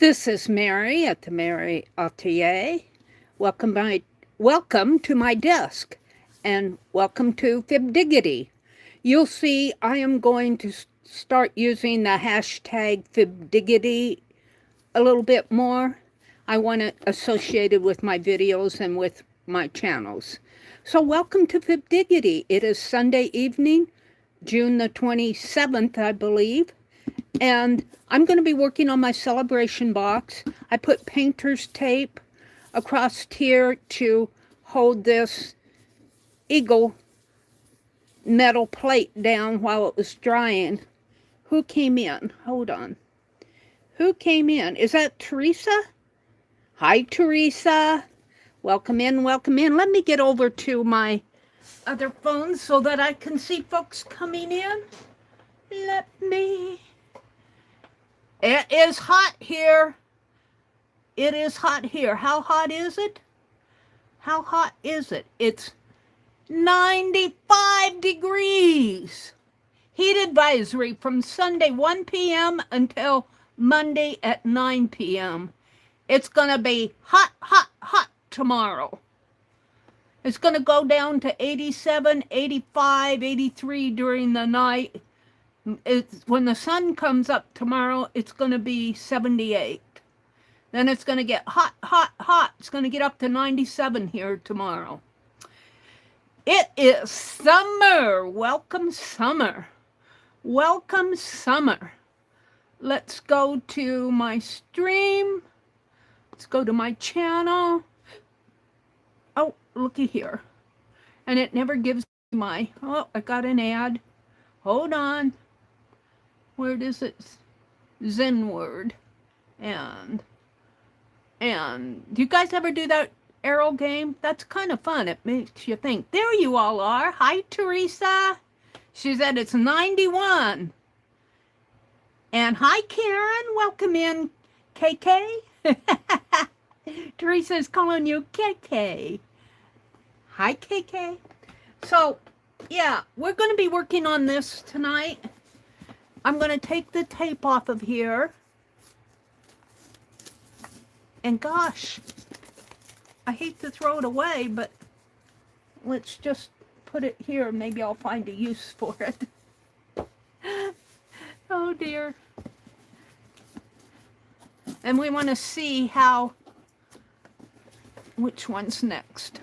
This is Meri at the Meri Atelier. Welcome to my desk, and welcome to Fibdiggity. You'll see I am going to start using the hashtag Fibdiggity a little bit more. I want it associated with my videos and with my channels. So welcome to Fibdiggity. It is Sunday evening, June the 27th, I believe. And I'm going to be working on my celebration box. I put painter's tape across here to hold this eagle metal plate down while it was drying. Who came in? Hold on. Who came in? Is that Teresa? Hi, Teresa. Welcome in, welcome in. Let me get over to my other phone so that I can see folks coming in. Let me... It is hot here. It is hot here. How hot is it? How hot is it? It's 95 degrees. Heat advisory from Sunday 1 p.m. until Monday at 9 p.m. It's going to be hot, hot, hot tomorrow. It's going to go down to 87, 85, 83 during the night. When the sun comes up tomorrow, it's going to be 78. Then it's going to get hot, hot, hot. It's going to get up to 97 here tomorrow. It is summer. Welcome, summer. Welcome, summer. Let's go to my stream. Let's go to my channel. Oh, looky here. And it never gives me my... Oh, I got an ad. Hold on. Where does it? Zenword. And do you guys ever do that arrow game? That's kind of fun. It makes you think. There you all are. Hi, Teresa. She said it's 91. And hi, Karen. Welcome in, KK. Teresa's calling you KK. Hi, KK. So, yeah, we're going to be working on this tonight. I'm going to take the tape off of here. And gosh, I hate to throw it away, but let's just put it here. Maybe I'll find a use for it. Oh dear. And we want to see how, which one's next?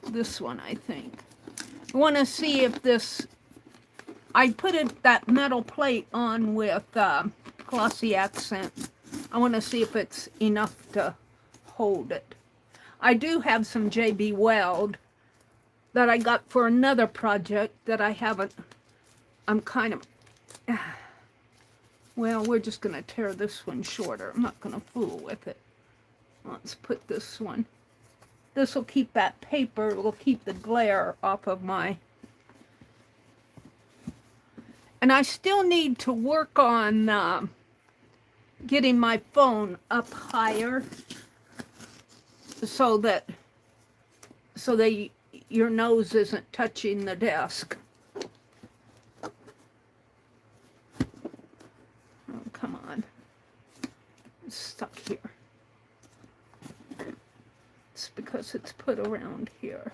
This one, I think. We want to see if this, I put that metal plate on with glossy accent. I want to see if it's enough to hold it. I do have some JB Weld that I got for another project that I haven't, I'm kind of, well, we're just going to tear this one shorter. I'm not going to fool with it. Let's put this one. This will keep that paper, it will keep the glare off of my... And I still need to work on getting my phone up higher so that your nose isn't touching the desk. Oh, come on. It's stuck here. It's because it's put around here.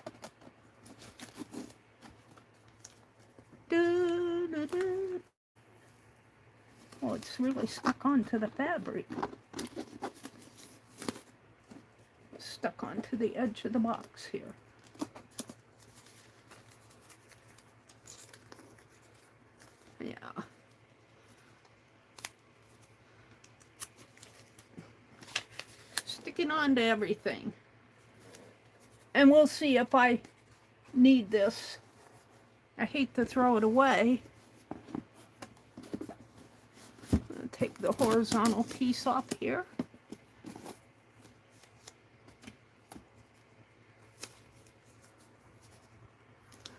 Oh, it's really stuck onto the fabric. It's stuck onto the edge of the box here. Yeah. Sticking on to everything. And we'll see if I need this. I hate to throw it away. I'll take the horizontal piece off here.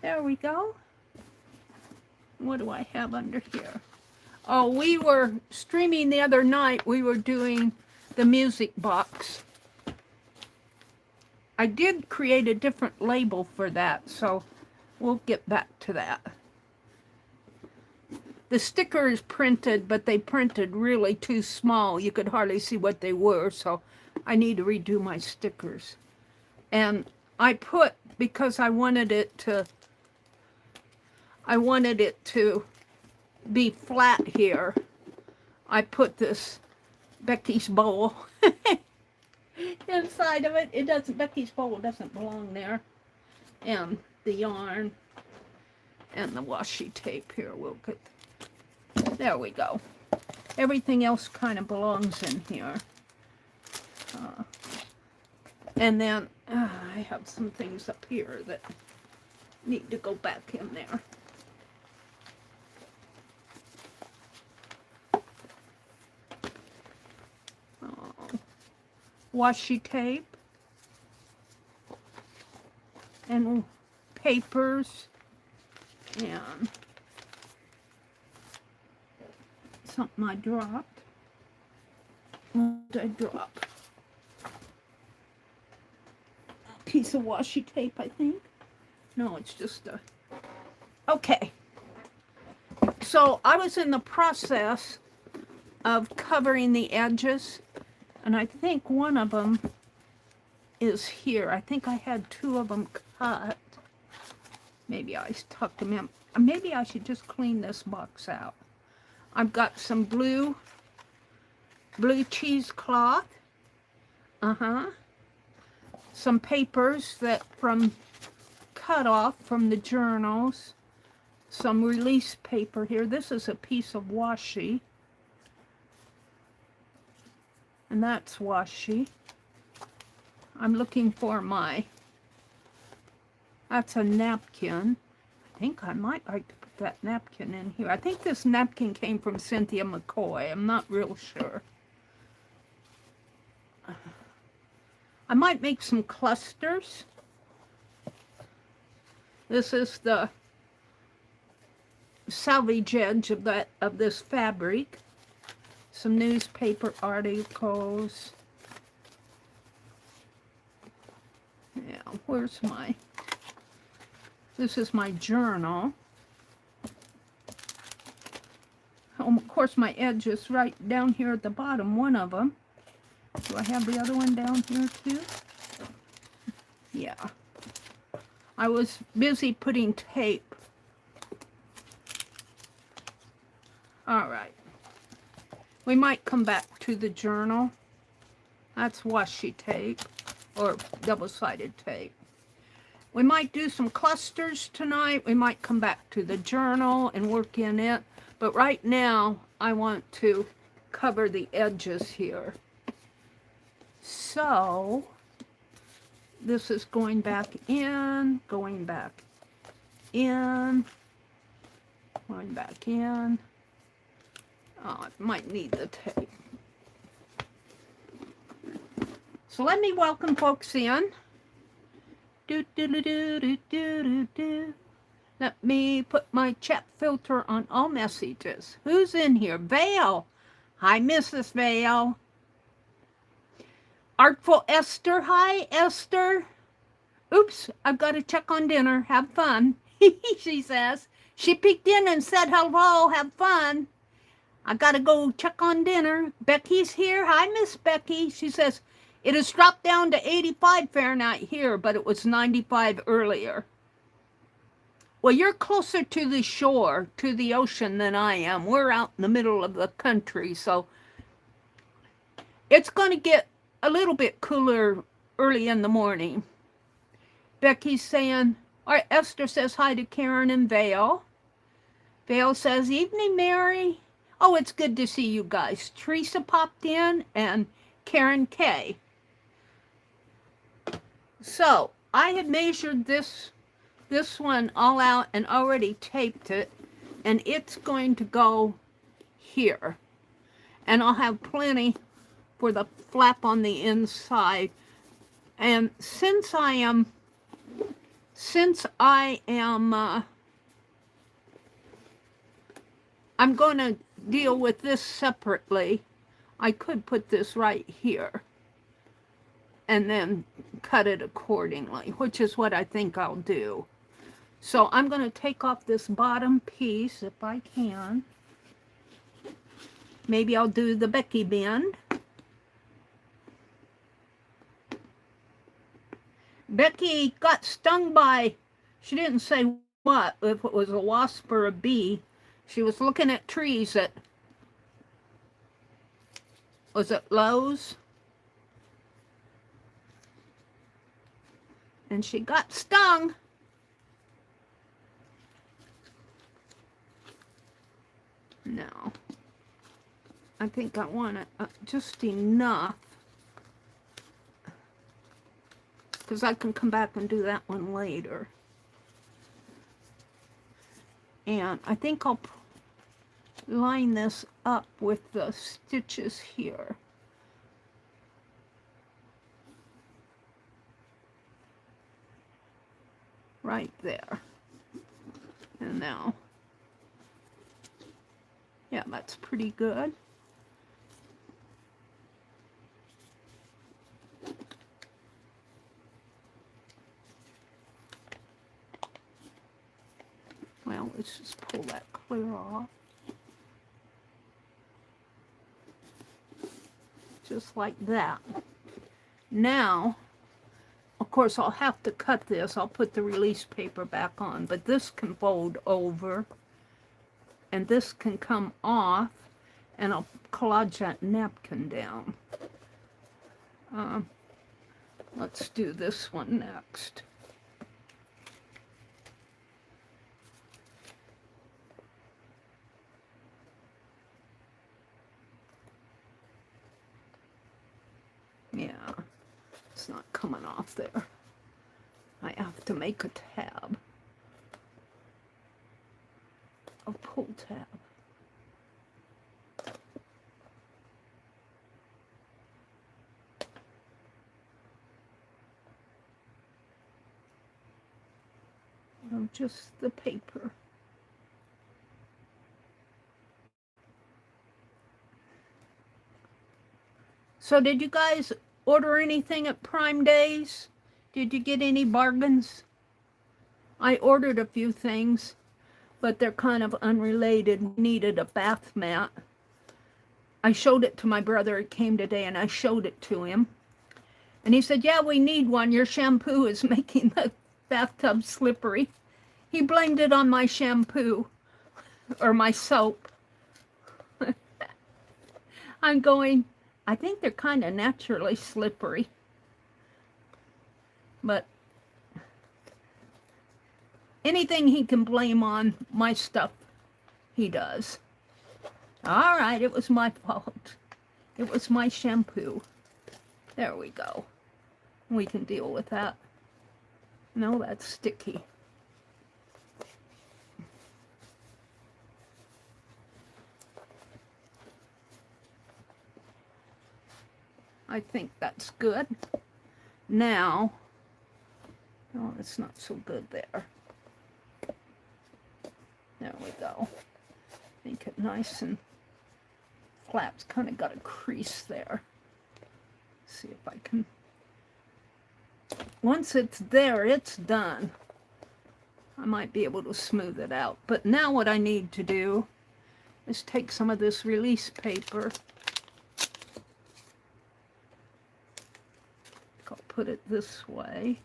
There we go. What do I have under here? Oh, we were streaming the other night. We were doing the music box. I did create a different label for that, so we'll get back to that. The sticker is printed, but they printed really too small. You could hardly see what they were, so I need to redo my stickers. And I put, because I wanted it to be flat here, I put this Becky's bowl inside of it. It doesn't, Becky's bowl doesn't belong there. And the yarn and the washi tape here will get, there we go. Everything else kind of belongs in here. And then I have some things up here that need to go back in there. Washi tape and papers and something I dropped. What did I drop? A piece of washi tape, I think. No, it's just a... Okay. So I was in the process of covering the edges, and I think one of them is here. I think I had two of them cut. Maybe I tucked them in. Maybe I should just clean this box out. I've got some blue cheesecloth. Some papers that cut off from the journals. Some release paper here. This is a piece of washi. And that's washi. I'm looking for that's a napkin. I think I might like to put that napkin in here. I think this napkin came from Cynthia McCoy. I'm not real sure. I might make some clusters. This is the salvage edge of this fabric. Some newspaper articles. Yeah, where's this is my journal. Of course, my edge is right down here at the bottom, one of them. Do I have the other one down here too? Yeah. I was busy putting tape. All right. We might come back to the journal. That's washi tape or double-sided tape. We might do some clusters tonight. We might come back to the journal and work in it. But right now, I want to cover the edges here. So, this is going back in, going back in, going back in. Oh, I might need the tape. So let me welcome folks in. Let me put my chat filter on all messages. Who's in here? Vale. Hi, Mrs. Vale. Artful Esther. Hi, Esther. Oops, I've got to check on dinner. Have fun. She says. She peeked in and said hello. Have fun. I got to go check on dinner. Becky's here. Hi, Miss Becky. She says, it has dropped down to 85 Fahrenheit here, but it was 95 earlier. Well, you're closer to the shore, to the ocean than I am. We're out in the middle of the country, so it's going to get a little bit cooler early in the morning. Becky's saying, or Esther says hi to Karen and Vale. Vale says, evening, Mary. Oh, it's good to see you guys. Teresa popped in and Karen K. So, I had measured this one all out and already taped it, and it's going to go here. And I'll have plenty for the flap on the inside. And since I am I'm going to deal with this separately. I could put this right here and then cut it accordingly, which is what I think I'll do. So I'm going to take off this bottom piece if I can. Maybe I'll do the Becky bend. Becky got stung by, she didn't say what, if it was a wasp or a bee. She was looking at trees at, was it Lowe's? And she got stung. No. I think I want it just enough. Because I can come back and do that one later. And I think I'll line this up with the stitches here. Right there. And now, yeah, that's pretty good. Well, let's just pull that clear off. Just like that. Now, of course, I'll have to cut this. I'll put the release paper back on, but this can fold over, and this can come off, and I'll collage that napkin down. Let's do this one next. Yeah, it's not coming off there. I have to make a tab. A pull tab. Or just the paper. So did you guys order anything at Prime Days? Did you get any bargains? I ordered a few things, but they're kind of unrelated. We needed a bath mat. I showed it to my brother. It came today, and I showed it to him. And he said, yeah, we need one. Your shampoo is making the bathtub slippery. He blamed it on my shampoo or my soap. I'm going, I think they're kind of naturally slippery. But anything he can blame on my stuff, he does. All right, it was my fault. It was my shampoo. There we go. We can deal with that. No, that's sticky. I think that's good. Now, oh, it's not so good there. There we go. Make it nice and flat. It's kind of got a crease there. See if I can. Once it's there, it's done. I might be able to smooth it out. But now what I need to do is take some of this release paper. I'll put it this way.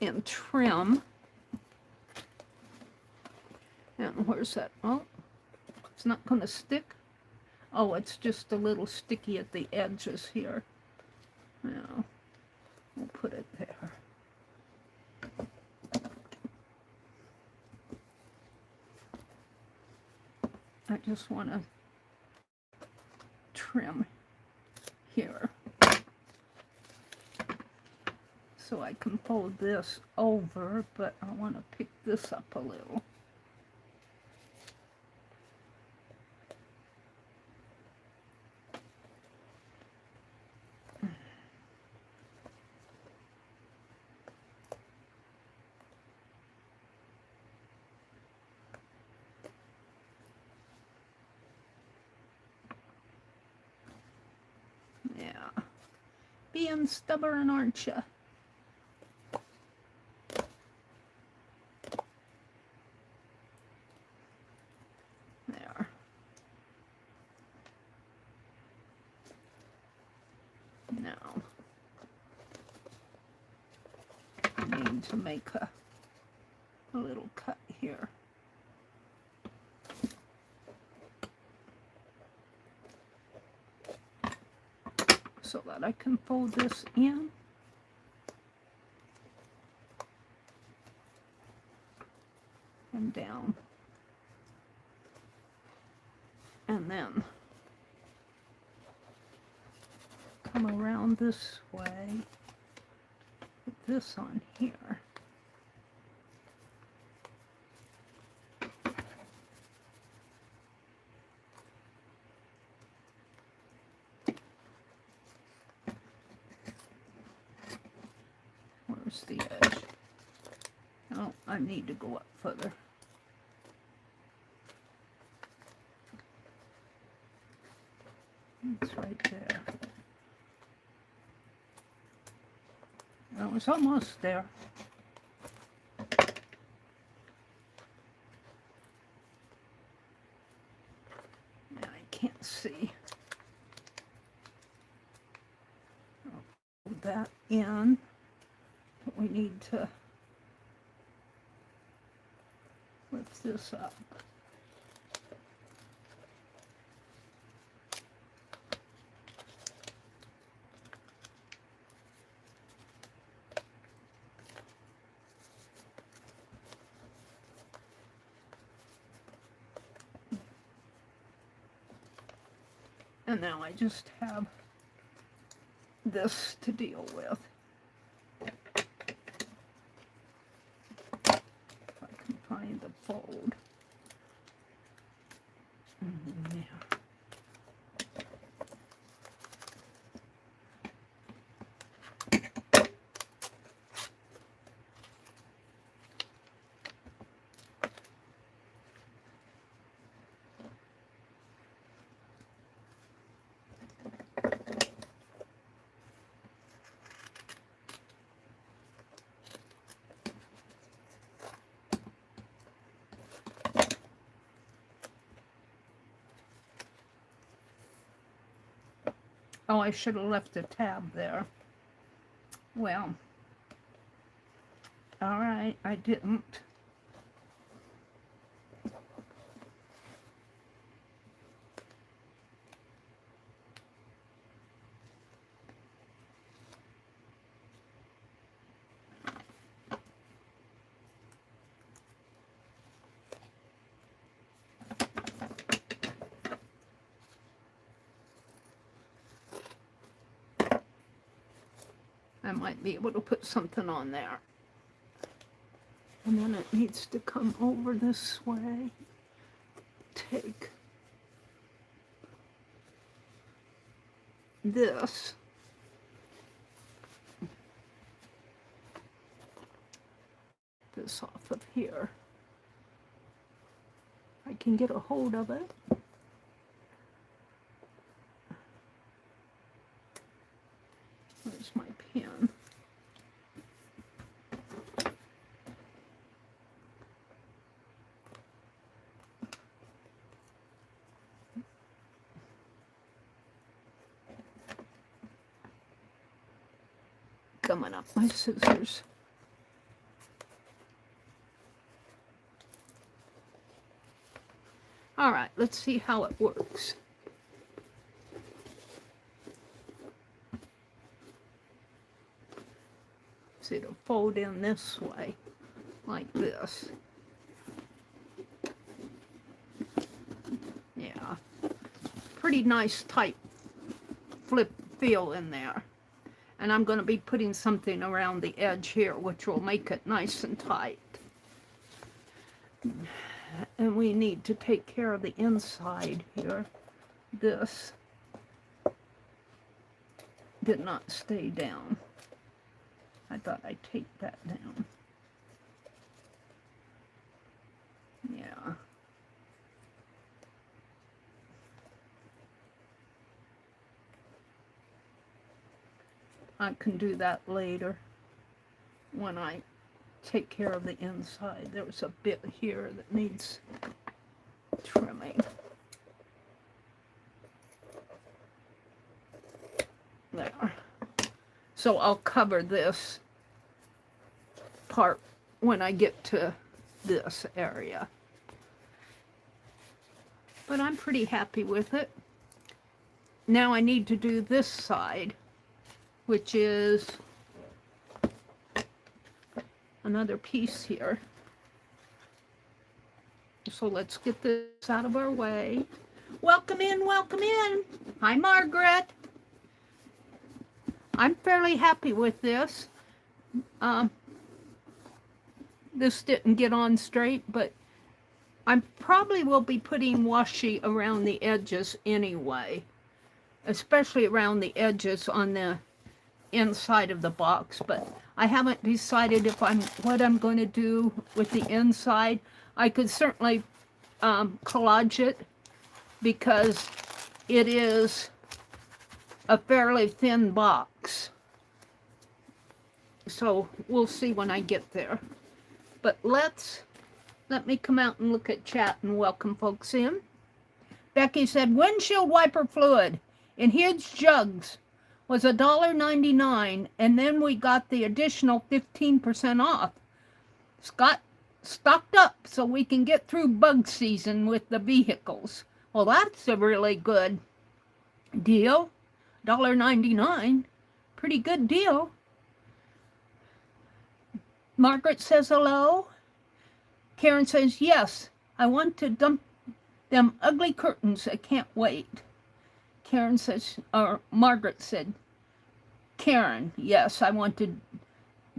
And trim. And where's that? Oh, it's not going to stick. Oh, it's just a little sticky at the edges here. Now, we'll put it there. I just want to trim here. So I can fold this over, but I want to pick this up a little. Yeah. Being stubborn, aren't you? to make a little cut here. So that I can fold this in. And down. And then come around this way. Put this on here. Where's the edge? Oh, I need to go up further. It's right there. Oh, it's almost there. Now I can't see. I'll put that in. But we need to lift this up. And now I just have this to deal with. If I can find the fold. Yeah. Oh, I should have left a tab there. Well, all right, I didn't. I might be able to put something on there. And then it needs to come over this way. Take this. This off of here. I can get a hold of it. Where's my pen? Coming up, my scissors. All right, let's see how it works. See, it'll fold in this way, like this. Yeah, pretty nice tight flip feel in there. And I'm going to be putting something around the edge here, which will make it nice and tight. And we need to take care of the inside here. This did not stay down. I thought I'd take that down. Yeah. I can do that later when I take care of the inside. There's a bit here that needs trimming. There. So I'll cover this part when I get to this area. But I'm pretty happy with it. Now I need to do this side, which is another piece here. So let's get this out of our way. Welcome in, welcome in. Hi, Margaret. I'm fairly happy with this. This didn't get on straight, but I probably will be putting washi around the edges anyway, especially around the edges on the inside of the box, but I haven't decided if what I'm going to do with the inside. I could certainly collage it because it is a fairly thin box. So we'll see when I get there. But let me come out and look at chat and welcome folks in. Becky said windshield wiper fluid in huge jugs was $1.99, and then we got the additional 15% off. Scott stocked up so we can get through bug season with the vehicles. Well, that's a really good deal. $1.99, pretty good deal. Margaret says hello. Karen says yes, I want to dump them ugly curtains. I can't wait. Karen says, or Margaret said, Karen, yes, I want to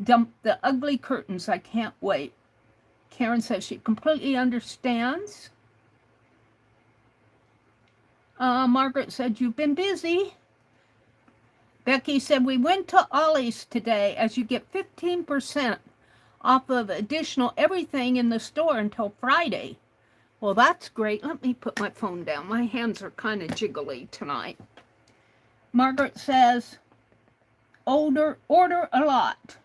dump the ugly curtains. I can't wait. Karen says she completely understands. Margaret said, you've been busy. Becky said, we went to Ollie's today as you get 15% off of additional everything in the store until Friday. Well, that's great. Let me put my phone down. My hands are kind of jiggly tonight. Margaret says, order a lot.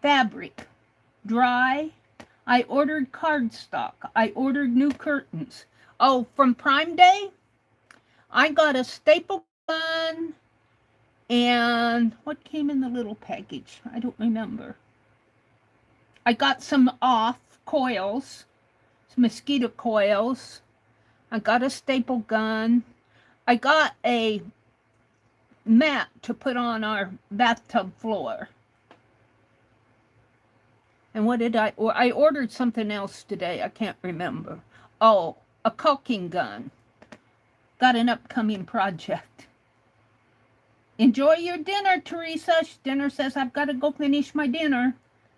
Fabric, dry. I ordered cardstock. I ordered new curtains. Oh, from Prime Day, I got a staple gun and what came in the little package? I don't remember. I got some coils, some mosquito coils. I got a staple gun. I got a mat to put on our bathtub floor. And what did I ordered something else today. I can't remember. Oh, a caulking gun. Got an upcoming project. Enjoy your dinner, Teresa. Dinner says I've got to go finish my dinner.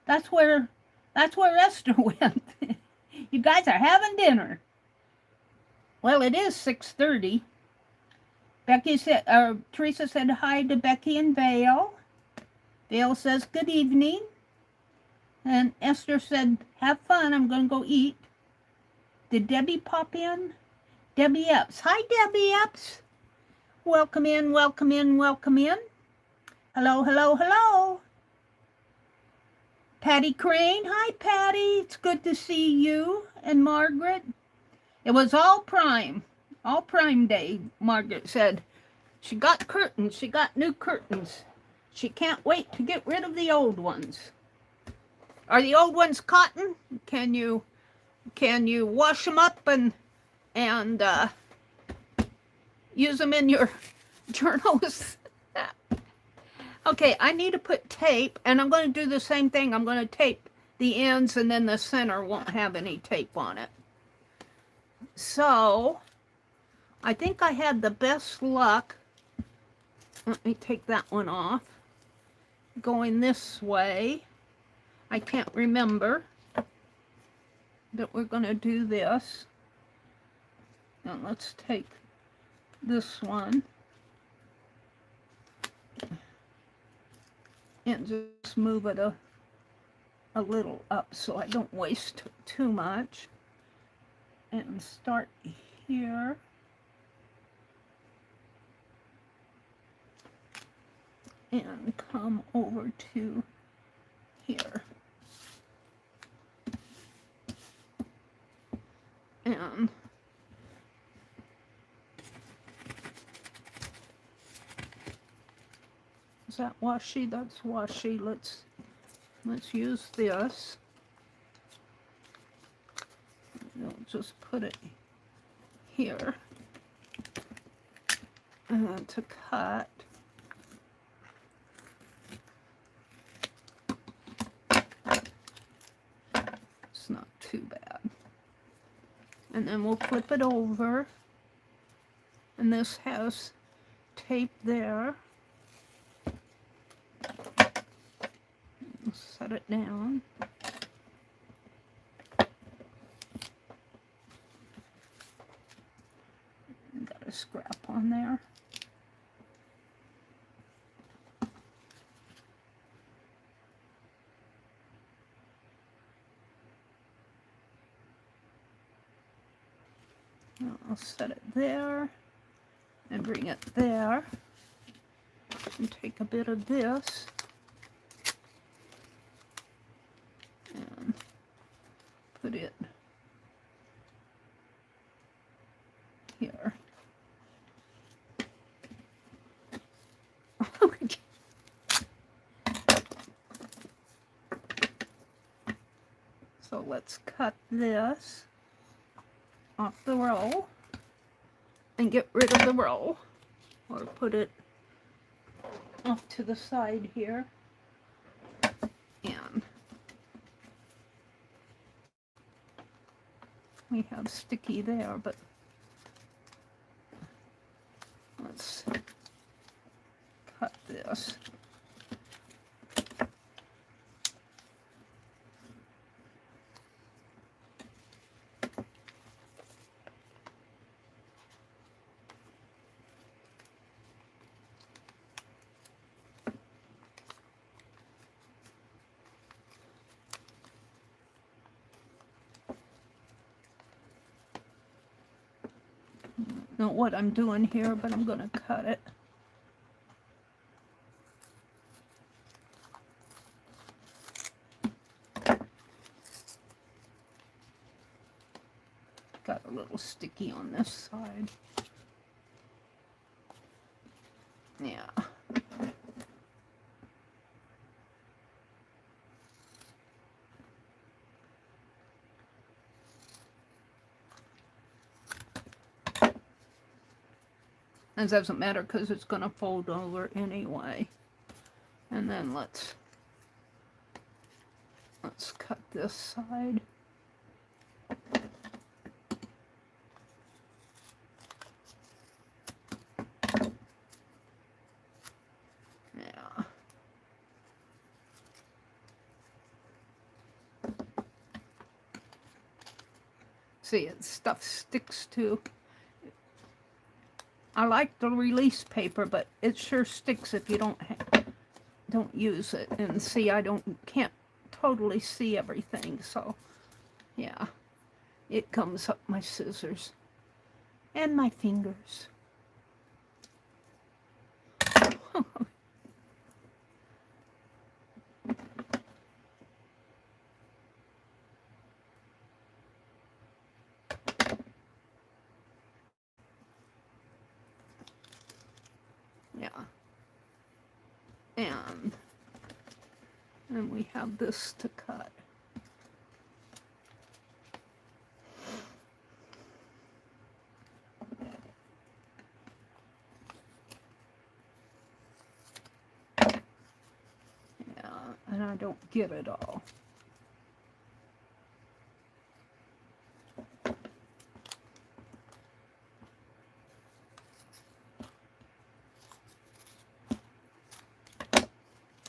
That's where Esther went. You guys are having dinner. Well, it is 6:30. Teresa said hi to Becky and Vale. Vale says good evening. And Esther said, have fun, I'm going to go eat. Did Debbie pop in? Debbie Epps. Hi, Debbie Epps. Welcome in, welcome in, welcome in. Hello, hello, hello. Patty Crane. Hi, Patty. It's good to see you and Margaret. It was all Prime Day, Margaret said. She got curtains. She got new curtains. She can't wait to get rid of the old ones. Are the old ones cotton? Can you wash them up and use them in your journals? Okay, I need to put tape, and I'm going to do the same thing. I'm going to tape the ends, and then the center won't have any tape on it. So, I think I had the best luck. Let me take that one off. Going this way. I can't remember that we're going to do this. Now let's take this one and just move it a little up so I don't waste too much. And start here. And come over to here. And is that washi? That's washi. Let's Let's use this. We'll just put it here to cut. It's not too bad. And then we'll flip it over. And this has tape there. We'll set it down. Got a scrap on there. I'll set it there and bring it there and take a bit of this and put it here. So let's cut this off the roll and get rid of the roll, or put it off to the side here. And we have sticky there, but let's cut this. Know what I'm doing here, but I'm going to cut it. Got a little sticky on this side. Yeah. It doesn't matter because it's going to fold over anyway. And then let's cut this side. Yeah. See, stuff sticks to. I like the release paper, but it sure sticks if you don't use it. And see, can't totally see everything, so yeah, it comes up my scissors and my fingers. Yeah. And we have this to cut. Yeah, and I don't get it all.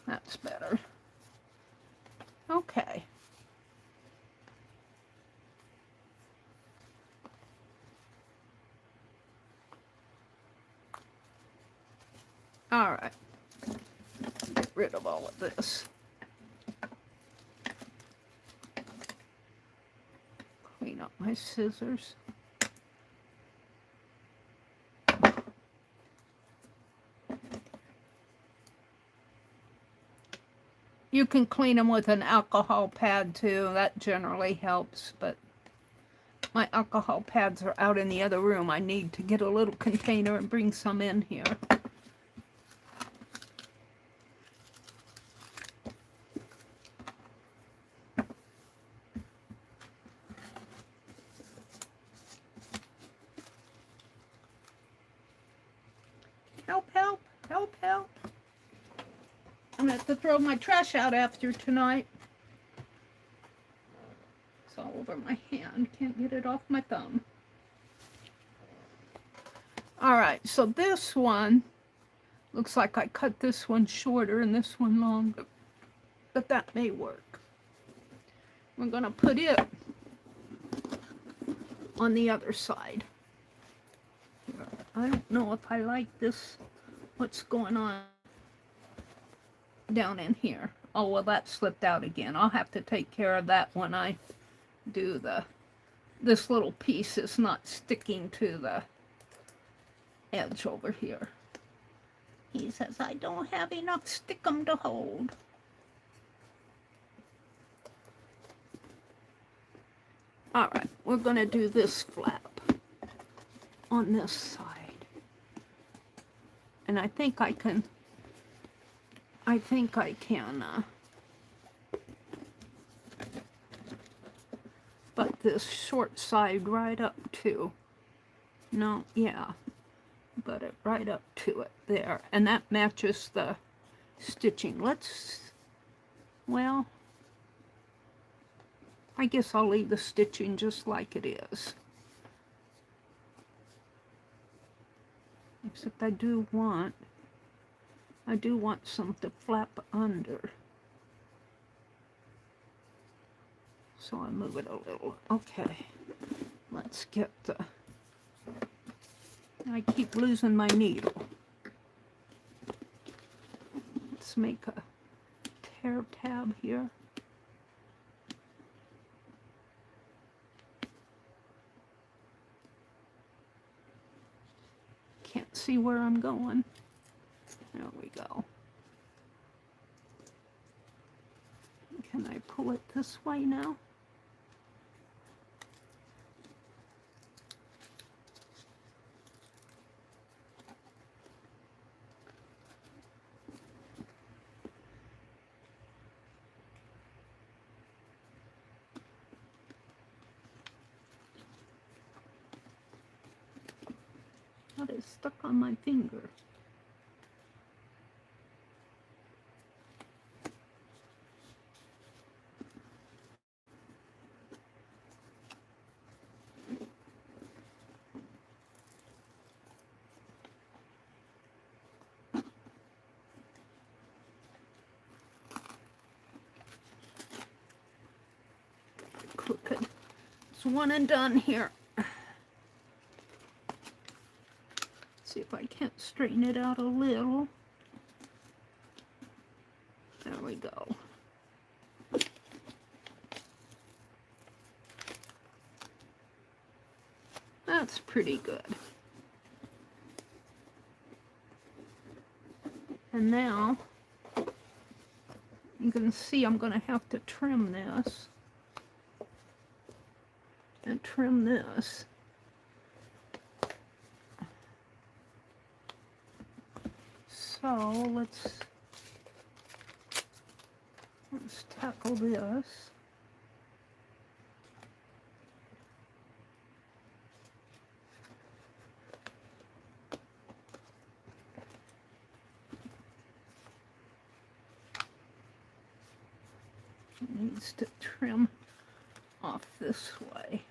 That's better. Okay. All right. Get rid of all of this. Clean up my scissors. You can clean them with an alcohol pad too. That generally helps, but my alcohol pads are out in the other room. I need to get a little container and bring some in here. Help, help, help, help. I'm going to have to throw my trash out after tonight. It's all over my hand. Can't get it off my thumb. Alright, so this one, looks like I cut this one shorter and this one longer. But that may work. We're going to put it on the other side. I don't know if I like this, what's going on down in here. Oh, well, that slipped out again. I'll have to take care of that when I do this little piece is not sticking to the edge over here. He says, I don't have enough stickum to hold. All right, we're going to do this flap on this side. And I think I can butt this short side right up to, no, yeah, butt it right up to it there. And that matches the stitching. Well, I guess I'll leave the stitching just like it is. Except I do want some to flap under. So I move it a little. Okay, let's get I keep losing my needle. Let's make a tear tab here. Can't see where I'm going. There we go. Can I pull it this way now? That is stuck on my finger. Crooked. It's one and done here. See if I can't straighten it out a little. There we go. That's pretty good. And now you can see I'm going to have to trim this and trim this. So let's tackle this. It needs to trim off this way.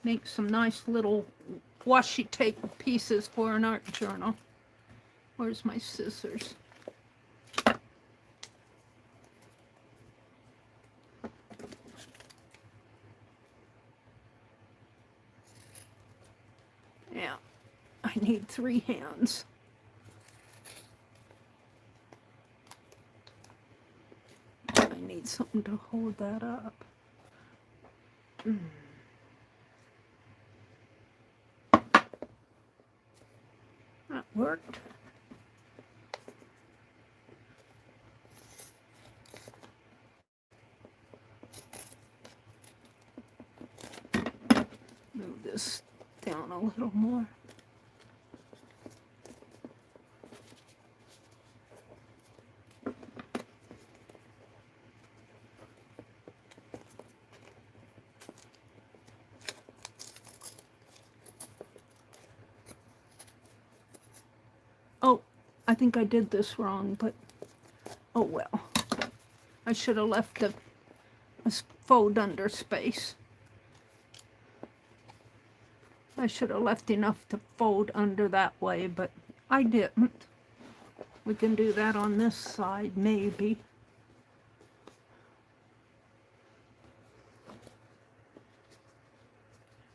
Make some nice little washi tape pieces for an art journal. Where's my scissors? Yeah, I need 3 hands. I need something to hold that up. That worked. Move this down a little more. I think I did this wrong, but oh well. I should have left a fold under space. I should have left enough to fold under that way, but I didn't. We can do that on this side, maybe.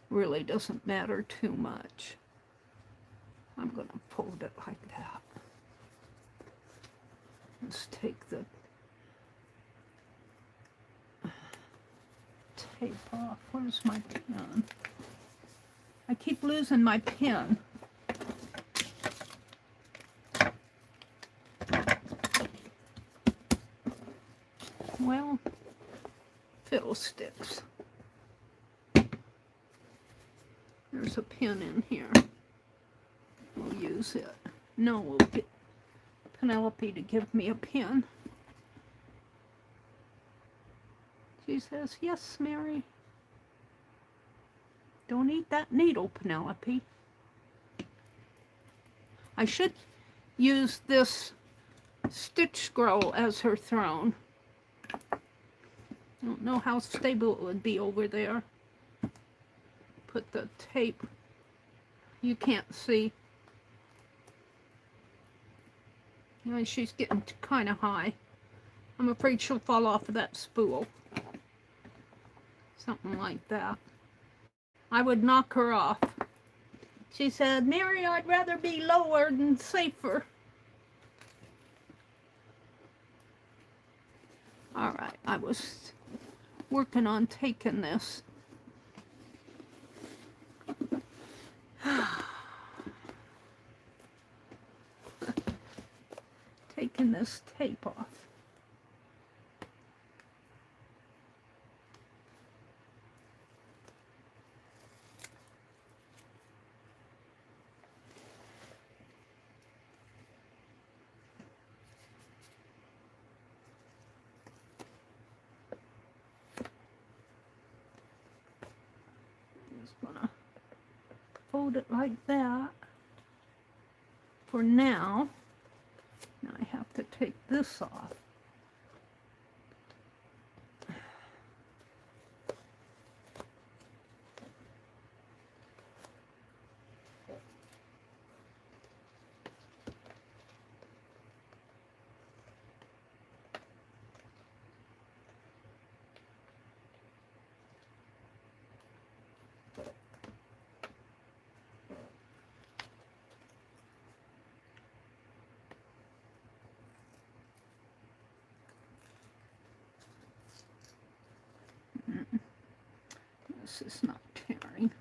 Really doesn't matter too much. I'm going to fold it like that. Let's take the tape off. Where's my pen? I keep losing my pen. Well, fiddlesticks. There's a pen in here. We'll use it. No, we'll get Penelope to give me a pen. She says, yes, Mary. Don't eat that needle, Penelope. I should use this stitch scroll as her throne. I don't know how stable it would be over there. Put the tape. You can't see. You know, she's getting kind of high. I'm afraid she'll fall off of that spool. Something like that. I would knock her off. She said, Mary, I'd rather be lower and safer. All right, I was working on taking this. Taking this tape off. Fold it like that for now. Now I have to take this off. This is not tearing.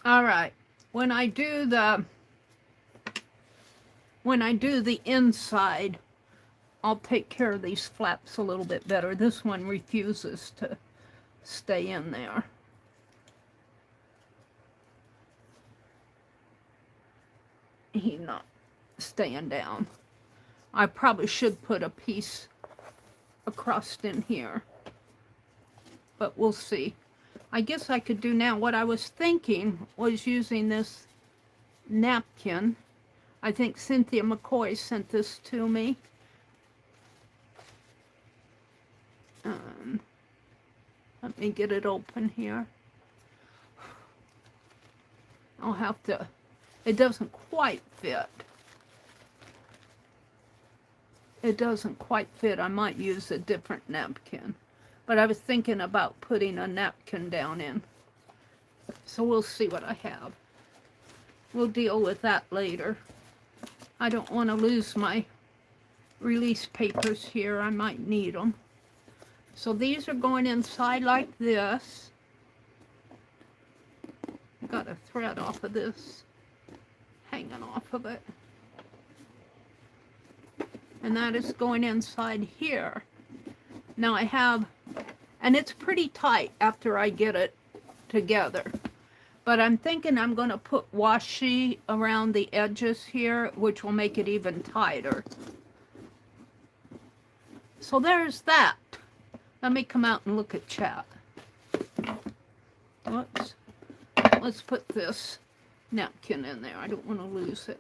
All right. When I do the inside, I'll take care of these flaps a little bit better. This one refuses to stay in there. He's not staying down. I probably should put a piece across in here, but we'll see. I guess I could do now. What I was thinking was using this napkin. I think Cynthia McCoy sent this to me. Let me get it open here. I'll have to, it doesn't quite fit. It doesn't quite fit. I might use a different napkin. But I was thinking about putting a napkin down in. So we'll see what I have. We'll deal with that later. I don't want to lose my release papers here. I might need them. So these are going inside like this. Got a thread off of this, hanging off of it. And that is going inside here. Now I have, and it's pretty tight after I get it together. But I'm thinking I'm going to put washi around the edges here, which will make it even tighter. So there's that. Let me come out and look at chat. Whoops. Let's put this napkin in there. I don't want to lose it.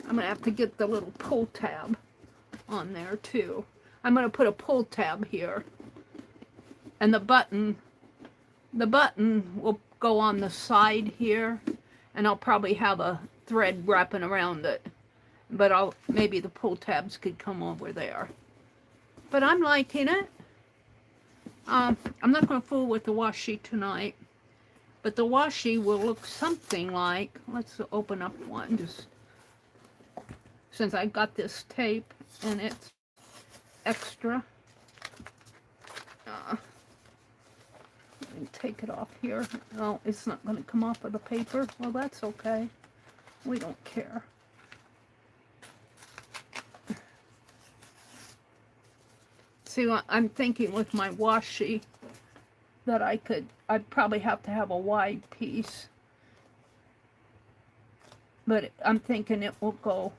I'm going to have to get the little pull tab on there too. I'm going to put a pull tab here. And the button will go on the side here. And I'll probably have a thread wrapping around it. But maybe the pull tabs could come over there. But I'm liking it. I'm not going to fool with the washi tonight, but the washi will look something like, let's open up one, just since I got this tape and it's extra. Let me take it off here. Oh, it's not going to come off of the paper. Well, that's okay. We don't care. See, I'm thinking with my washi that I'd probably have to have a wide piece. But I'm thinking it will go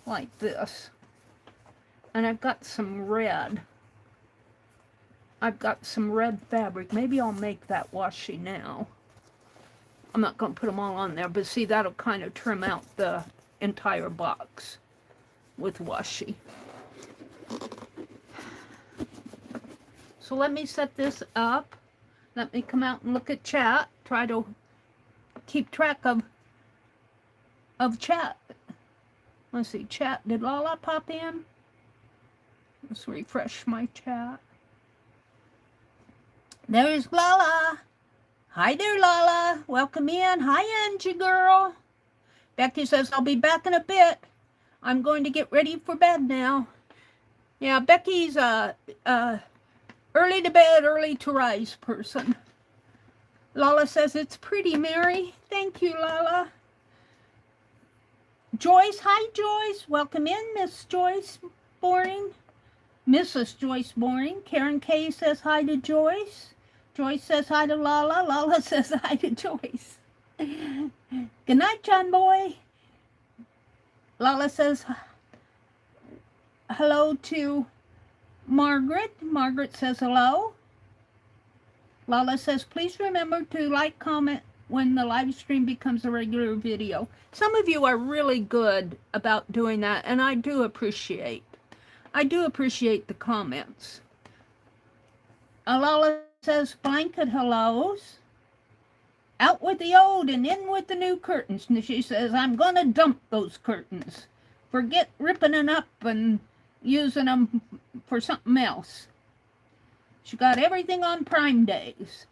like this. And I've got some red. I've got some red fabric. Maybe I'll make that washi now. I'm not going to put them all on there, but see, that'll kind of trim out the entire box with washi. So let me set this up. Let me come out and look at chat. Try to keep track of chat. Let's see, chat. Did Lala pop in? Let's refresh my chat. There's Lala. Hi there, Lala. Welcome in. Hi, Angie girl. Becky says, I'll be back in a bit. I'm going to get ready for bed now. Yeah, Becky's early to bed, early to rise person. Lala says, it's pretty, Mary. Thank you, Lala. Joyce, hi, Joyce. Welcome in, Miss Joyce Boring. Mrs. Joyce Boring. Karen K says hi to Joyce. Joyce says hi to Lala. Lala says hi to Joyce. Good night, John Boy. Lala says hello to Margaret. Margaret says hello. Lala says, please remember to like, comment when the live stream becomes a regular video. Some of you are really good about doing that, and I do appreciate the comments. Lala says, blanket hellos. Out with the old and in with the new curtains. And she says, I'm going to dump those curtains. Forget ripping them up and using them for something else. She got everything on Prime Days.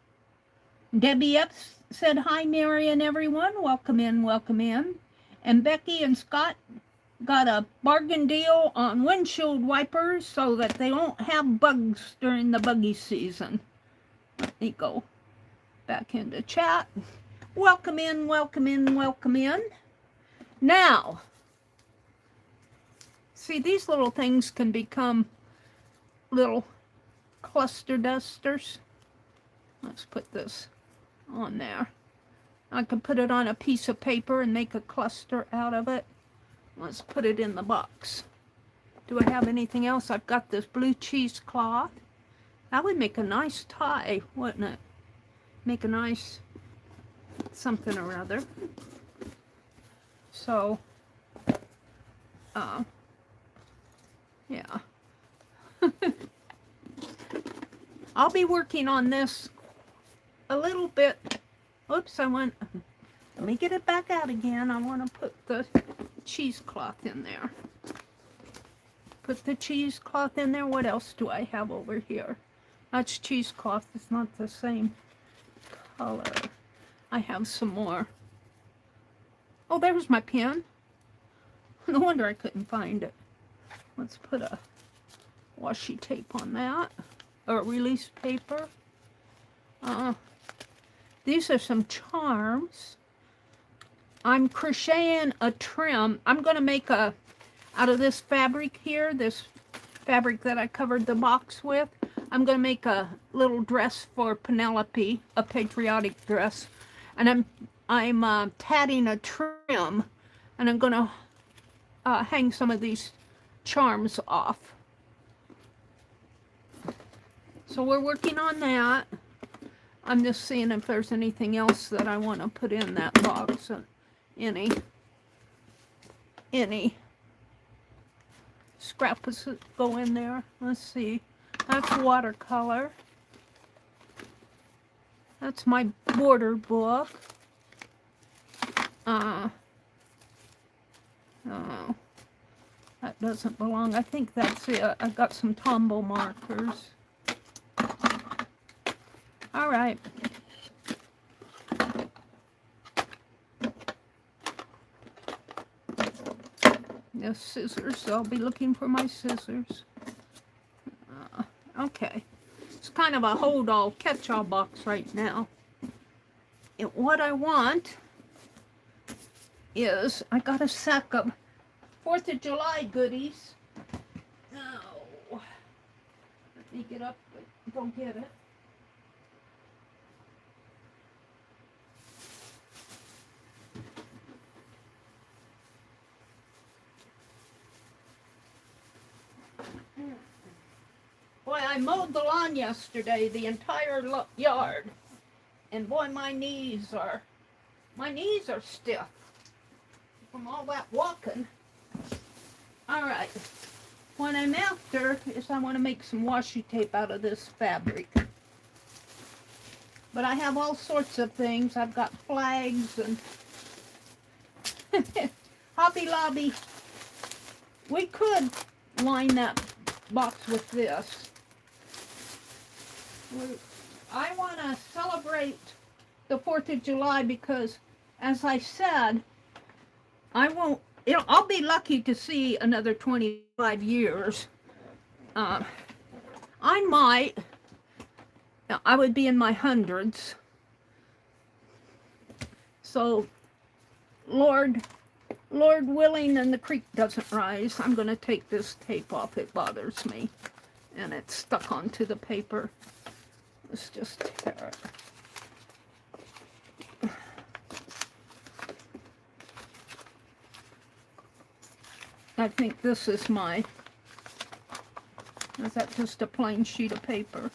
Debbie F said, hi, Mary and everyone. Welcome in, welcome in. And Becky and Scott got a bargain deal on windshield wipers so that they won't have bugs during the buggy season. Let me go back into chat. Welcome in, welcome in, welcome in. Now, see, these little things can become little cluster dusters. Let's put this on there. I can put it on a piece of paper and make a cluster out of it. Let's put it in the box. Do I have anything else? I've got this blue cheesecloth. That would make a nice tie, wouldn't it? Make a nice something or other. So, yeah. I'll be working on this a little bit. Oops, let me get it back out again. I want to put the cheesecloth in there. Put the cheesecloth in there. What else do I have over here? That's cheesecloth. It's not the same color. I have some more. Oh, there's my pen. No wonder I couldn't find it. Let's put a washi tape on that. Or release paper. These are some charms. I'm crocheting a trim. I'm going to make out of this fabric here, this fabric that I covered the box with, I'm going to make a little dress for Penelope, a patriotic dress. And I'm tatting a trim, and I'm going to hang some of these charms off. So we're working on that. I'm just seeing if there's anything else that I want to put in that box. Any scraps that go in there. Let's see. That's watercolor. That's my border book. That doesn't belong. I think that's it. I've got some Tombow markers. All right. The scissors. I'll be looking for my scissors. Okay. It's kind of a hold-all, catch-all box right now. And what I want is, I got a sack of 4th of July goodies. Now, let me get up and go get it. Boy, I mowed the lawn yesterday, the entire yard, and boy, my knees are stiff from all that walking. All right, what I'm after is I want to make some washi tape out of this fabric. But I have all sorts of things. I've got flags and Hobby Lobby. We could line that box with this. I want to celebrate the 4th of July because, as I said, I'll be lucky to see another 25 years. I would be in my hundreds. So, Lord willing, and the creek doesn't rise, I'm going to take this tape off. It bothers me. And it's stuck onto the paper. Let's just tear it. I think this is is that just a plain sheet of paper?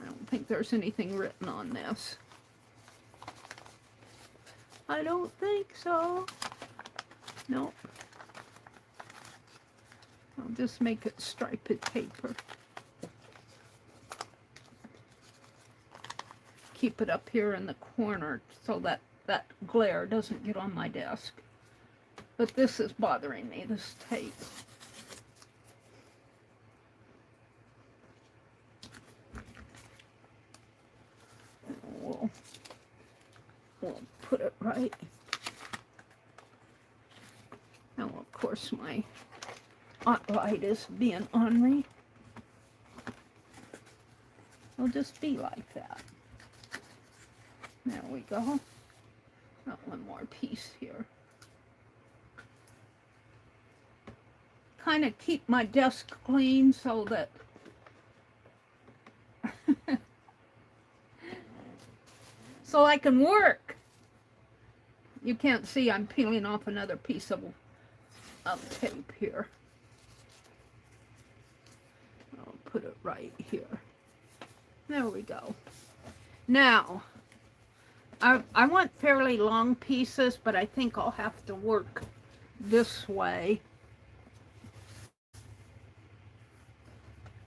I don't think there's anything written on this. I don't think so. Nope. I'll just make it striped paper. Keep it up here in the corner so that glare doesn't get on my desk. But this is bothering me, this tape. We'll put it right. Now, of course, my hot light is being on me. It'll just be like that. There we go. Got one more piece here. Kind of keep my desk clean so that so I can work. You can't see I'm peeling off another piece of tape here. I'll put it right here. There we go. Now, I want fairly long pieces, but I think I'll have to work this way.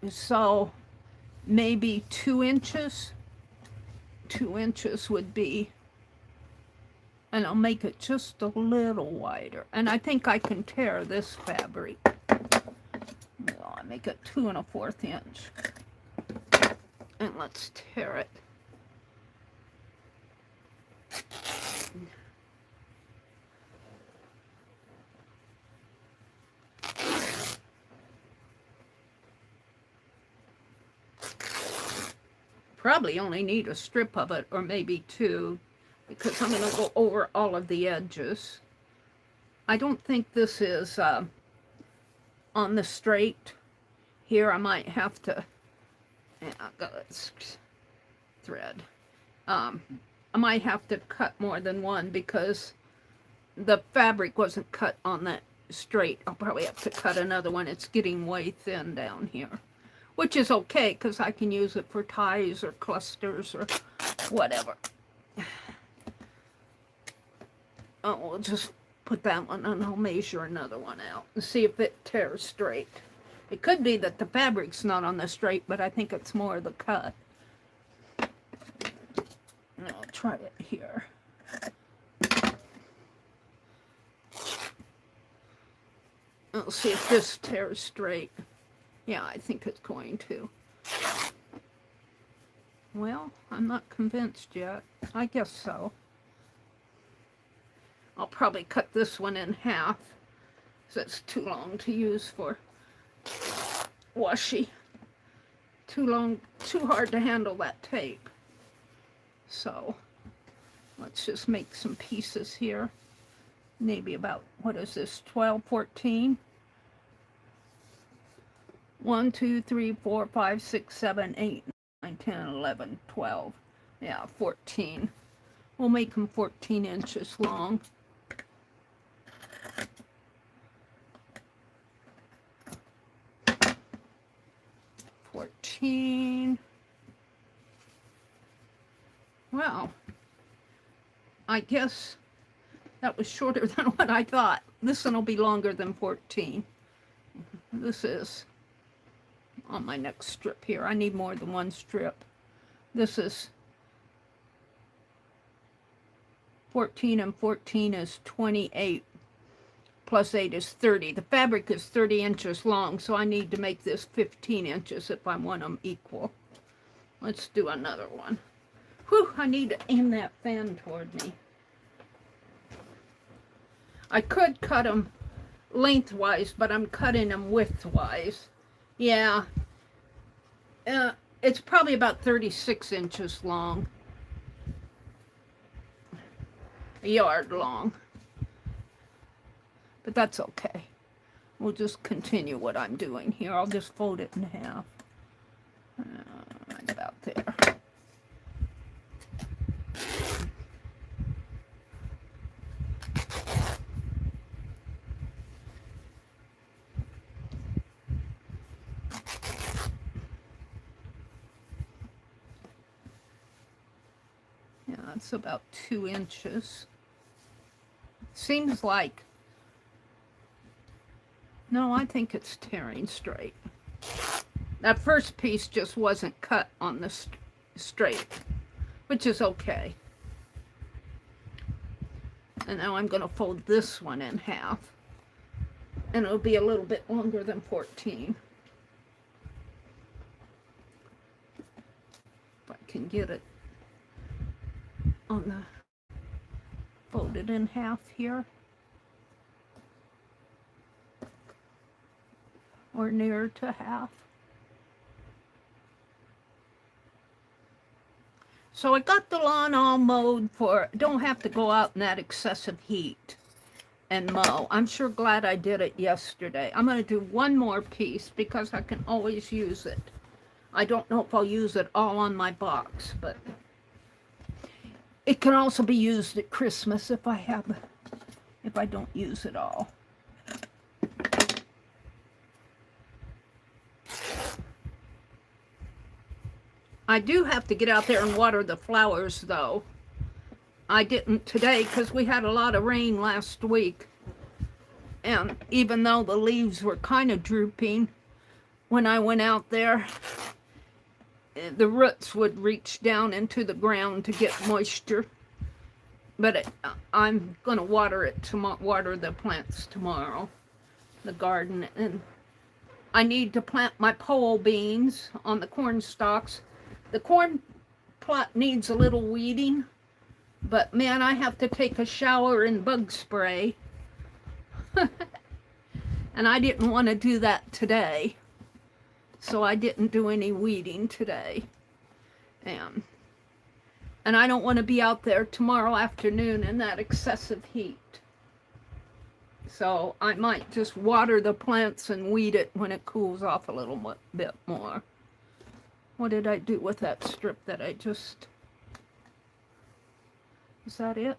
So maybe 2 inches. 2 inches would be, and I'll make it just a little wider. And I think I can tear this fabric. I'll make it 2 1/4 inch. And let's tear it. Probably only need a strip of it, or maybe 2, because I'm going to go over all of the edges. I don't think this is on the straight. Here I might have to, I've got this thread. I might have to cut more than one because the fabric wasn't cut on that straight. I'll probably have to cut another one. It's getting way thin down here. Which is okay, because I can use it for ties or clusters or whatever. Oh, we'll just put that one and I'll measure another one out and see if it tears straight. It could be that the fabric's not on the straight, but I think it's more the cut. And I'll try it here. I'll see if this tears straight. Yeah, I think it's going to. Well, I'm not convinced yet. I guess so. I'll probably cut this one in half, because it's too long to use for washi. Too long, too hard to handle that tape. So, let's just make some pieces here. Maybe about, what is this, 12, 14? 1, 2, 3, 4, 5, 6, 7, 8, 9, 10, 11, 12. Yeah, 14. We'll make them 14 inches long. Well, I guess that was shorter than what I thought. This one will be longer than 14. This is on my next strip here. I need more than one strip. This is 14, and 14 is 28. Plus 8 is 30. The fabric is 30 inches long, so I need to make this 15 inches if I want them equal. Let's do another one. Whew, I need to aim that fan toward me. I could cut them lengthwise, but I'm cutting them widthwise. Yeah, it's probably about 36 inches long. A yard long. But that's okay. We'll just continue what I'm doing here. I'll just fold it in half. Right about there. Yeah, that's about 2 inches. Seems like, no, I think it's tearing straight. That first piece just wasn't cut on the straight, which is okay. And now I'm going to fold this one in half, and it'll be a little bit longer than 14. If I can get it on the folded in half here, or near to half. So I got the lawn all mowed for, don't have to go out in that excessive heat and mow. I'm sure glad I did it yesterday. I'm going to do one more piece because I can always use it. I don't know if I'll use it all on my box, but it can also be used at Christmas if I don't use it all. I do have to get out there and water the flowers, though. I didn't today because we had a lot of rain last week. And even though the leaves were kind of drooping, when I went out there, the roots would reach down into the ground to get moisture. But I'm going to water the plants tomorrow, the garden. And I need to plant my pole beans on the corn stalks. The corn plot needs a little weeding, but man, I have to take a shower in bug spray. And I didn't want to do that today, so I didn't do any weeding today. And I don't want to be out there tomorrow afternoon in that excessive heat. So I might just water the plants and weed it when it cools off a little bit more. What did I do with that strip that I just... Is that it?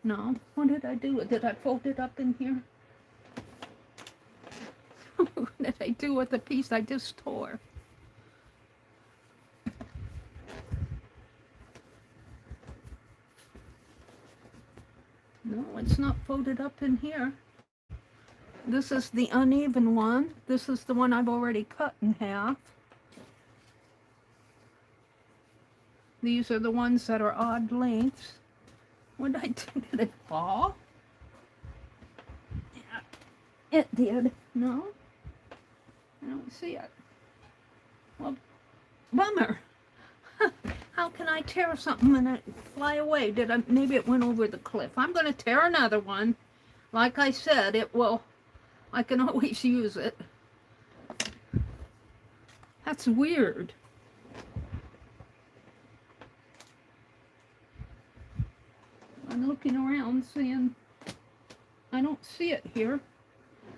No. What did I do? Did I fold it up in here? What did I do with the piece I just tore? No, it's not folded up in here. This is the uneven one. This is the one I've already cut in half. These are the ones that are odd lengths. What did I do? Did it fall? Yeah, it did. No? I don't see it. Well, bummer. How can I tear something and it fly away? Maybe it went over the cliff. I'm going to tear another one. Like I said, I can always use it. That's weird. I'm looking around seeing, I don't see it here.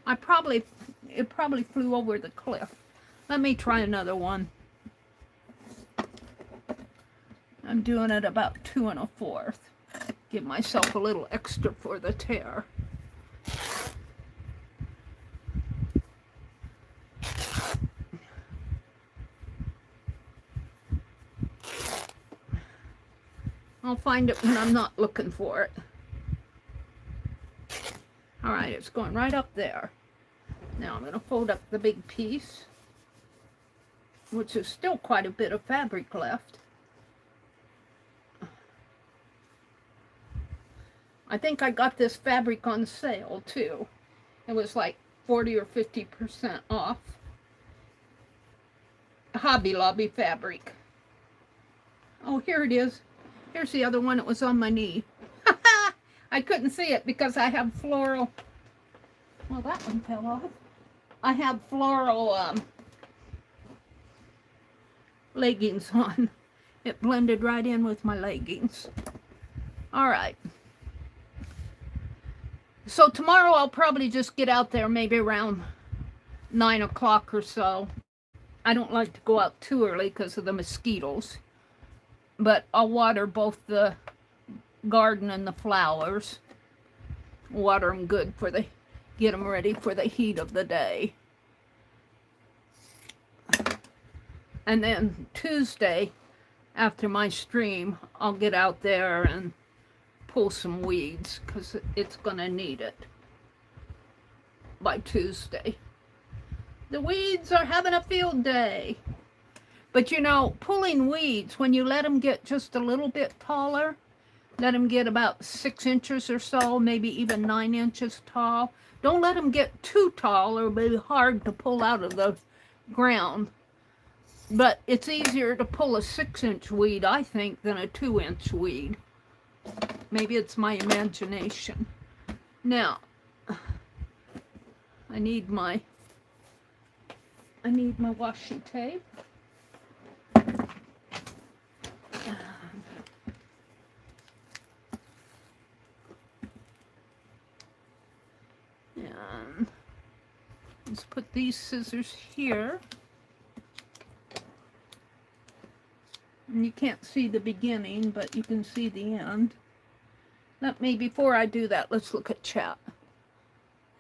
It probably flew over the cliff. Let me try another one. I'm doing it about 2 1/4. Give myself a little extra for the tear. I'll find it when I'm not looking for it. All right, it's going right up there. Now I'm going to fold up the big piece, which is still quite a bit of fabric left. I think I got this fabric on sale too. It was like 40 or 50% off. Hobby Lobby fabric. Oh, here it is. Here's the other one. It was on my knee. I couldn't see it because I have floral. Well, that one fell off. I have floral leggings on. It blended right in with my leggings. All right. So tomorrow I'll probably just get out there maybe around 9 o'clock or so. I don't like to go out too early because of the mosquitoes. But I'll water both the garden and the flowers. Water them good get them ready for the heat of the day. And then Tuesday, after my stream, I'll get out there and pull some weeds because it's going to need it by Tuesday. The weeds are having a field day. But you know, pulling weeds, when you let them get just a little bit taller, let them get about 6 inches or so, maybe even 9 inches tall. Don't let them get too tall or it'll be hard to pull out of the ground. But it's easier to pull a 6-inch weed, I think, than a 2-inch weed. Maybe it's my imagination. Now, I need my washi tape. Let's put these scissors here. And you can't see the beginning, but you can see the end. Before I do that, let's look at chat.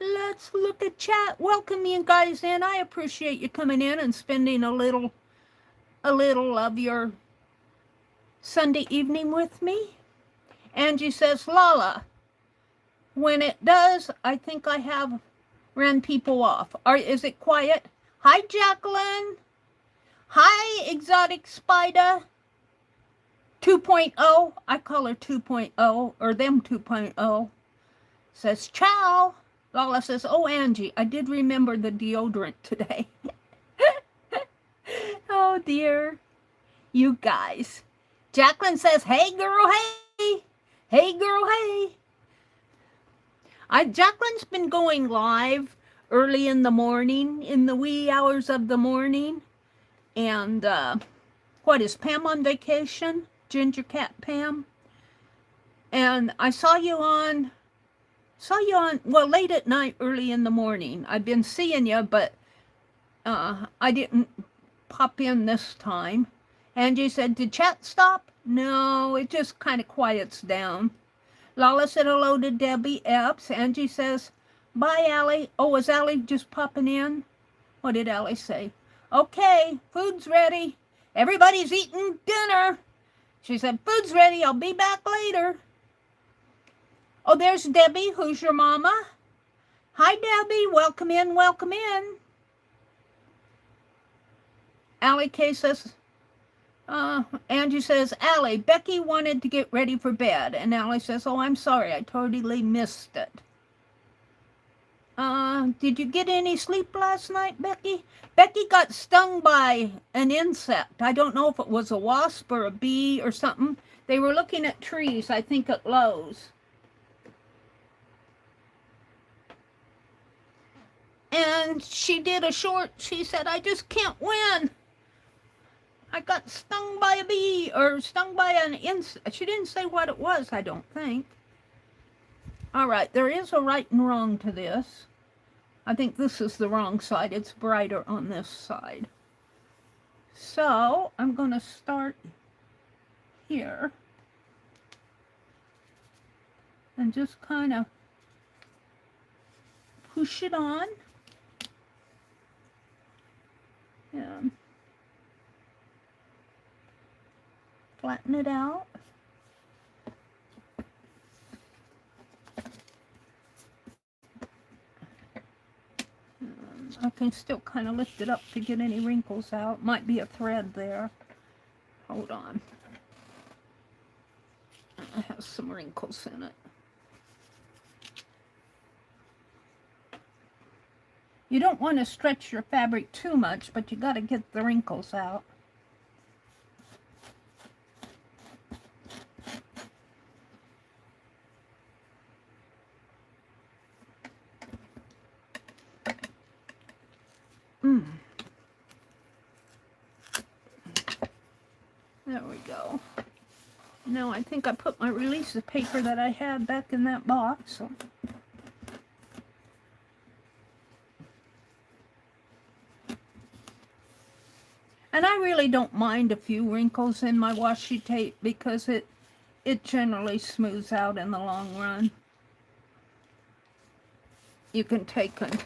Let's look at chat. Welcome you guys in. I appreciate you coming in and spending a little of your Sunday evening with me. Angie says, Lala, when it does, I think I have ran people off. Is it quiet? Hi, Jacqueline. Hi, Exotic Spider. 2.0. I call her 2.0, or them 2.0. Says, ciao. Lala says, oh, Angie, I did remember the deodorant today. Oh, dear. You guys. Jacqueline says, hey, girl, hey. Hey, girl, hey. Jacqueline's been going live early in the morning, in the wee hours of the morning. And what, is Pam on vacation? Ginger Cat Pam? And I saw you on, well, late at night, early in the morning. I've been seeing you, but I didn't pop in this time. Angie said, did chat stop? No, it just kind of quiets down. Lala said hello to Debbie Epps. Angie says, bye, Allie. Oh, was Allie just popping in? What did Allie say? Okay, food's ready. Everybody's eating dinner. She said, food's ready. I'll be back later. Oh, there's Debbie. Who's your mama? Hi, Debbie. Welcome in, welcome in. Allie K says, Angie says, Allie, Becky wanted to get ready for bed. And Allie says, oh, I'm sorry. I totally missed it. Did you get any sleep last night, Becky? Becky got stung by an insect. I don't know if it was a wasp or a bee or something. They were looking at trees, I think at Lowe's. And she did a short, she said, I just can't win. I got stung by a bee or stung by an insect. She didn't say what it was, I don't think. All right, there is a right and wrong to this. I think this is the wrong side. It's brighter on this side. So I'm going to start here and just kind of push it on. And flatten it out. I can still kind of lift it up to get any wrinkles out. Might be a thread there. Hold on. It has some wrinkles in it. You don't want to stretch your fabric too much, but you got to get the wrinkles out. There we go. Now I think I put my release of paper that I had back in that box. So. And I really don't mind a few wrinkles in my washi tape because it generally smooths out in the long run. You can take and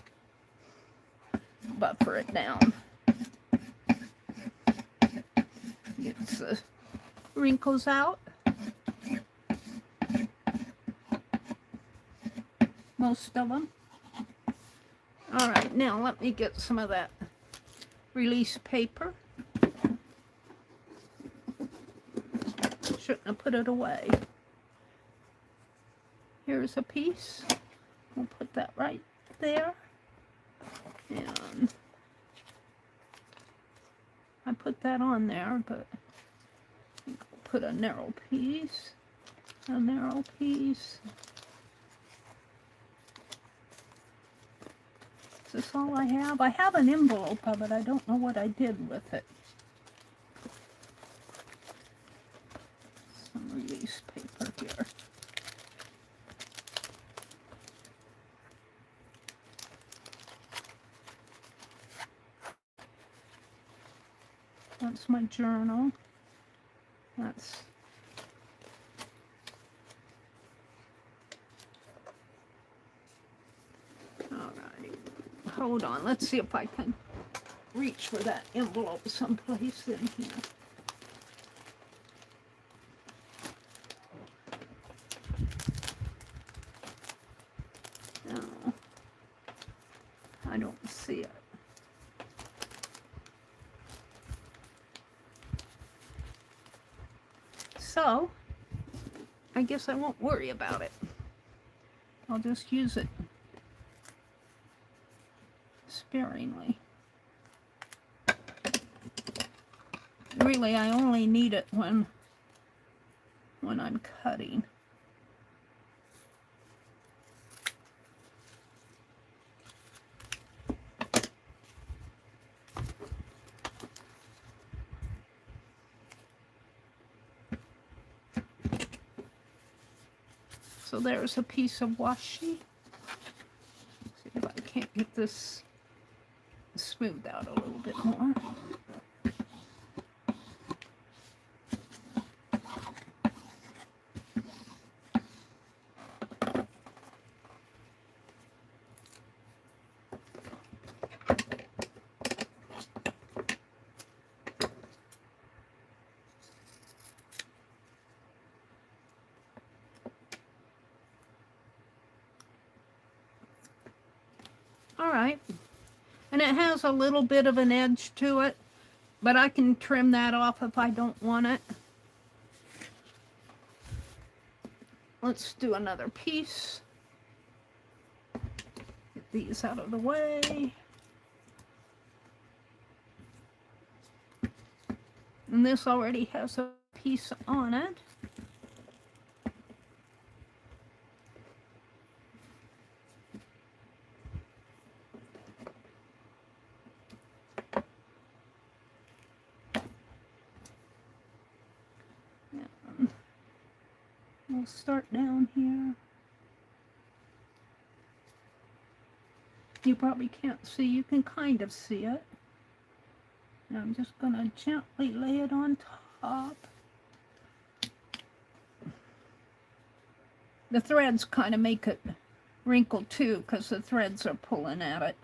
buffer it down. Gets the wrinkles out. Most of them. All right, now let me get some of that release paper. Shouldn't have put it away. Here's a piece. We'll put that right there. And I put that on there, but I'll put a narrow piece, a narrow piece. Is this all I have? I have an envelope of it. I don't know what I did with it. Some release paper here. That's my journal. That's alrighty. Hold on. Let's see if I can reach for that envelope someplace in here. No, I don't see it. So, I guess I won't worry about it. I'll just use it sparingly. Really, I only need it when I'm cutting. So there's a piece of washi. See if I can't get this smoothed out a little bit more. Alright, and it has a little bit of an edge to it, but I can trim that off if I don't want it. Let's do another piece. Get these out of the way. And this already has a piece on it. We'll start down here. You probably can't see, you can kind of see it. And I'm just going to gently lay it on top. The threads kind of make it wrinkle too, because the threads are pulling at it.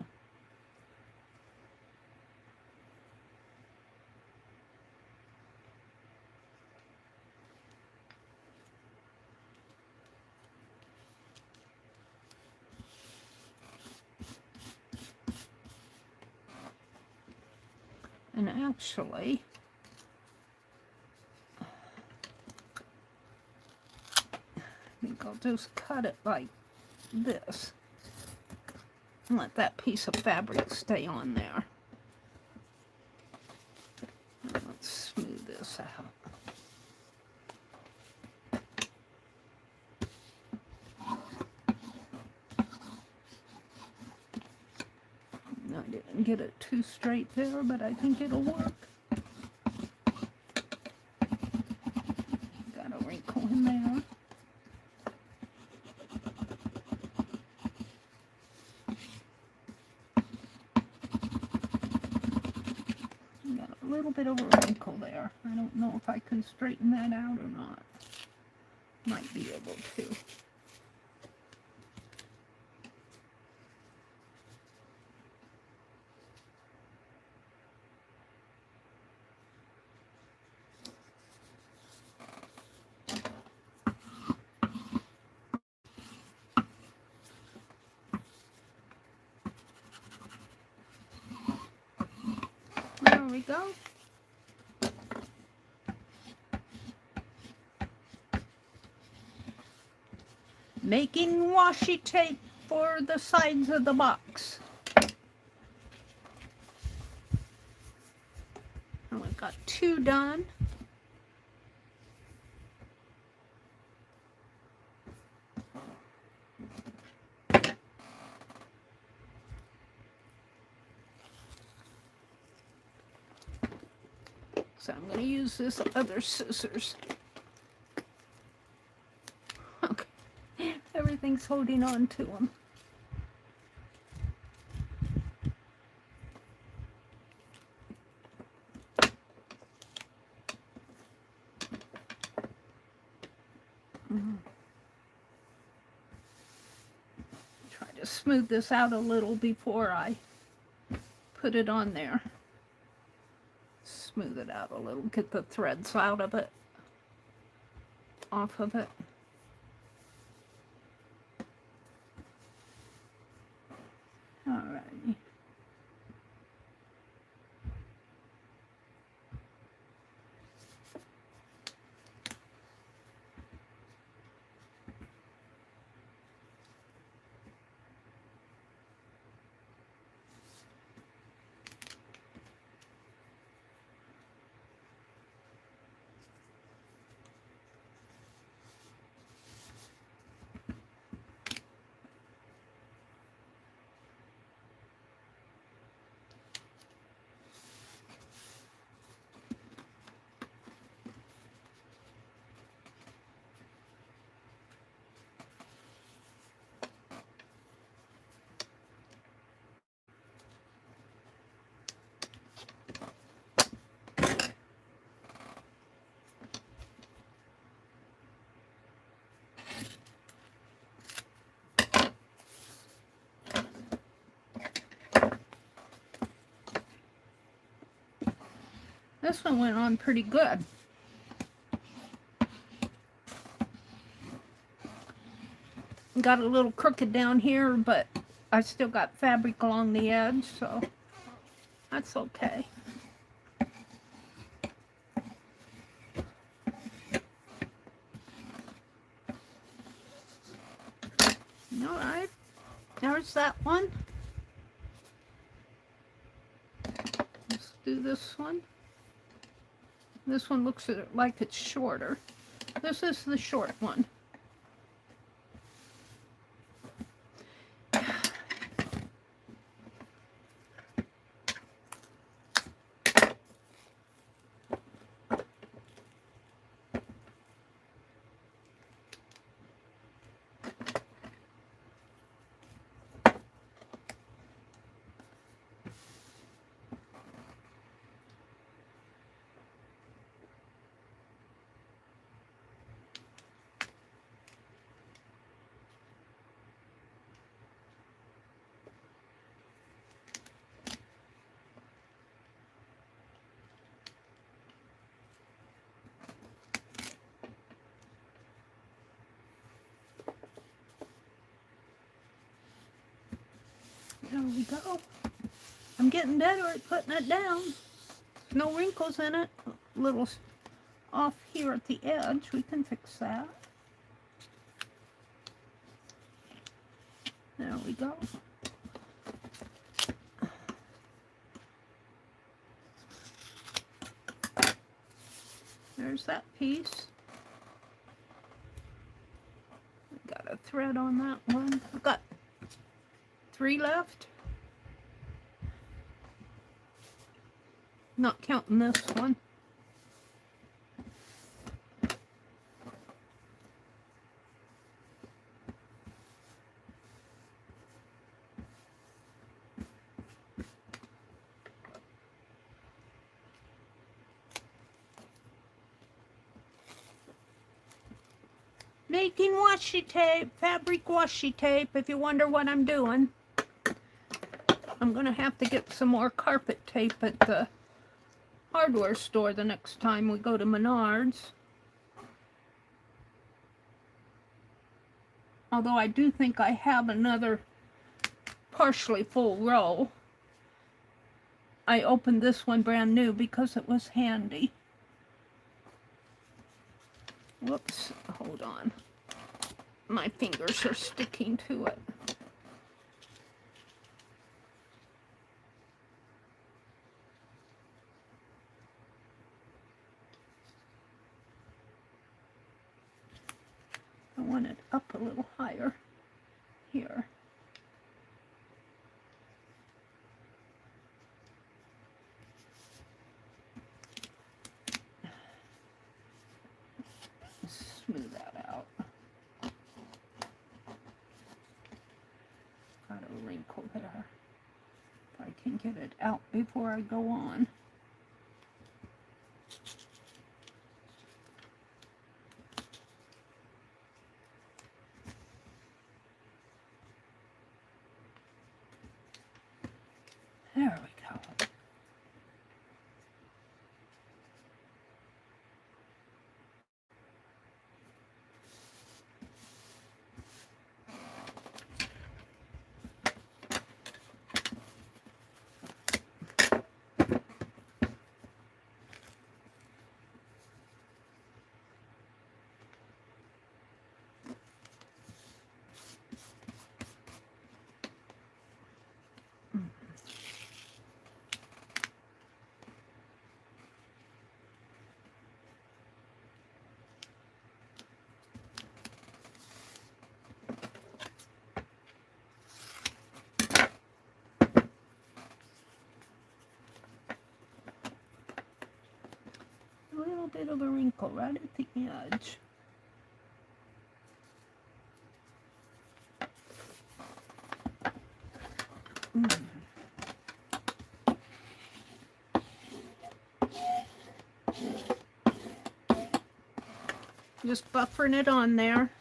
And actually, I think I'll just cut it like this and let that piece of fabric stay on there. And let's smooth this out. I didn't get it too straight there, but I think it'll work. Got a wrinkle in there. Got a little bit of a wrinkle there. I don't know if I can straighten that out or not. Might be able to. There we go. Making washi tape for the sides of the box. And we've got 2 done. So I'm going to use this other scissors. Okay, everything's holding on to them. smooth this out a little before I put it on there. Smooth it out a little, get the threads out of it, off of it. Alrighty. This one went on pretty good. Got a little crooked down here, but I still got fabric along the edge, so that's okay. Alright, there's that one. Let's do this one. This one looks like it's shorter. This is the short one. There we go. I'm getting better at putting it down. No wrinkles in it. A little off here at the edge. We can fix that. There we go. There's that piece. Got a thread on that one. I've got 3 left. Not counting this one. Making washi tape, fabric washi tape, if you wonder what I'm doing. I'm gonna have to get some more carpet tape at the hardware store the next time we go to Menards. Although I do think I have another partially full roll. I opened this one brand new because it was handy. Whoops, hold on. My fingers are sticking to it. I want it up a little higher here. Smooth that out. Got a wrinkle there. If I can get it out before I go on. There we go. A little bit of a wrinkle right at the edge. Just buffering it on there.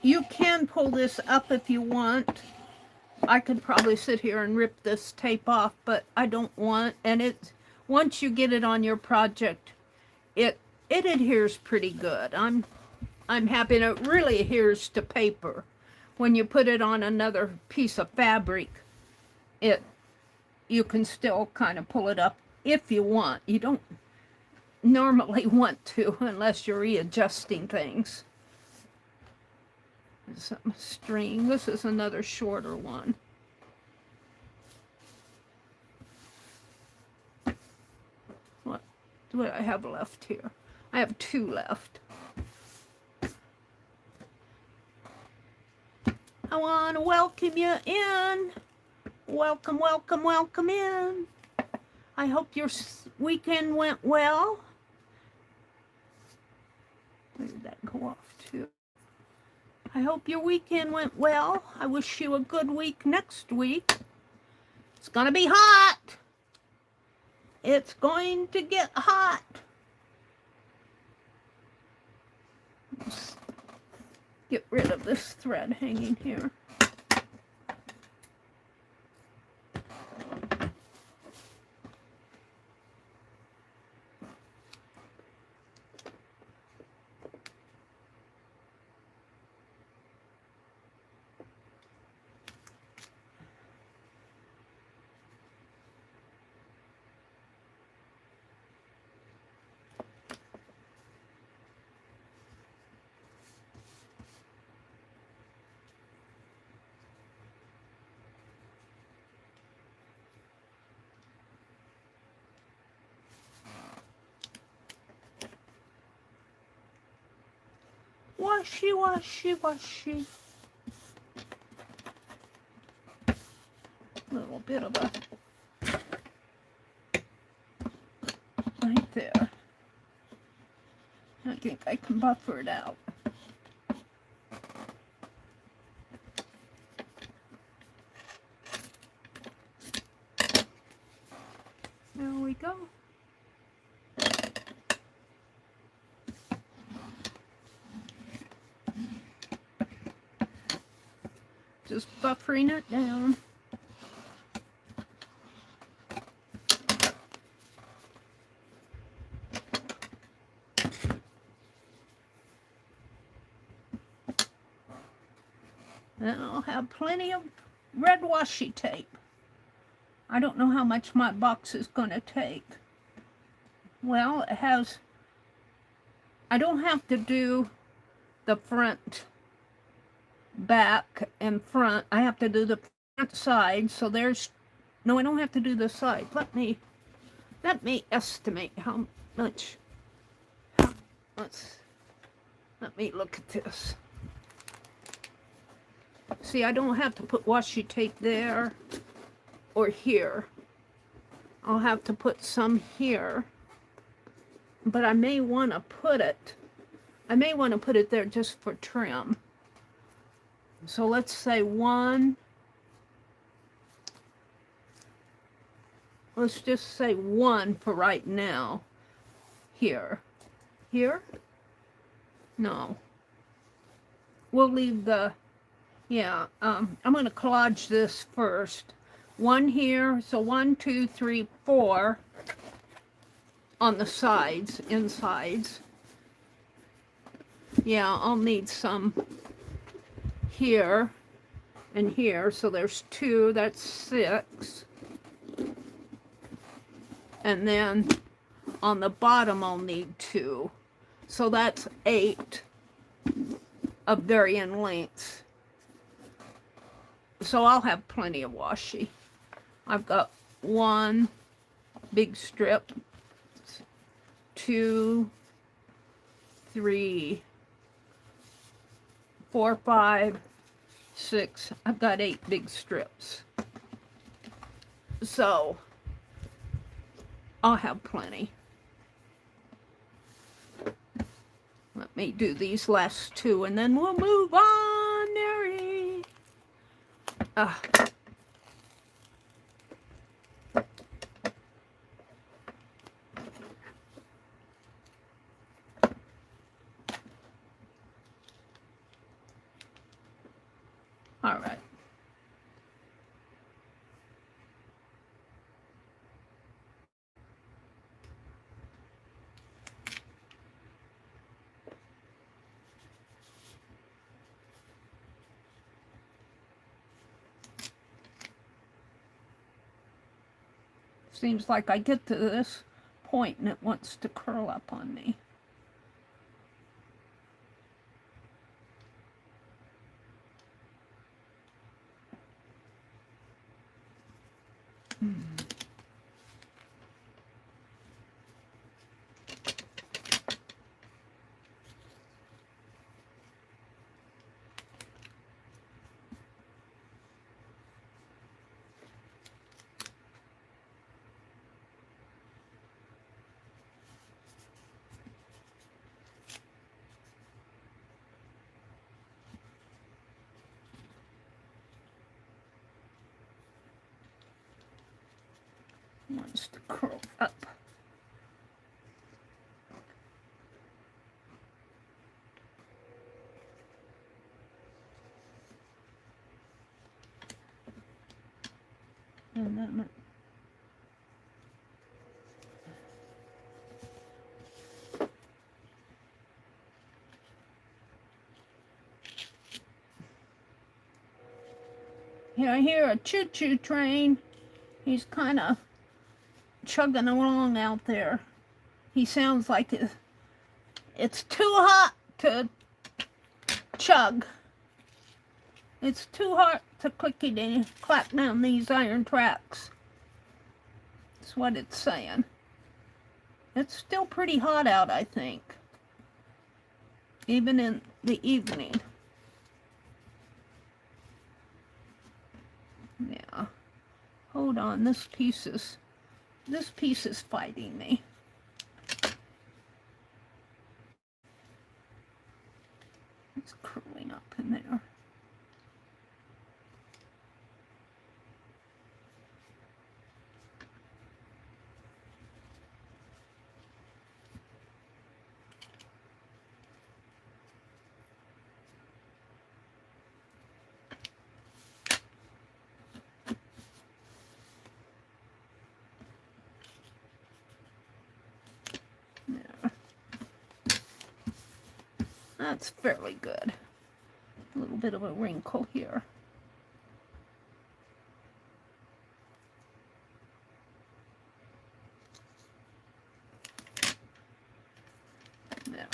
You can pull this up if you want. I could probably sit here and rip this tape off, but I don't want. And it's once you get it on your project, it adheres pretty good. I'm happy, and it really adheres to paper. When you put it on another piece of fabric, you can still kind of pull it up if you want. You don't normally want to unless you're readjusting things. Some string. This is another shorter one. What do I have left here? I have 2 left. I want to welcome you in. Welcome, welcome, welcome in. I hope your weekend went well. Where did that go off to? I hope your weekend went well. I wish you a good week next week. It's going to be hot. It's going to get hot. Let's get rid of this thread hanging here. Washy, washy, washy. A little bit of a right there. I think I can buffer it out. There we go. Just buffering it down. And I'll have plenty of red washi tape. I don't know how much my box is going to take. Well, it has, I don't have to do the front, back, and front. I have to do the front side. So there's, no, I don't have to do the side. Let me estimate how much. Let me look at this. See, I don't have to put washi tape there or here. I'll have to put some here. But I may want to put it, there just for trim. So let's say 1. Let's just say 1 for right now. Here. Here? No. We'll leave the Yeah, I'm going to collage this first. One here, so 1, 2, 3, 4 on the sides, insides. Yeah, I'll need some here and here, so there's 2, that's 6. And then on the bottom I'll need 2. So that's 8 of varying lengths. So I'll have plenty of washi. I've got 1 big strip, 2, 3, 4, 5, 6. I've got 8 big strips. So I'll have plenty. Let me do these last 2 and then we'll move on, Meri. All right. Seems like I get to this point and it wants to curl up on me. Wants to curl up. And then here I hear a choo-choo train. He's kind of chugging along out there. He sounds like it's too hot to chug. It's too hot to clickety clack down these iron tracks. That's what it's saying. It's still pretty hot out, I think. Even in the evening. Yeah. Hold on, this piece is fighting me. It's curling up in there. That's fairly good. A little bit of a wrinkle here. There.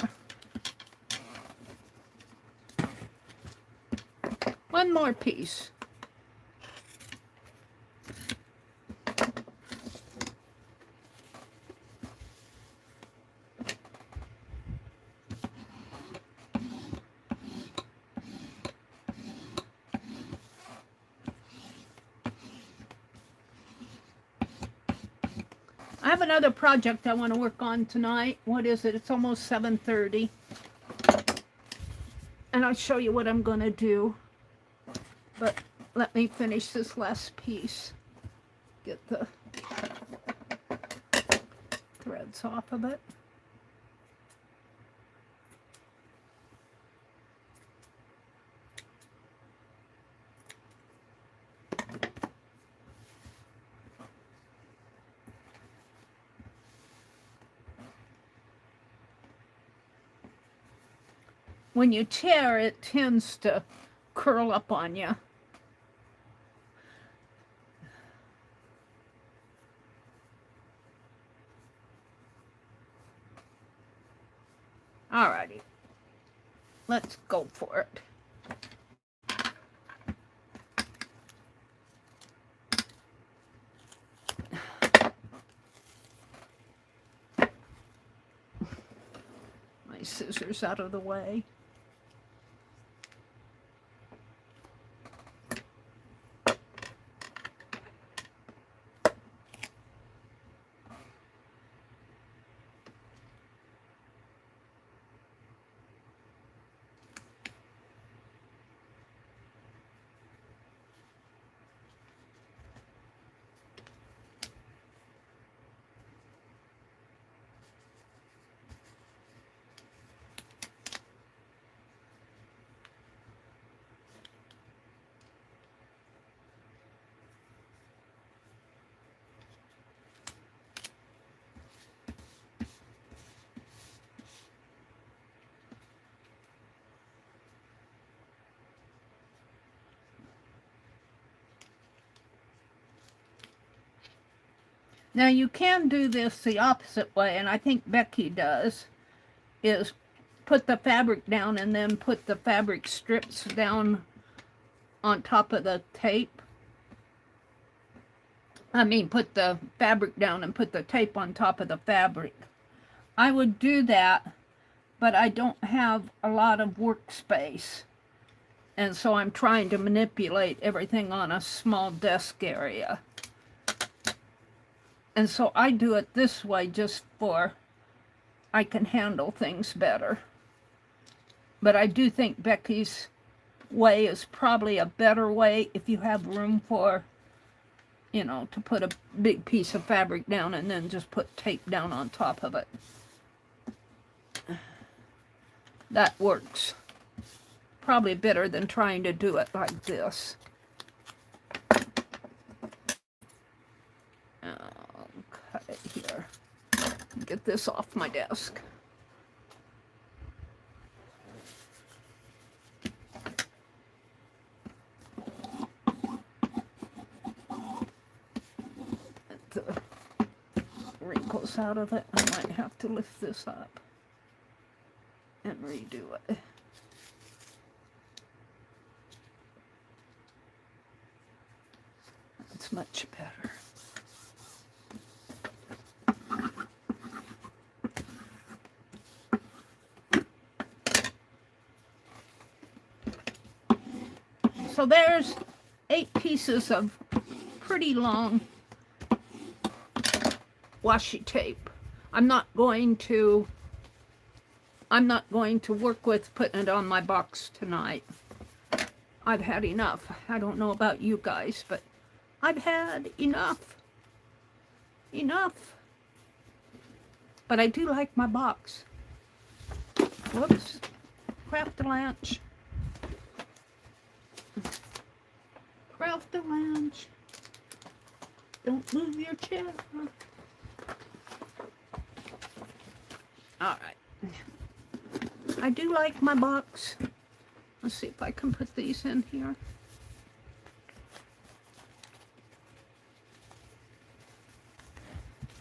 One more piece. I have another project I want to work on tonight. What is it? It's almost 7:30. And I'll show you what I'm going to do. But let me finish this last piece. Get the threads off of it. when you tear, it tends to curl up on you. Alrighty, let's go for it. My scissors out of the way. Now you can do this the opposite way, and I think Becky does, is put the fabric down and then put the fabric strips down on top of the tape. I mean, put the fabric down and put the tape on top of the fabric. I would do that, but I don't have a lot of workspace. And so I'm trying to manipulate everything on a small desk area. And so I do it this way just for I can handle things better. But I do think Becky's way is probably a better way if you have room for, you know, to put a big piece of fabric down and then just put tape down on top of it. That works probably better than trying to do it like this. Okay, here. Get this off my desk. Get the wrinkles out of it. I might have to lift this up and redo it. That's much better. So there's 8 pieces of pretty long washi tape. I'm not going to work with putting it on my box tonight. I've had enough. I don't know about you guys, but I've had enough. Enough. But I do like my box. Whoops. Craft a lunch. Craft a lunch. Don't move your chair. Alright. I do like my box. Let's see if I can put these in here.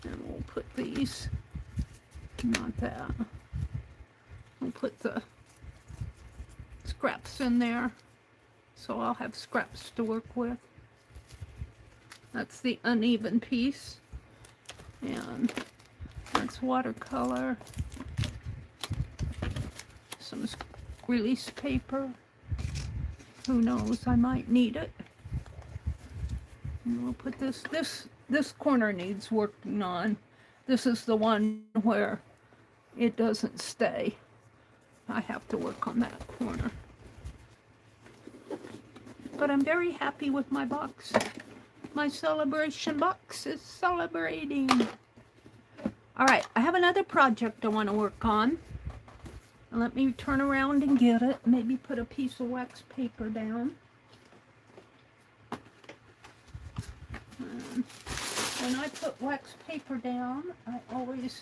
And we'll put these, not that. We'll put the scraps in there. So I'll have scraps to work with. That's the uneven piece. And that's watercolor. Some release paper. Who knows, I might need it. And we'll put this corner needs working on. This is the one where it doesn't stay. I have to work on that corner. But I'm very happy with my box. My celebration box is celebrating. All right, I have another project I want to work on. Let me turn around and get it. Maybe put a piece of wax paper down. When I put wax paper down, I always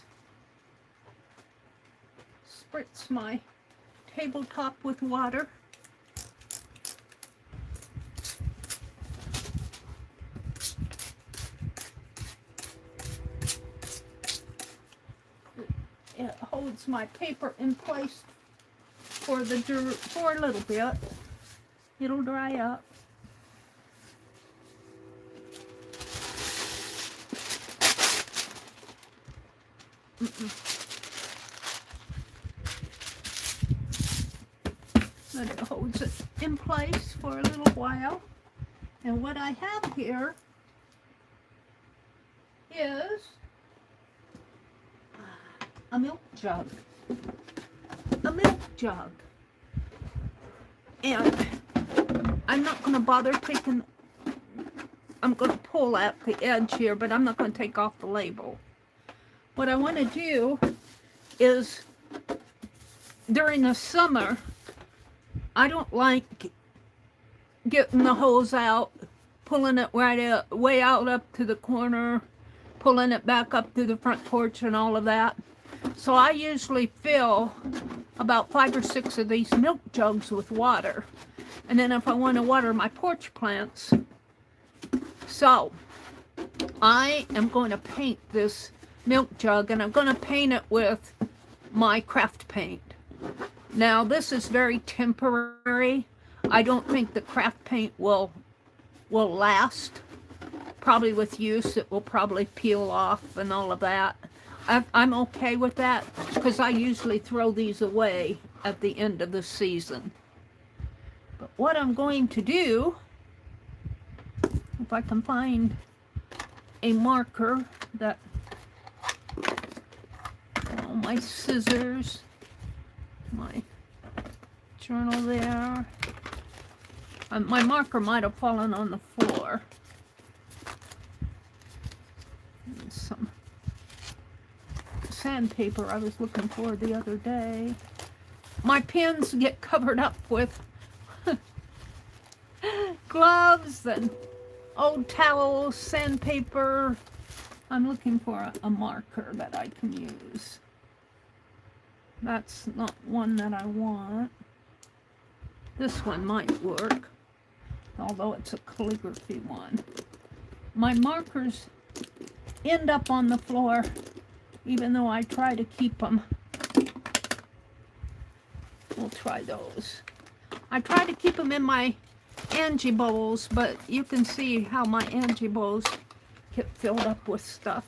spritz my tabletop with water. It holds my paper in place for a little bit. It'll dry up. But it holds it in place for a little while. And what I have here is a milk jug. A milk jug. And I'm not going to bother taking, I'm going to pull out the edge here, but I'm not going to take off the label. What I want to do is, during the summer, I don't like getting the hose out, pulling it way out up to the corner, pulling it back up to the front porch and all of that. So I usually fill about 5 or 6 of these milk jugs with water. And then if I want to water my porch plants, so I am going to paint this milk jug, and I'm going to paint it with my craft paint. Now this is very temporary. I don't think the craft paint will last. Probably with use it will probably peel off and all of that. I'm okay with that because I usually throw these away at the end of the season. But what I'm going to do, if I can find a marker that, my scissors, my journal there. My marker might have fallen on the floor. And some sandpaper I was looking for the other day. My pens get covered up with gloves and old towels, sandpaper. I'm looking for a marker that I can use. That's not one that I want. This one might work, although it's a calligraphy one. My markers end up on the floor, even though I try to keep them. We'll try those. I try to keep them in my Angie bowls, but you can see how my Angie bowls get filled up with stuff.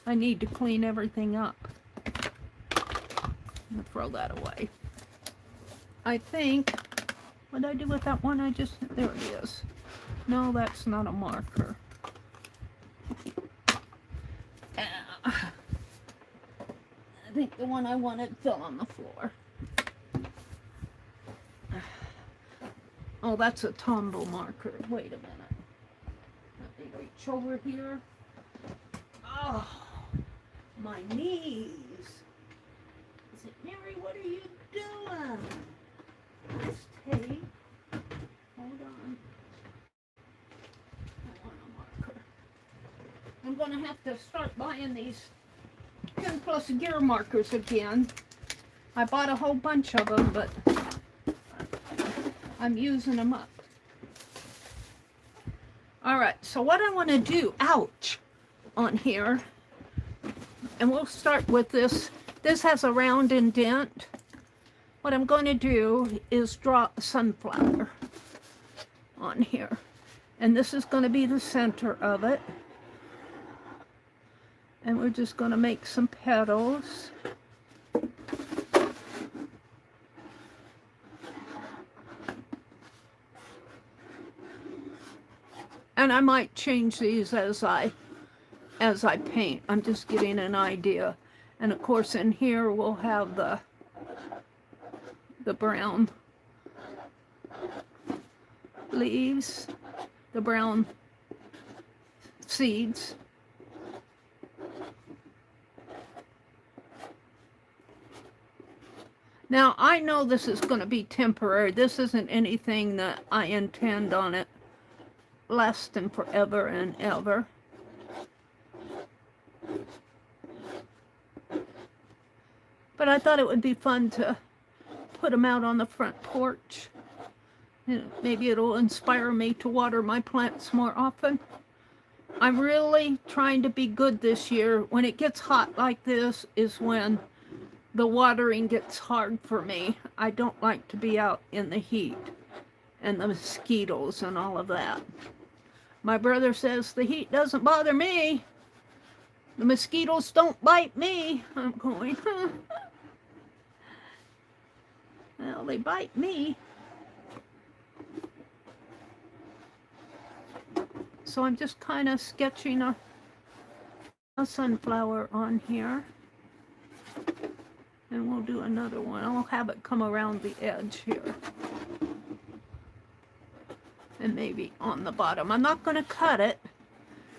I need to clean everything up. I'm gonna throw that away. I think, what did I do with that one? There it is. No, that's not a marker. I think the one I wanted fell on the floor. Oh, that's a Tombow marker. Wait a minute. Let me reach over here. Oh, my knees. Is it Meri? What are you doing? This tape. Hold on. I want a marker. I'm going to have to start buying these 10 plus gear markers again. I bought a whole bunch of them, but I'm using them up. Alright, so what I want to do, ouch, on here, and we'll start with this. This has a round indent. What I'm going to do is draw a sunflower on here. And this is going to be the center of it. And we're just going to make some petals. And I might change these as I paint. I'm just getting an idea. And of course in here we'll have the brown leaves, the brown seeds. Now I know this is going to be temporary. This isn't anything that I intend on it lasting forever and ever. But I thought it would be fun to put them out on the front porch. Maybe it'll inspire me to water my plants more often. I'm really trying to be good this year. When it gets hot like this is when the watering gets hard for me. I don't like to be out in the heat and the mosquitoes and all of that. My brother says the heat doesn't bother me. The mosquitoes don't bite me. I'm going, well, they bite me. So I'm just kind of sketching a sunflower on here. And we'll do another one. I'll have it come around the edge here. And maybe on the bottom. I'm not going to cut it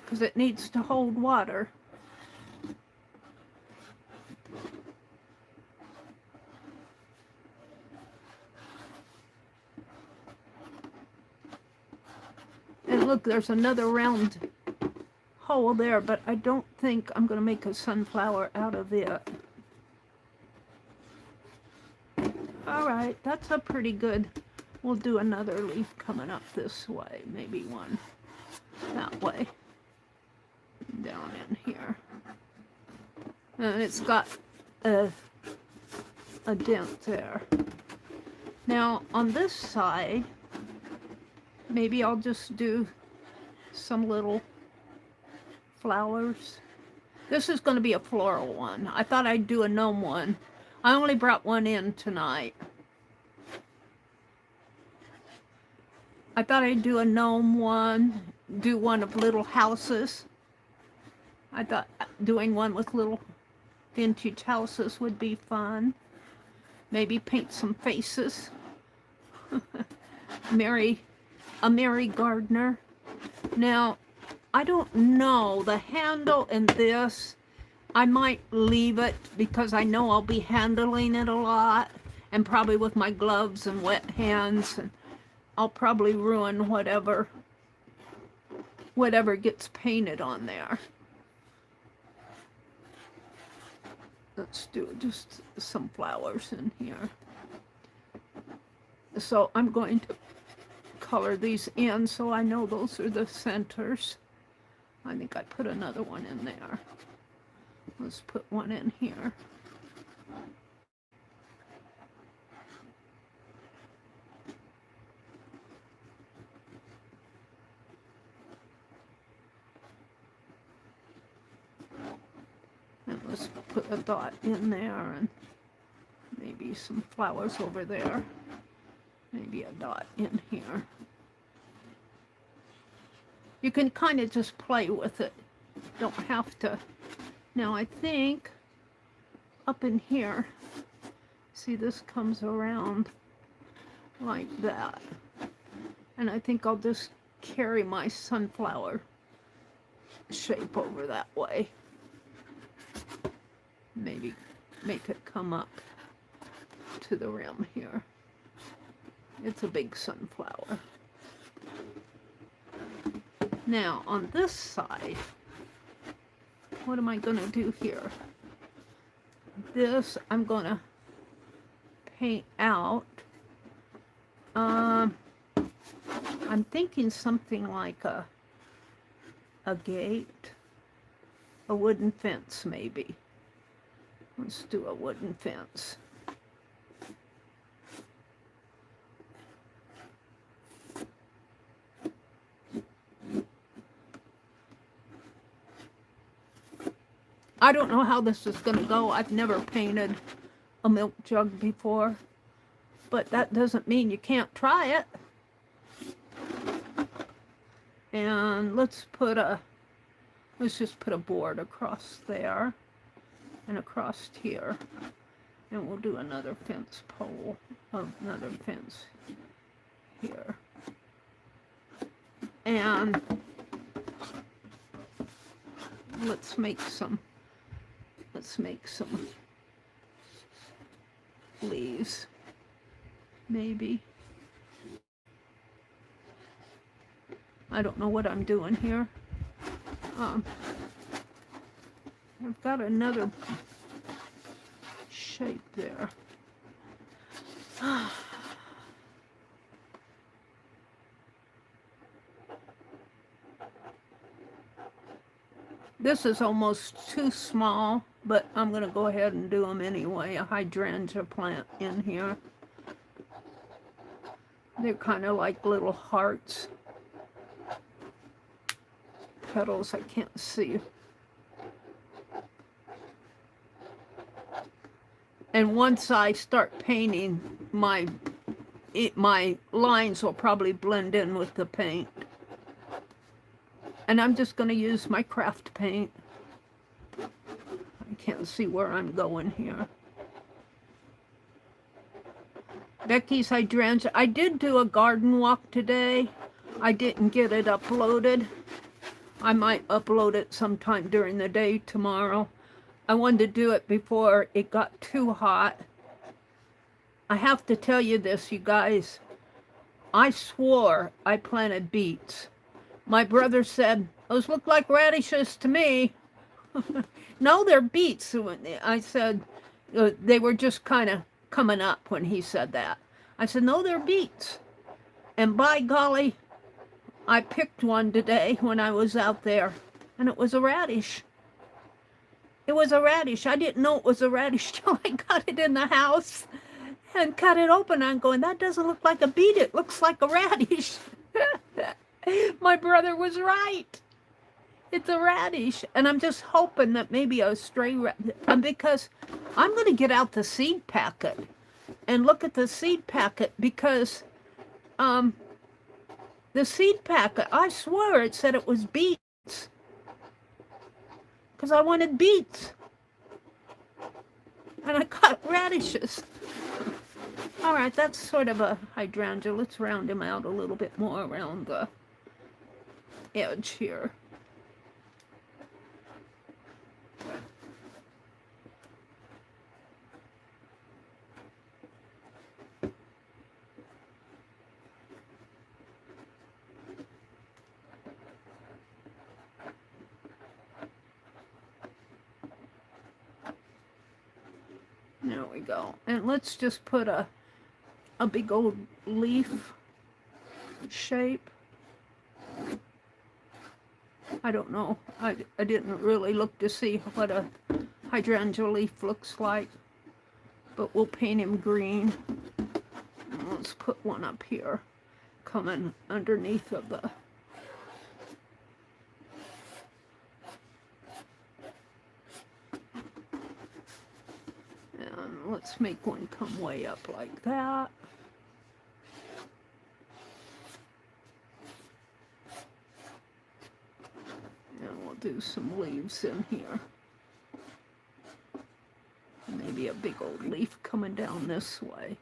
because it needs to hold water. And look, there's another round hole there, but I don't think I'm going to make a sunflower out of it. All right, that's a pretty good. We'll do another leaf coming up this way, maybe one that way, down in here. And it's got a dent there. Now, on this side, maybe I'll just do some little flowers. This is going to be a floral one. I thought I'd do a gnome one. I only brought one in tonight. I thought I'd do a gnome one, do one of little houses. I thought doing one with little vintage houses would be fun. Maybe paint some faces. A Meri Gardener. Now, I don't know, the handle in this, I might leave it because I know I'll be handling it a lot, and probably with my gloves and wet hands, and I'll probably ruin whatever gets painted on there. Let's do just some flowers in here. So I'm going to color these in so I know those are the centers. I think I put another one in there. Let's put one in here. And let's put a dot in there and maybe some flowers over there. Maybe a dot in here. You can kind of just play with it. Don't have to. Now I think up in here, see, this comes around like that. And I think I'll just carry my sunflower shape over that way. Maybe make it come up to the rim here. It's a big sunflower. Now, on this side, what am I going to do here? This, I'm going to paint out. I'm thinking something like a gate, a wooden fence maybe. Let's do a wooden fence. I don't know how this is going to go. I've never painted a milk jug before, but that doesn't mean you can't try it. And let's just put a board across there and across here. And we'll do another fence pole, another fence here. And let's make some leaves, maybe. I don't know what I'm doing here. I've got another shape there. This is almost too small, but I'm going to go ahead and do them anyway. A hydrangea plant in here. They're kind of like little hearts. Petals I can't see. And once I start painting, my lines will probably blend in with the paint. And I'm just going to use my craft paint. I can't see where I'm going here. Becky's hydrangea. I did do a garden walk today. I didn't get it uploaded. I might upload it sometime during the day tomorrow. I wanted to do it before it got too hot. I have to tell you this, you guys. I swore I planted beets. My brother said, those look like radishes to me. No, they're beets. I said, they were just kind of coming up when he said that. I said, no, they're beets. And by golly, I picked one today when I was out there, and it was a radish. It was a radish. I didn't know it was a radish till I got it in the house and cut it open. I'm going, that doesn't look like a beet. It looks like a radish. My brother was right. It's a radish. And I'm just hoping that maybe a stray radish, because I'm going to get out the seed packet and look at the seed packet, because the seed packet, I swear it said it was beets. Because I wanted beets. And I got radishes. All right, that's sort of a hydrangea. Let's round him out a little bit more around the edge here. There we go. And let's just put a big old leaf shape. I don't know. I didn't really look to see what a hydrangea leaf looks like. But we'll paint him green. And let's put one up here, coming underneath of the... And let's make one come way up like that. And we'll do some leaves in here. Maybe a big old leaf coming down this way.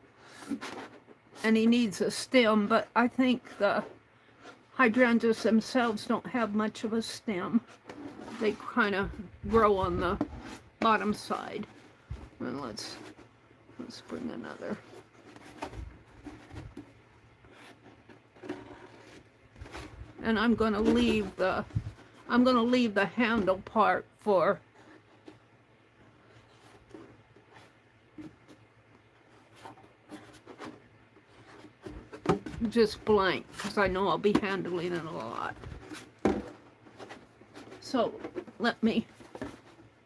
And he needs a stem, but I think the hydrangeas themselves don't have much of a stem. They kind of grow on the bottom side. And let's bring another. And I'm going to leave the handle part for just blank, because I know I'll be handling it a lot. So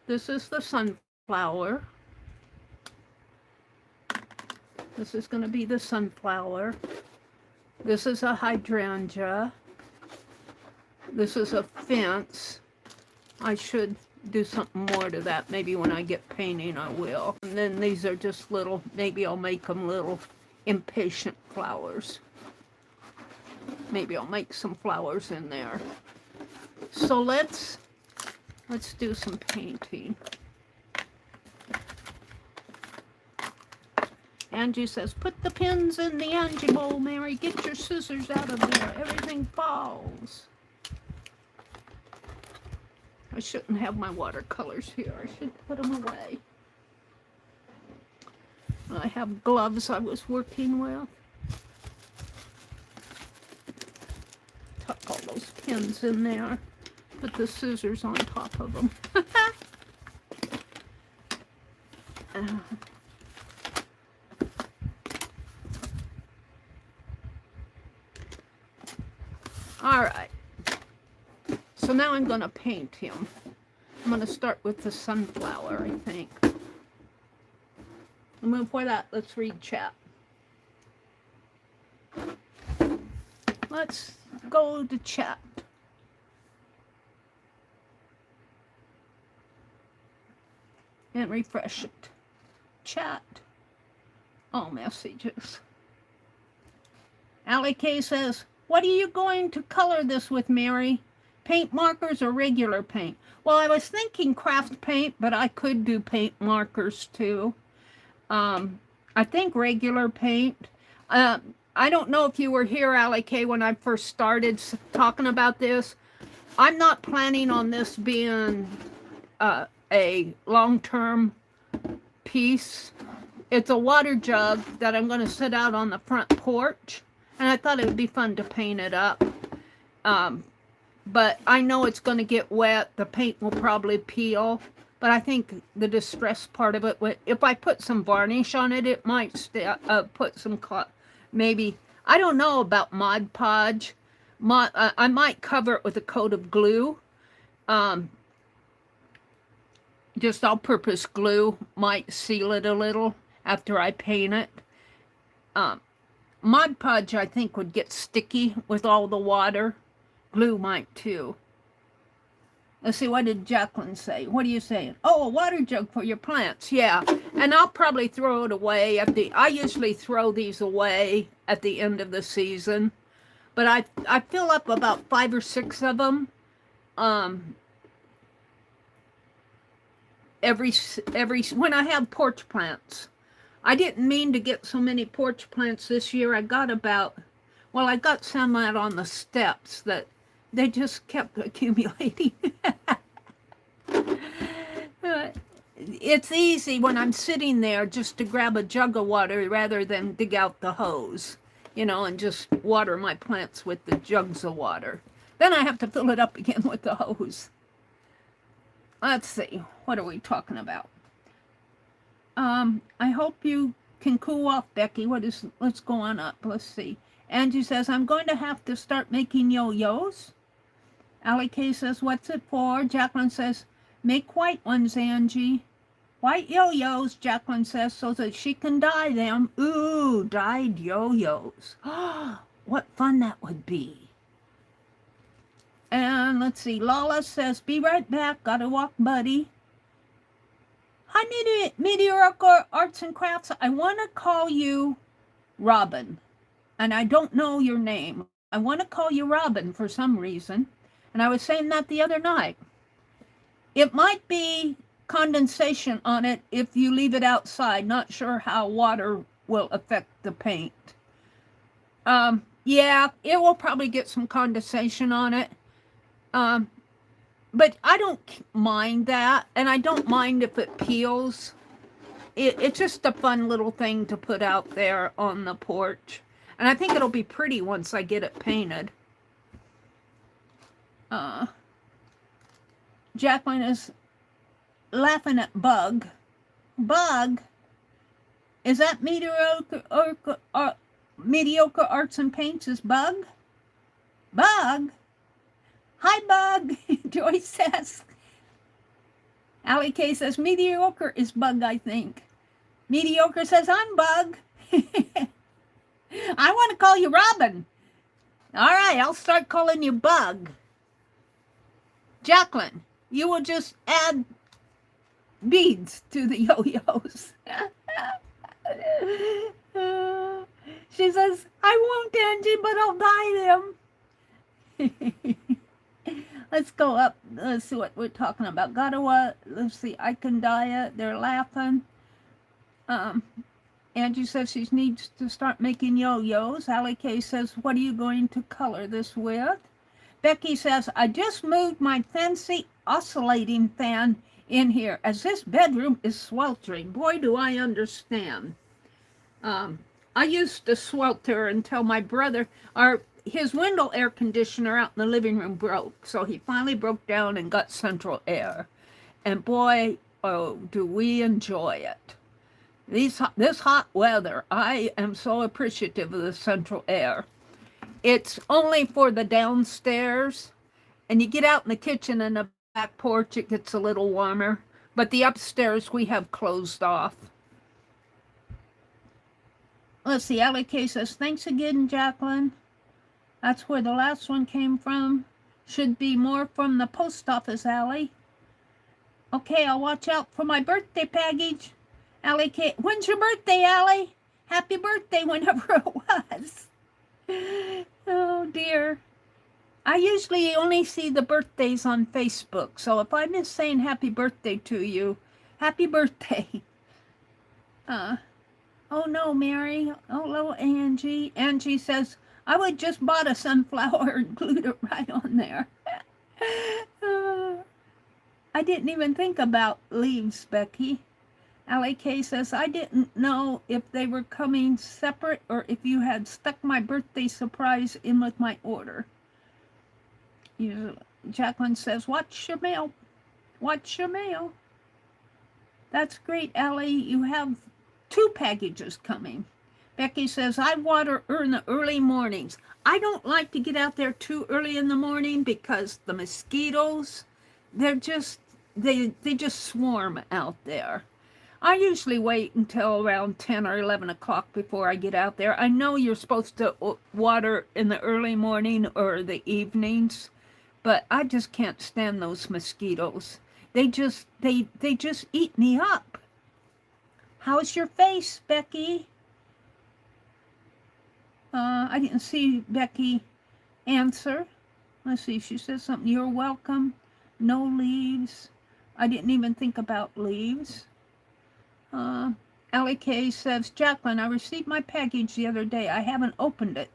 this is the sunflower. This is going to be the sunflower. This is a hydrangea. This is a fence. I should do something more to that. Maybe when I get painting, I will. And then these are just little, maybe I'll make them little impatient flowers. Maybe I'll make some flowers in there. So let's do some painting. Angie says, put the pins in the Angie bowl, Mary. Get your scissors out of there. Everything falls. I shouldn't have my watercolors here. I should put them away. I have gloves I was working with. Tuck all those pins in there. Put the scissors on top of them. So now I'm going to paint him. I'm going to start with the sunflower, I think. And before that, let's read chat. Let's go to chat. And refresh it. Chat. All messages. Allie K says, what are you going to color this with, Meri? Paint markers or regular paint? Well, I was thinking craft paint, but I could do paint markers too. I think regular paint. I don't know if you were here, Allie K, when I first started talking about this. I'm not planning on this being a long-term piece. It's a water jug that I'm going to sit out on the front porch, and I thought it would be fun to paint it up. But I know it's going to get wet. The paint will probably peel. But I think the distress part of it, if I put some varnish on it, it might put some, maybe, I don't know about Mod Podge. I might cover it with a coat of glue. Just all-purpose glue might seal it a little after I paint it. Mod Podge, I think, would get sticky with all the water. Glue might too. Let's see, what did Jacqueline say? What are you saying? Oh, a water jug for your plants. Yeah, and I'll probably throw it away I usually throw these away at the end of the season. But I fill up about 5 or 6 of them. When I have porch plants. I didn't mean to get so many porch plants this year. I got some out on the steps that they just kept accumulating. It's easy when I'm sitting there just to grab a jug of water rather than dig out the hose, and just water my plants with the jugs of water. Then I have to fill it up again with the hose. Let's see, what are we talking about? I hope you can cool off, Becky. Let's go on up. Let's see. Angie says, I'm going to have to start making yo-yos. Allie K says, what's it for? Jacqueline says, make white ones, Angie. White yo-yos, Jacqueline says, so that she can dye them. Ooh, dyed yo-yos. What fun that would be. And let's see, Lala says, be right back. Gotta walk, buddy. Hi, Mediocre Arts and Crafts. I want to call you Robin. And I don't know your name. I want to call you Robin for some reason. And I was saying that the other night. It might be condensation on it if you leave it outside. Not sure how water will affect the paint. Yeah, it will probably get some condensation on it. But I don't mind that. And I don't mind if it peels. It's just a fun little thing to put out there on the porch. And I think it'll be pretty once I get it painted. Jacqueline is laughing at Bug. Bug? Is that mediocre arts and paints is Bug? Bug? Hi, Bug. Joyce says. Allie K says, mediocre is Bug, I think. Mediocre says, I'm Bug. I want to call you Robin. All right, I'll start calling you Bug. Jacqueline, you will just add beads to the yo-yos. She says, I won't, Angie, but I'll dye them. Let's go up. Let's see what we're talking about. Let's see, I can dye it. They're laughing. Angie says she needs to start making yo-yos. Allie K says, what are you going to color this with? Becky says, I just moved my fancy oscillating fan in here as this bedroom is sweltering. Boy, do I understand. I used to swelter until my brother, his window air conditioner out in the living room broke. So he finally broke down and got central air. And boy, oh, do we enjoy it. This hot weather, I am so appreciative of the central air. It's only for the downstairs, and you get out in the kitchen and the back porch, it gets a little warmer. But the upstairs we have closed off. Let's see, Allie K says, thanks again, Jacqueline. That's where the last one came from. Should be more from the post office, Allie. Okay, I'll watch out for my birthday package. Allie K. When's your birthday, Allie? Happy birthday, whenever it was. Oh, dear. I usually only see the birthdays on Facebook, so if I miss saying happy birthday to you, happy birthday. Oh no, Mary. Oh, hello, Angie. Angie says, I would just bought a sunflower and glued it right on there. I didn't even think about leaves, Becky. Allie K says, I didn't know if they were coming separate or if you had stuck my birthday surprise in with my order. Jacqueline says, watch your mail. Watch your mail. That's great, Allie. You have 2 packages coming. Becky says, I water in the early mornings. I don't like to get out there too early in the morning because the mosquitoes, they just swarm out there. I usually wait until around 10 or 11 o'clock before I get out there. I know you're supposed to water in the early morning or the evenings, but I just can't stand those mosquitoes. They just eat me up. How's your face, Becky? I didn't see Becky answer. Let's see, she says something. You're welcome. No leaves. I didn't even think about leaves. Allie K says, Jacqueline, I received my package the other day. I haven't opened it,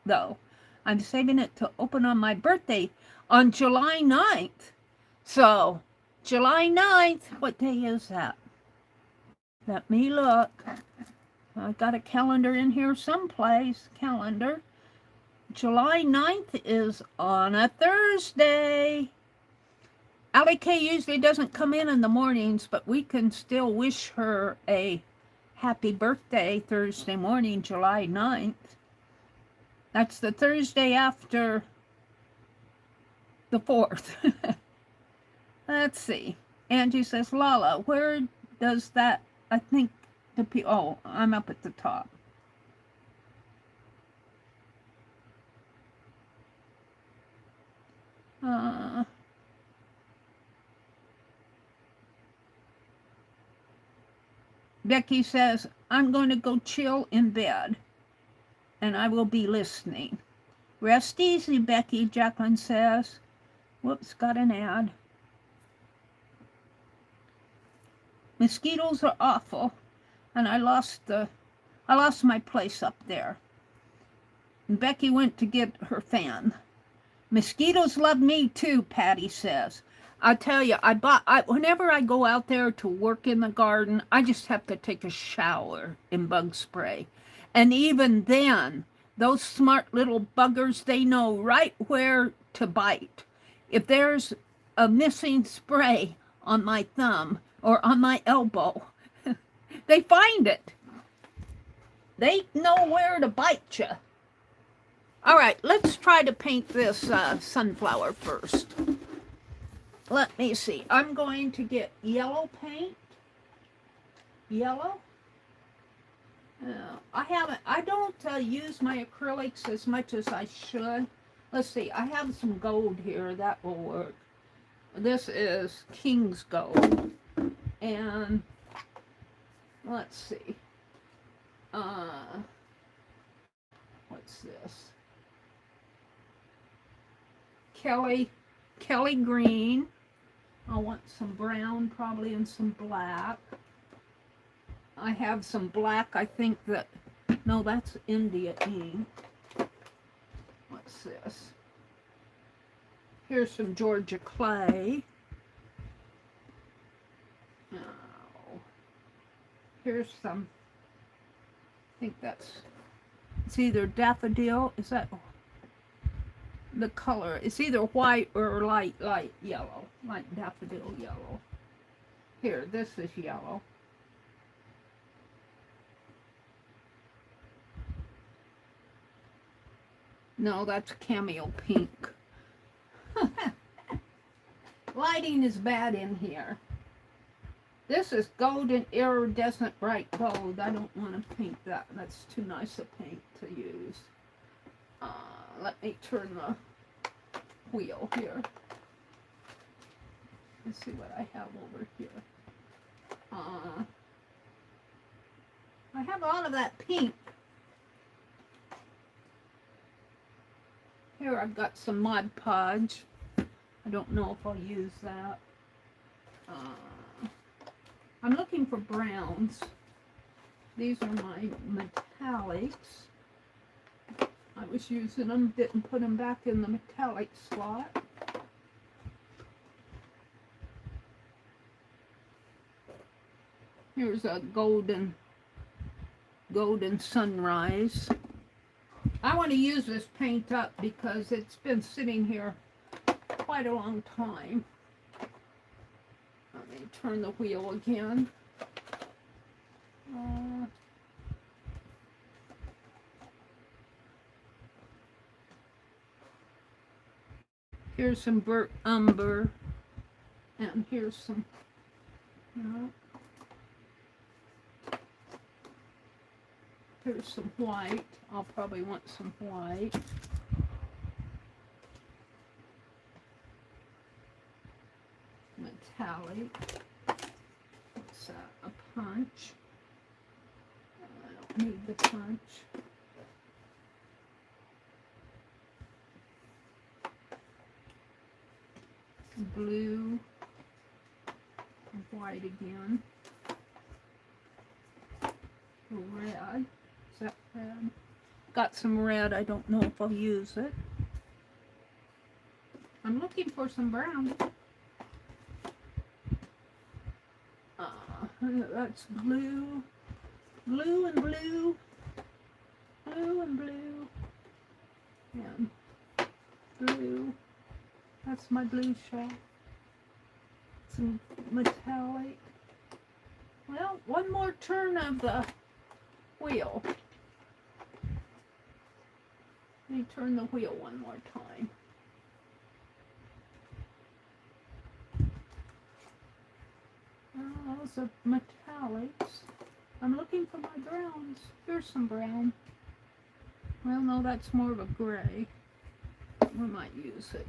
though. I'm saving it to open on my birthday on July 9th. So, July 9th, what day is that? Let me look. I got a calendar in here someplace. Calendar. July 9th is on a Thursday. Allie K usually doesn't come in the mornings, but we can still wish her a happy birthday Thursday morning, July 9th. That's the Thursday after the 4th. Let's see. Angie says, Lala, where does that, I think, oh, I'm up at the top. Becky says, I'm going to go chill in bed, and I will be listening. Rest easy, Becky, Jacqueline says. Whoops, got an ad. Mosquitoes are awful, and I lost my place up there. And Becky went to get her fan. Mosquitoes love me too, Patty says. I tell you, whenever I go out there to work in the garden, I just have to take a shower in bug spray. And even then, those smart little buggers, they know right where to bite. If there's a missing spray on my thumb or on my elbow, they find it. They know where to bite you. All right, let's try to paint this sunflower first. Let me see. I'm going to get yellow paint. Yellow. I don't use my acrylics as much as I should. Let's see. I have some gold here. That will work. This is King's Gold. And let's see. What's this? Kelly Green. I want some brown probably and some black. I have some black, I think that, no, that's India ink. What's this? Here's some Georgia clay. Oh. Here's some, I think it's either daffodil, is that the color? It's either white or light yellow, light daffodil yellow. Here, this is yellow. No, that's cameo pink. lighting is bad in here. This is golden iridescent bright gold. I don't want to paint that. That's too nice a paint to use. Let me turn the wheel here. Let's see what I have over here. I have all of that pink. Here I've got some Mod Podge. I don't know if I'll use that. I'm looking for browns. These are my metallics. I was using them, didn't put them back in the metallic slot. Here's a golden sunrise. I want to use this paint up because it's been sitting here quite a long time. Let me turn the wheel again. Here's some burnt umber, and here's some, here's some white. I'll probably want some white. Metallic. What's that? A punch. I don't need the punch. Blue. White again. Red. Is that red? Got some red. I don't know if I'll use it. I'm looking for some brown. That's blue. Blue and blue. Blue and blue. And blue. That's my blue shell. Some metallic. Well, one more turn of the wheel. Let me turn the wheel one more time. Those are metallics. I'm looking for my browns. Here's some brown. Well, no, that's more of a gray. We might use it.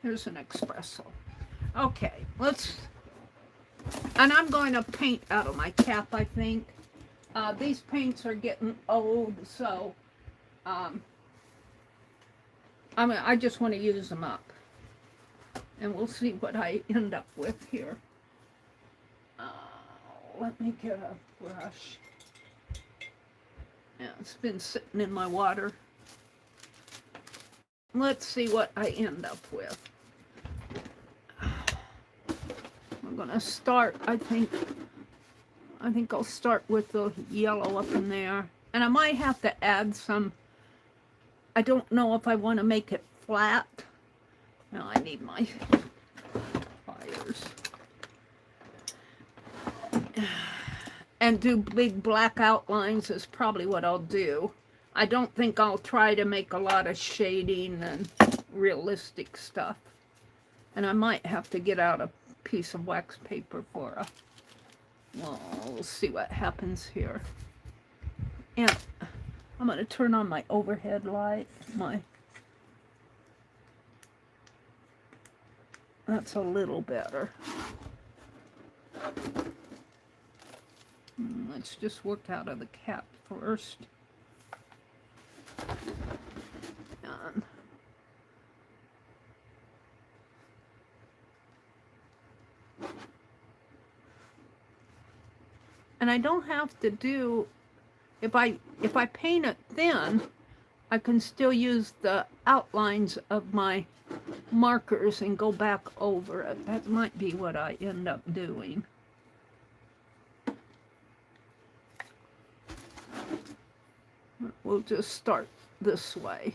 Here's an espresso. Okay, and I'm going to paint out of my cap, I think. These paints are getting old, so I just want to use them up. And we'll see what I end up with here. Let me get a brush. Yeah, it's been sitting in my water. Let's see what I end up with. I'm gonna start, I think I'll start with the yellow up in there. And I might have to add some, I don't know if I want to make it flat. Now I need my pliers. And do big black outlines is probably what I'll do. I don't think I'll try to make a lot of shading and realistic stuff. And I might have to get out a piece of wax paper for a, well, we'll see what happens here. And I'm going to turn on my overhead light. That's a little better. Let's just work out of the cap first. And I don't have to do, if I paint it thin, I can still use the outlines of my markers and go back over it. That might be what I end up doing. We'll just start this way.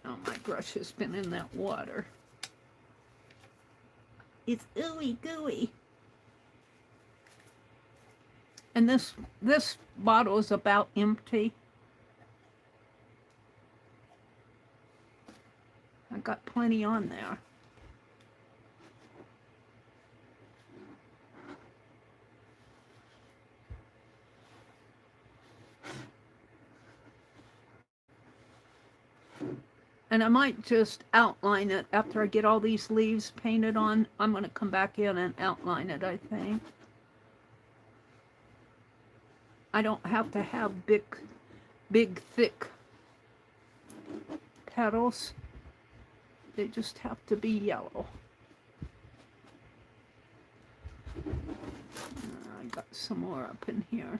Oh, my brush has been in that water. It's ooey gooey. And this bottle is about empty. I got plenty on there. And I might just outline it after I get all these leaves painted on. I'm going to come back in and outline it, I think. I don't have to have big, thick petals. They just have to be yellow. I got some more up in here.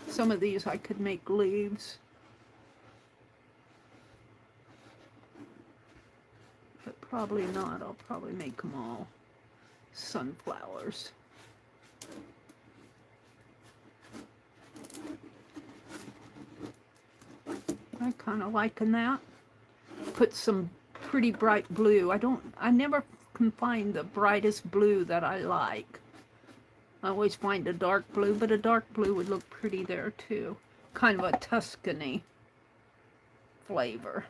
Some of these I could make leaves. But probably not. I'll probably make them all sunflowers. I kind of liking that. Put some pretty bright blue. I never can find the brightest blue that I like. I always find a dark blue, but a dark blue would look pretty there too. Kind of a Tuscany flavor.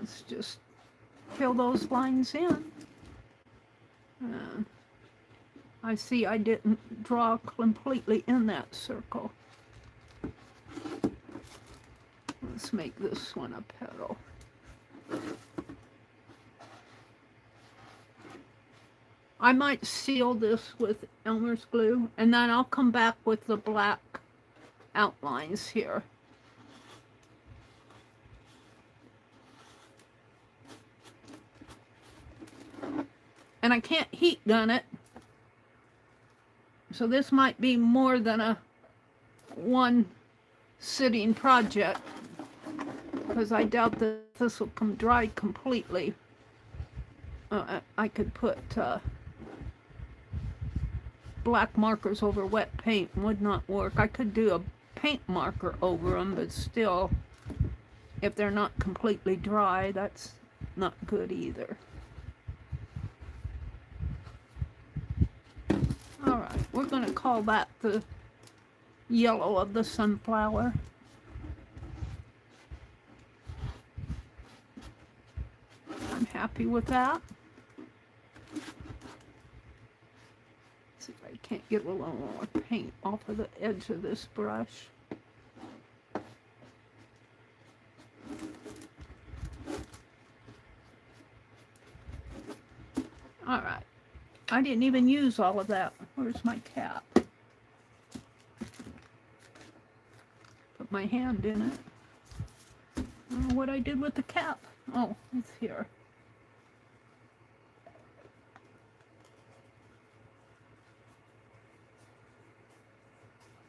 Let's just fill those lines in. I see I didn't draw completely in that circle. Let's make this one a petal. I might seal this with Elmer's glue, and then I'll come back with the black outlines here. And I can't heat gun it, so this might be more than a one sitting project, because I doubt that this will come dry completely. I could put black markers over wet paint, would not work. I could do a paint marker over them, but still, if they're not completely dry, that's not good either. Alright, we're going to call that the yellow of the sunflower. I'm happy with that. See if I can't get a little more paint off of the edge of this brush. Alright. I didn't even use all of that. Where's my cap? Put my hand in it. I don't know what I did with the cap. Oh, it's here.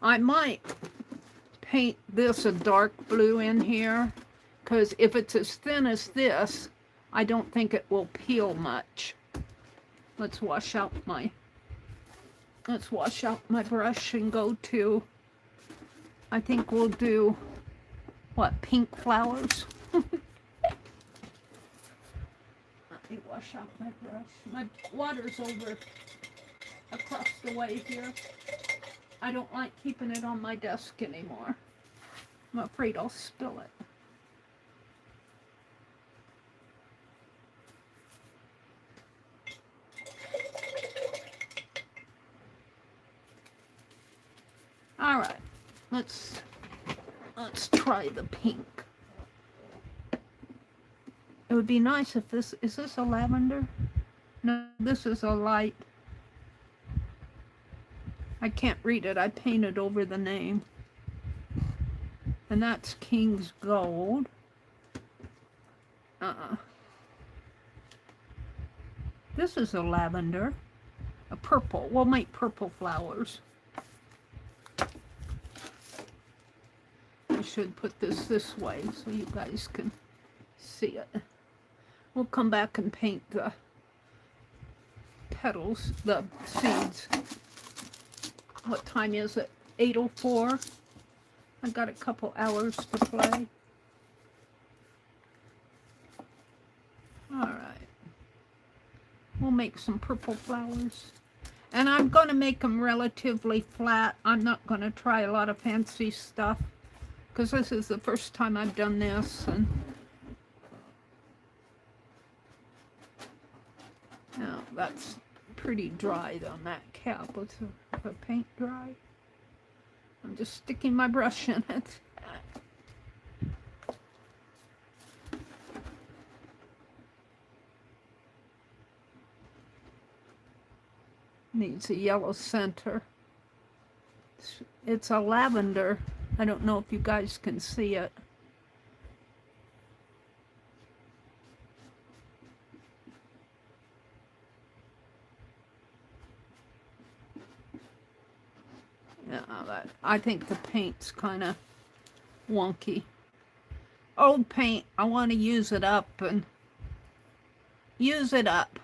I might paint this a dark blue in here, because if it's as thin as this, I don't think it will peel much. Let's wash out my brush and go to, I think we'll do, what, pink flowers? Let me wash out my brush. My water's over across the way here. I don't like keeping it on my desk anymore. I'm afraid I'll spill it. All right, let's try the pink. It would be nice if is this a lavender? No, this is a light. I can't read it. I painted over the name. And that's King's Gold. This is a lavender. A purple. We'll make purple flowers. I should put this way so you guys can see it. We'll come back and paint the petals, the seeds. What time is it? 8:04. I got a couple hours to play. Alright. We'll make some purple flowers. And I'm going to make them relatively flat. I'm not going to try a lot of fancy stuff, because this is the first time I've done this. And now that's pretty dry on that cap. Let's have the paint dry. I'm just sticking my brush in it. Needs a yellow center. It's a lavender. I don't know if you guys can see it. Yeah, I think the paint's kind of wonky. Old paint, I want to use it up and use it up.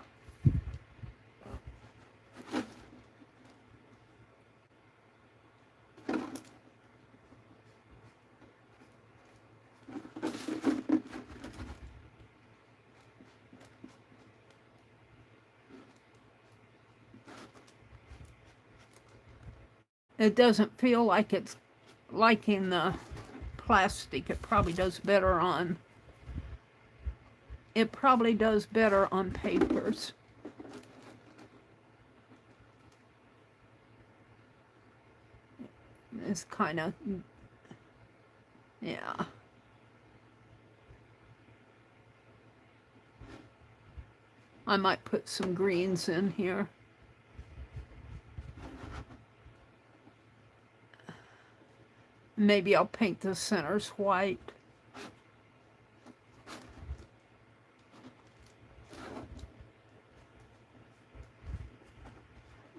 It doesn't feel like it's like in the plastic. It probably does better on papers. It's kind of, yeah. I might put some greens in here. Maybe I'll paint the centers white.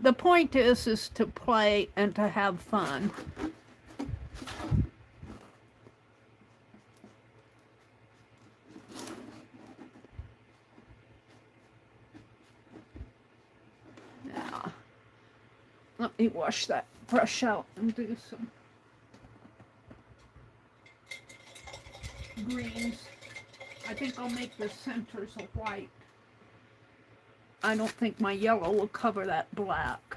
The point is to play and to have fun. Yeah. Let me wash that brush out and do some greens. I think I'll make the centers a white. I don't think my yellow will cover that black.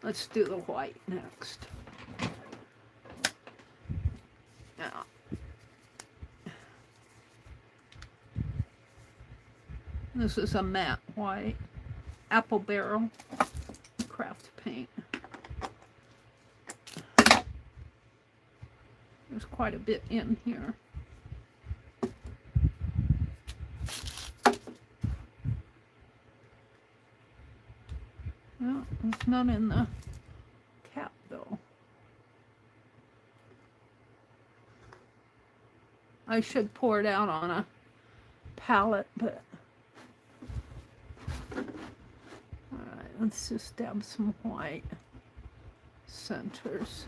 Let's do the white next. Now, this is a matte white, apple barrel craft paint. There's quite a bit in here. Well, there's none in the cap though. I should pour it out on a palette, but alright, let's just dab some white centers.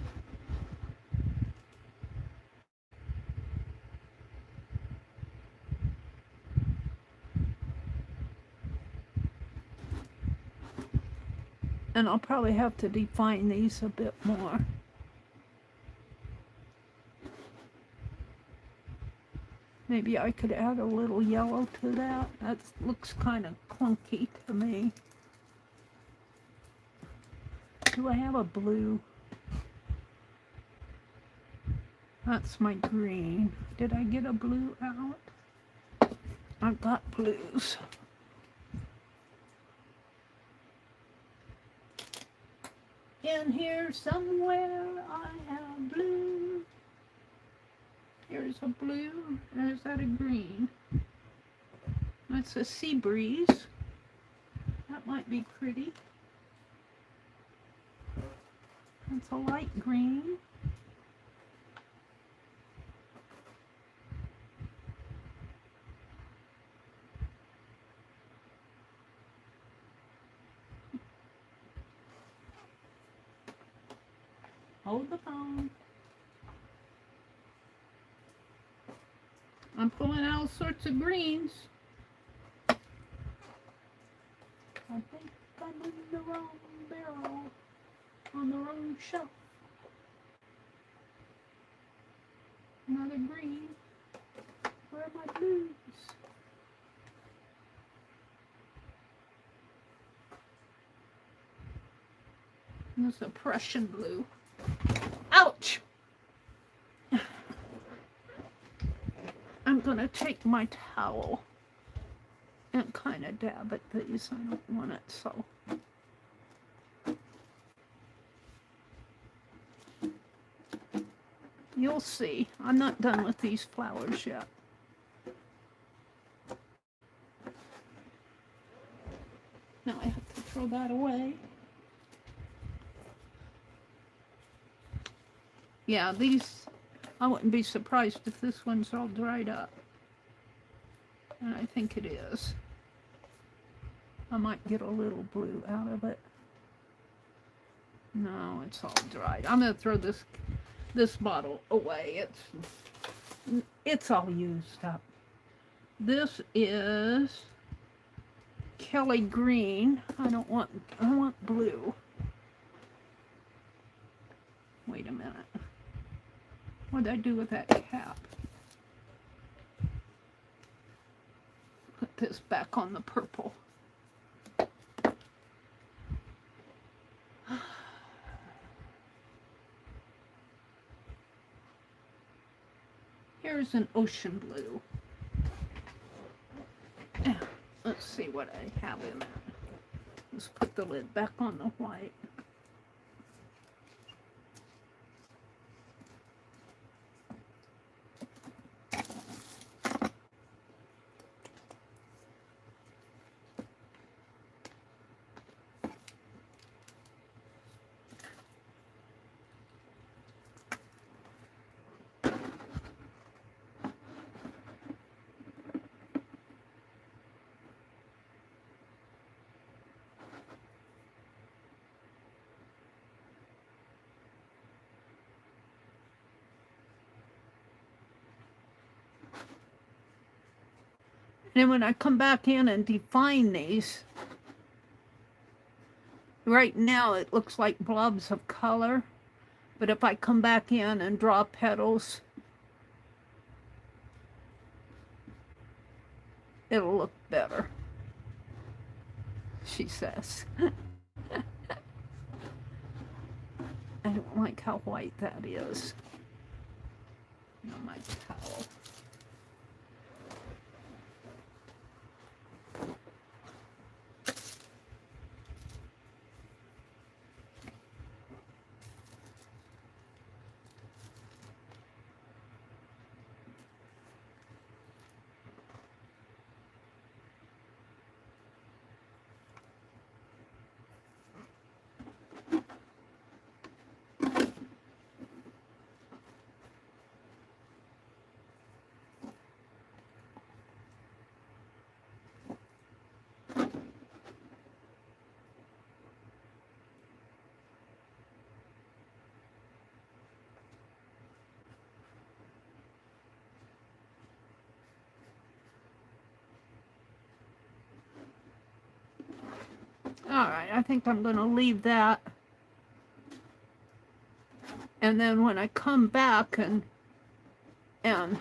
And I'll probably have to define these a bit more. Maybe I could add a little yellow to that. That looks kind of clunky to me. Do I have a blue? That's my green. Did I get a blue out? I've got blues. In here somewhere I have blue. Here's a blue, and is that a green? That's a sea breeze. That might be pretty. That's a light green. Hold the phone. I'm pulling all sorts of greens. I'm in the wrong barrel, on the wrong shelf. Another green. Where are my blues? This is a Prussian blue. Ouch! I'm gonna take my towel and kind of dab at these. I don't want it so. You'll see. I'm not done with these flowers yet. Now I have to throw that away. Yeah, these, I wouldn't be surprised if this one's all dried up. And I think it is. I might get a little blue out of it. No, it's all dried. I'm going to throw this bottle away. It's all used up. This is Kelly Green. I want blue. Wait a minute. What did I do with that cap? Put this back on the purple. Here's an ocean blue. Let's see what I have in it. Let's put the lid back on the white. And when I come back in and define these, right now it looks like blobs of color, but if I come back in and draw petals, it'll look better, she says. I don't like how white that is. Now my towel. All right, I think I'm going to leave that. And then when I come back and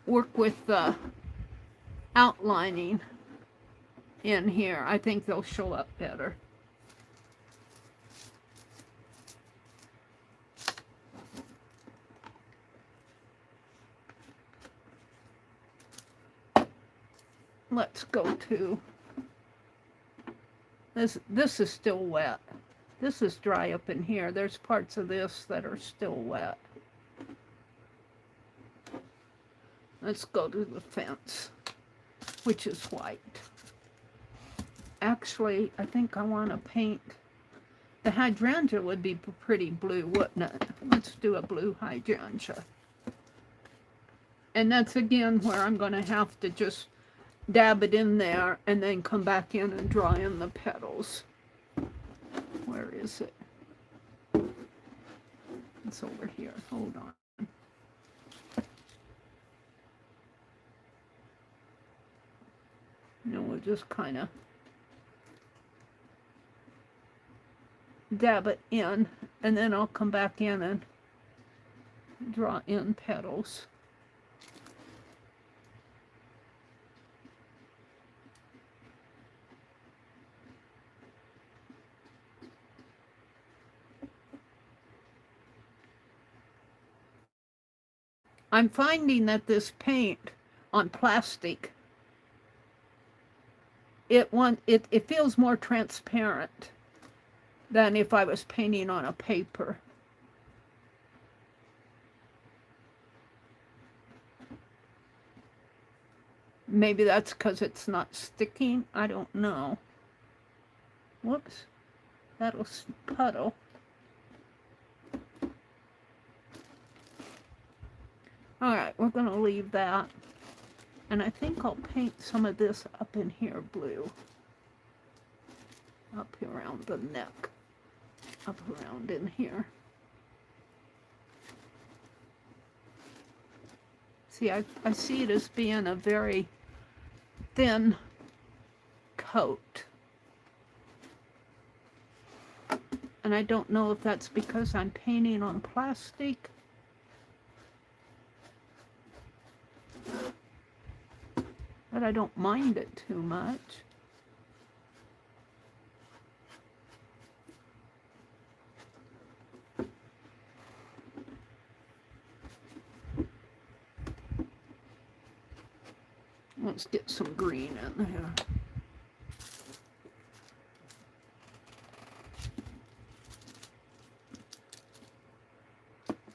work with the outlining in here, I think they'll show up better. Let's go to this is still wet. This is dry up in here. There's parts of this that are still wet. Let's go to the fence, which is white. Actually, I think I want to paint. The hydrangea would be pretty blue, wouldn't it? Let's do a blue hydrangea. And that's again where I'm going to have to just dab it in there and then come back in and draw in the petals. Where is it? It's over here. Hold on. No, we'll just kind of dab it in, and then I'll come back in and draw in petals. I'm finding that this paint on plastic, it feels more transparent than if I was painting on a paper. Maybe that's because it's not sticking. I don't know. Whoops. That'll puddle. Alright, we're going to leave that. And I think I'll paint some of this up in here blue. Up around the neck. Up around in here. See, I see it as being a very thin coat. And I don't know if that's because I'm painting on plastic. But I don't mind it too much. Let's get some green in there.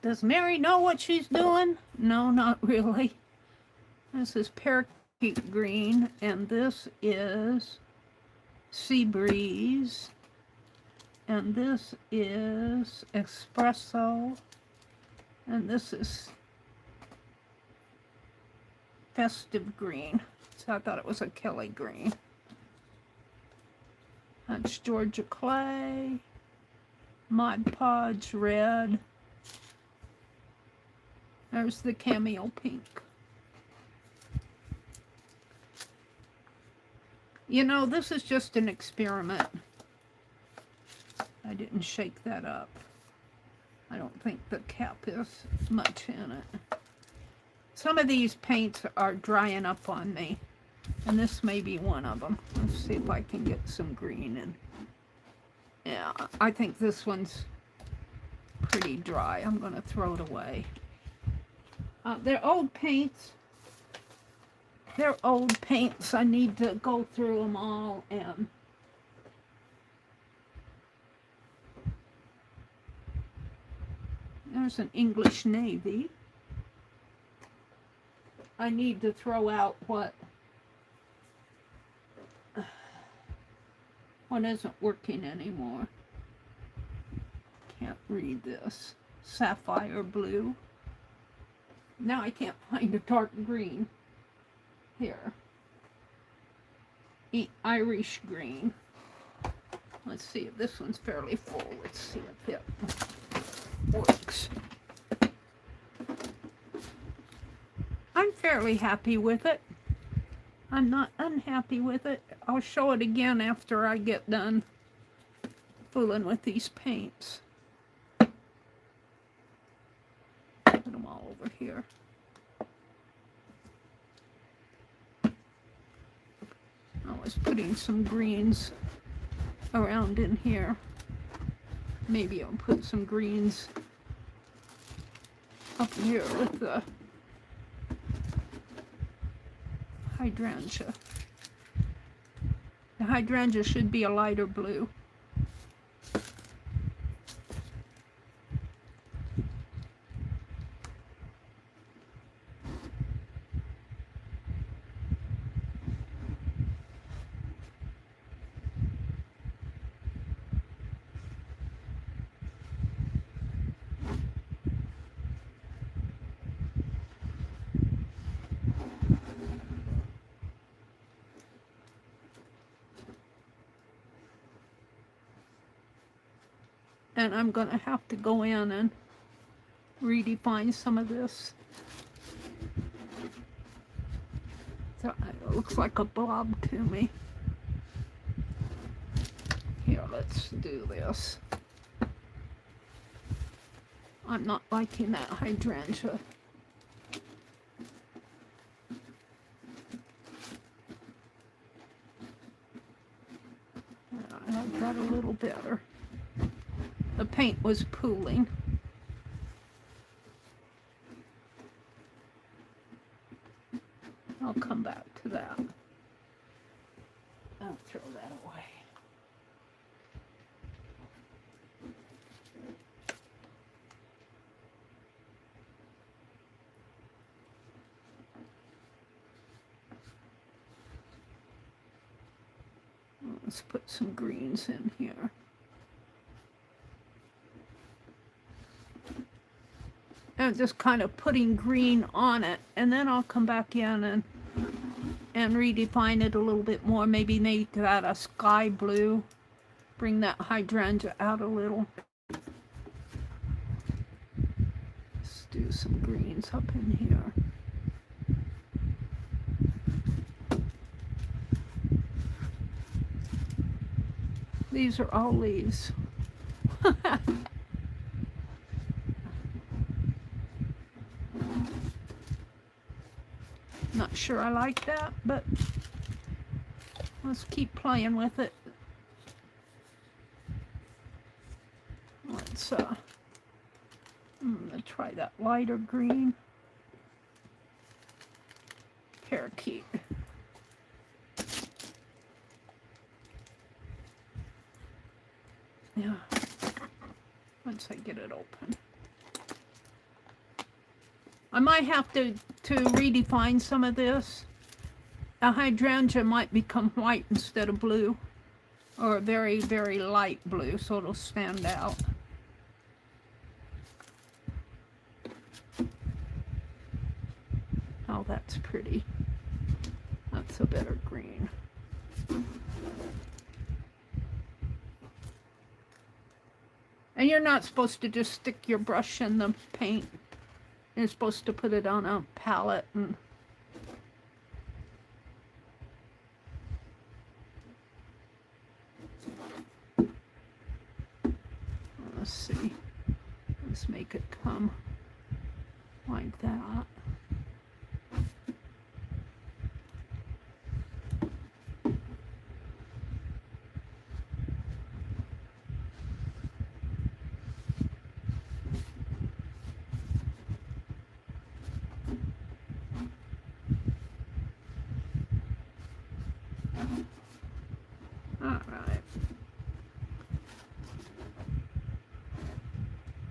Does Meri know what she's doing? No, not really. This is parakeet green, and this is sea breeze, and this is espresso, and this is festive green. So I thought it was a Kelly green. That's Georgia clay, Mod Podge red. There's the cameo pink. You know, this is just an experiment. I didn't shake that up. I don't think the cap is much in it. Some of these paints are drying up on me, and this may be one of them. Let's see if I can get some green in. Yeah, I think this one's pretty dry. I'm going to throw it away. They're old paints. They're old paints. I need to go through them all and there's an English Navy. I need to throw out what isn't working anymore. Can't read this. Sapphire blue. Now I can't find a dark green. Here. Irish green. Let's see if this one's fairly full. Let's see if it works. I'm fairly happy with it. I'm not unhappy with it. I'll show it again after I get done fooling with these paints. Put them all over here. I was putting some greens around in here. Maybe I'll put some greens up here with the hydrangea. The hydrangea should be a lighter blue. And I'm going to have to go in and redefine some of this. So it looks like a blob to me. Here, let's do this. I'm not liking that hydrangea. I like that a little better. The paint was pooling. I'll come back to that. I'll throw that away. Let's put some greens in here. And just kind of putting green on it, and then I'll come back in and redefine it a little bit more. Maybe make that a sky blue. Bring that hydrangea out a little. Let's do some greens up in here. These are all leaves. Not sure I like that, but let's keep playing with it. Let's I'm gonna try that lighter green. Parakeet. Yeah. Once I get it open. I might have to redefine some of this. The hydrangea might become white instead of blue, or a very, very light blue, so it'll stand out. Oh, that's pretty. That's a better green. And you're not supposed to just stick your brush in the paint. You're supposed to put it on a palette and let's see. Let's make it come like that.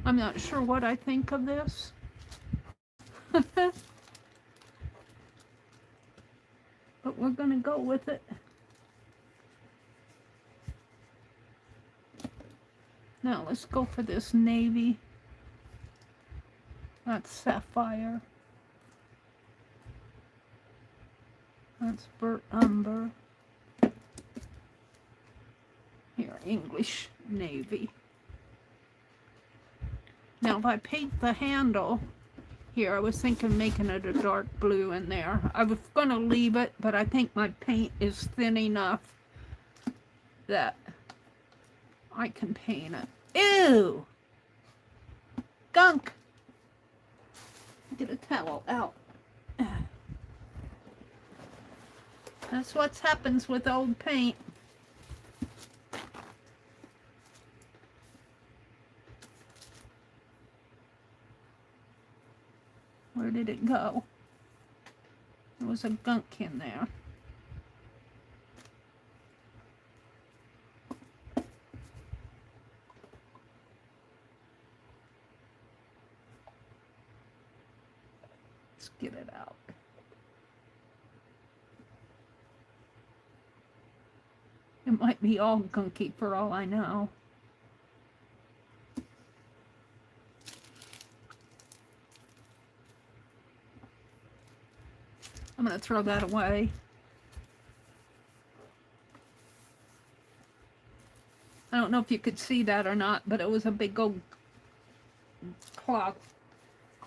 I'm not sure what I think of this. But we're going to go with it. Now let's go for this navy. That's sapphire. That's burnt umber. Here, English navy. Now, if I paint the handle here, I was thinking making it a dark blue in there. I was going to leave it, but I think my paint is thin enough that I can paint it. Ew! Gunk! Get a towel out. That's what happens with old paint. Where did it go? There was a gunk in there. Let's get it out. It might be all gunky for all I know. I'm going to throw that away. I don't know if you could see that or not, but it was a big old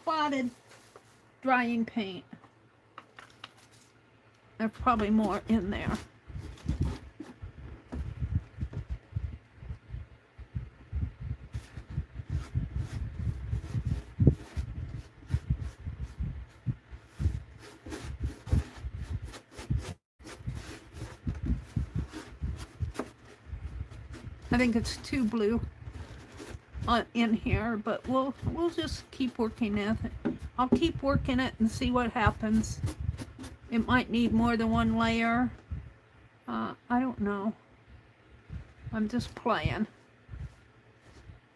clotted drying paint. There's probably more in there. I think it's too blue in here, but we'll just keep working at it. I'll keep working it and see what happens. It might need more than one layer. I don't know. I'm just playing.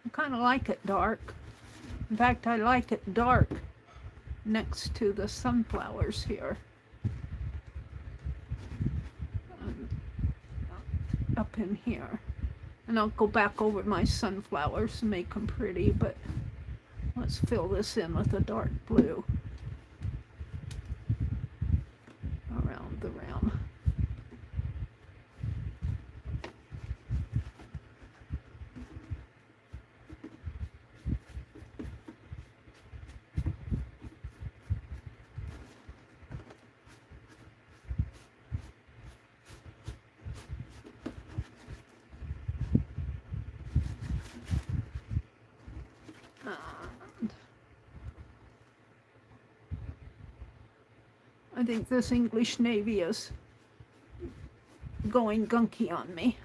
I kind of like it dark. In fact, I like it dark next to the sunflowers here. Up in here. And I'll go back over my sunflowers and make them pretty, but let's fill this in with a dark blue around the rim. I think this English navy is going gunky on me.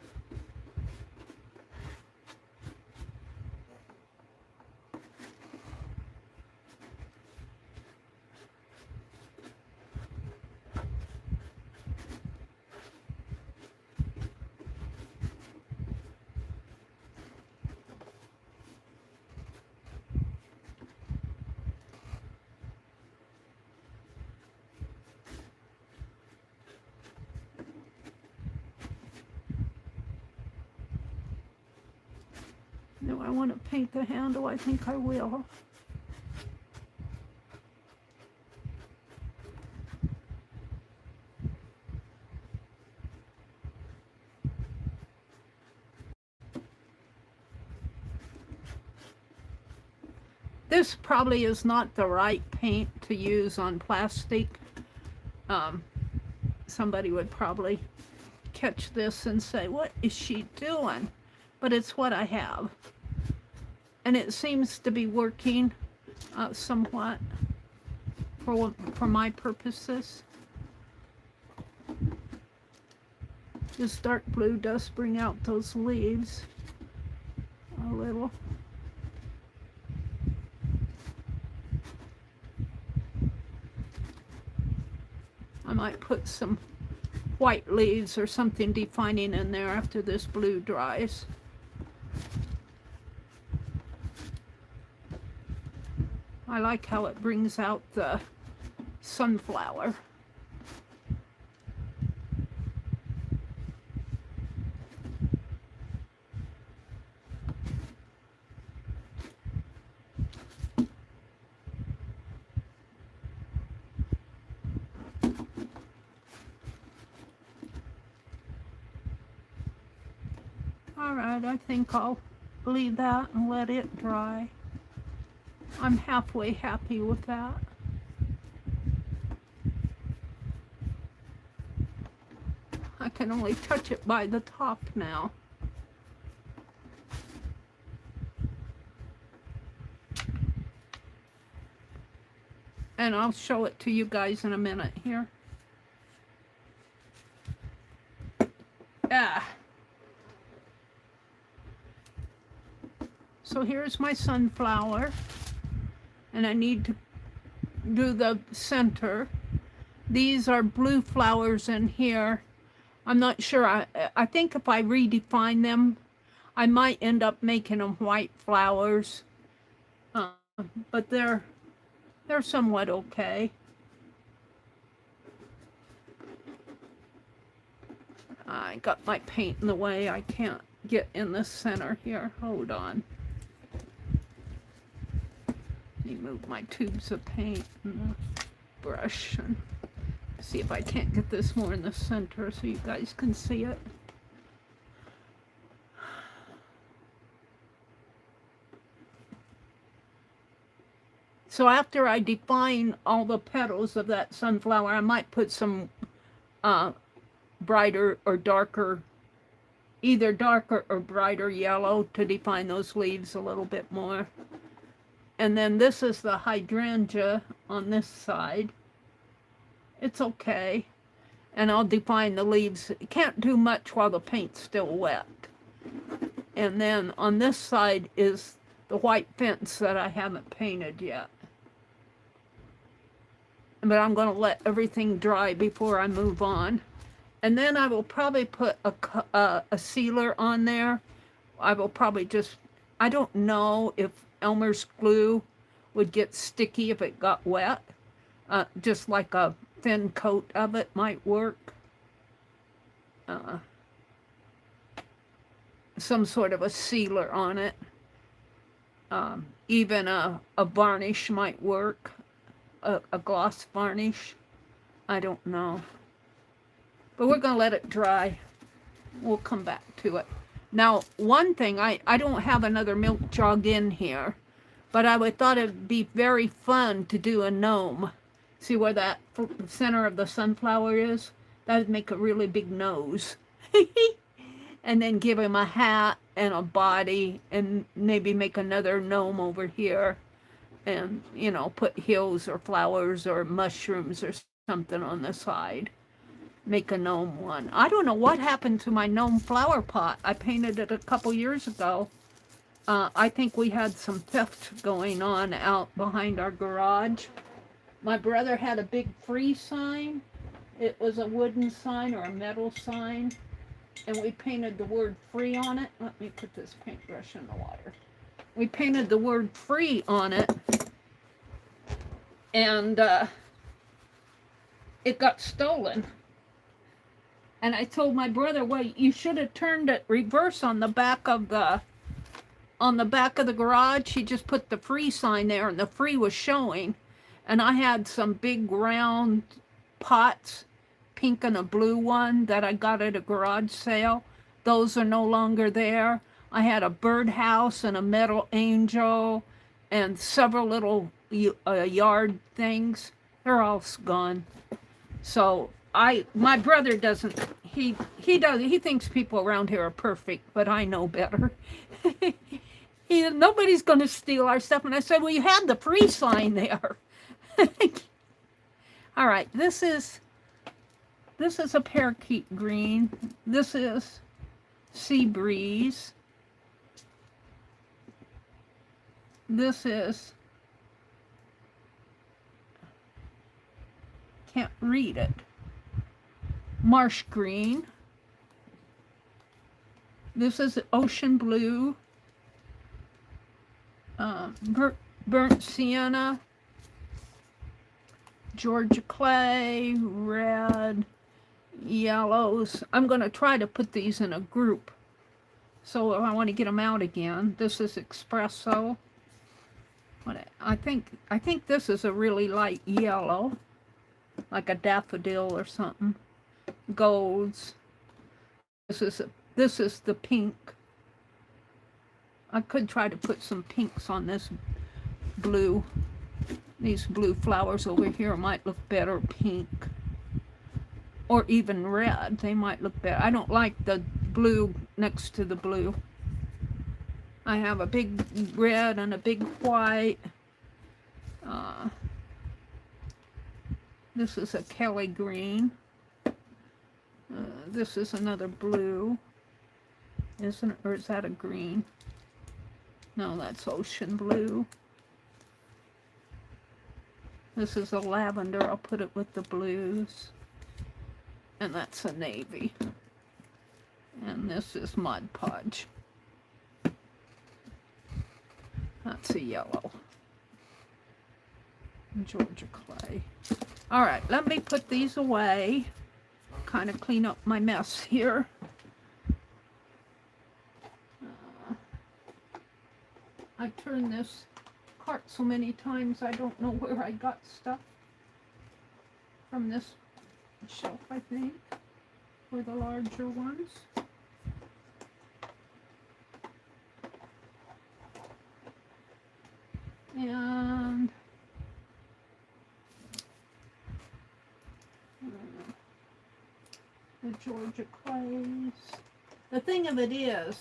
Do I want to paint the handle? I think I will. This probably is not the right paint to use on plastic. Somebody would probably catch this and say, what is she doing? But it's what I have. And it seems to be working somewhat for my purposes. This dark blue does bring out those leaves a little. I might put some white leaves or something defining in there after this blue dries. I like how it brings out the sunflower. All right, I think I'll leave that and let it dry. I'm halfway happy with that. I can only touch it by the top now. And I'll show it to you guys in a minute here. So here's my sunflower. And I need to do the center. These are blue flowers in here. I'm not sure. I think if I redefine them, I might end up making them white flowers. But they're somewhat okay. I got my paint in the way. I can't get in the center here. Hold on. Move my tubes of paint and the brush and see if I can't get this more in the center so you guys can see it. So after I define all the petals of that sunflower, I might put some brighter or darker, either darker or brighter yellow to define those leaves a little bit more. And then this is the hydrangea on this side. It's okay. And I'll define the leaves. You can't do much while the paint's still wet. And then on this side is the white fence that I haven't painted yet. But I'm going to let everything dry before I move on. And then I will probably put a sealer on there. I will probably just, I don't know if Elmer's glue would get sticky if it got wet. Just like a thin coat of it might work. Some sort of a sealer on it. Even a varnish might work. A gloss varnish. I don't know. But we're going to let it dry. We'll come back to it. Now, one thing, I don't have another milk jug in here, but I would thought it'd be very fun to do a gnome. See where that center of the sunflower is? That would make a really big nose. And then give him a hat and a body, and maybe make another gnome over here. And, you know, put hills or flowers or mushrooms or something on the side. Make a gnome one. I don't know what happened to my gnome flower pot. I painted it a couple years ago. I think we had some theft going on out behind our garage. My brother had a big free sign. It was a wooden sign or a metal sign. And we painted the word free on it. Let me put this paintbrush in the water. We painted the word free on it. And it got stolen. And I told my brother, well, you should have turned it reverse on the back of the garage. He just put the free sign there, and the free was showing. And I had some big round pots, pink and a blue one, that I got at a garage sale. Those are no longer there. I had a birdhouse and a metal angel and several little yard things. They're all gone. So my brother doesn't, he thinks people around here are perfect, but I know better. Nobody's going to steal our stuff. And I said, well, you had the free sign there. All right, this is a parakeet green. This is sea breeze. This is, can't read it, marsh green. This is ocean blue. Burnt sienna. Georgia clay, red, yellows. I'm going to try to put these in a group. So I want to get them out again. This is espresso. I think this is a really light yellow, like a daffodil or something. Golds. This is the pink. I could try to put some pinks on this blue. These blue flowers over here might look better pink. Or even red. They might look better. I don't like the blue next to the blue. I have a big red and a big white. This is a Kelly green. This is another blue. Isn't it? Or is that a green? No, that's ocean blue. This is a lavender. I'll put it with the blues. And that's a navy. And this is Mod Podge. That's a yellow. Georgia clay. All right, let me put these away. Kind of clean up my mess here. I turned this cart so many times I don't know where I got stuff from this shelf, I think, for the larger ones. And the Georgia clays. The thing of it is,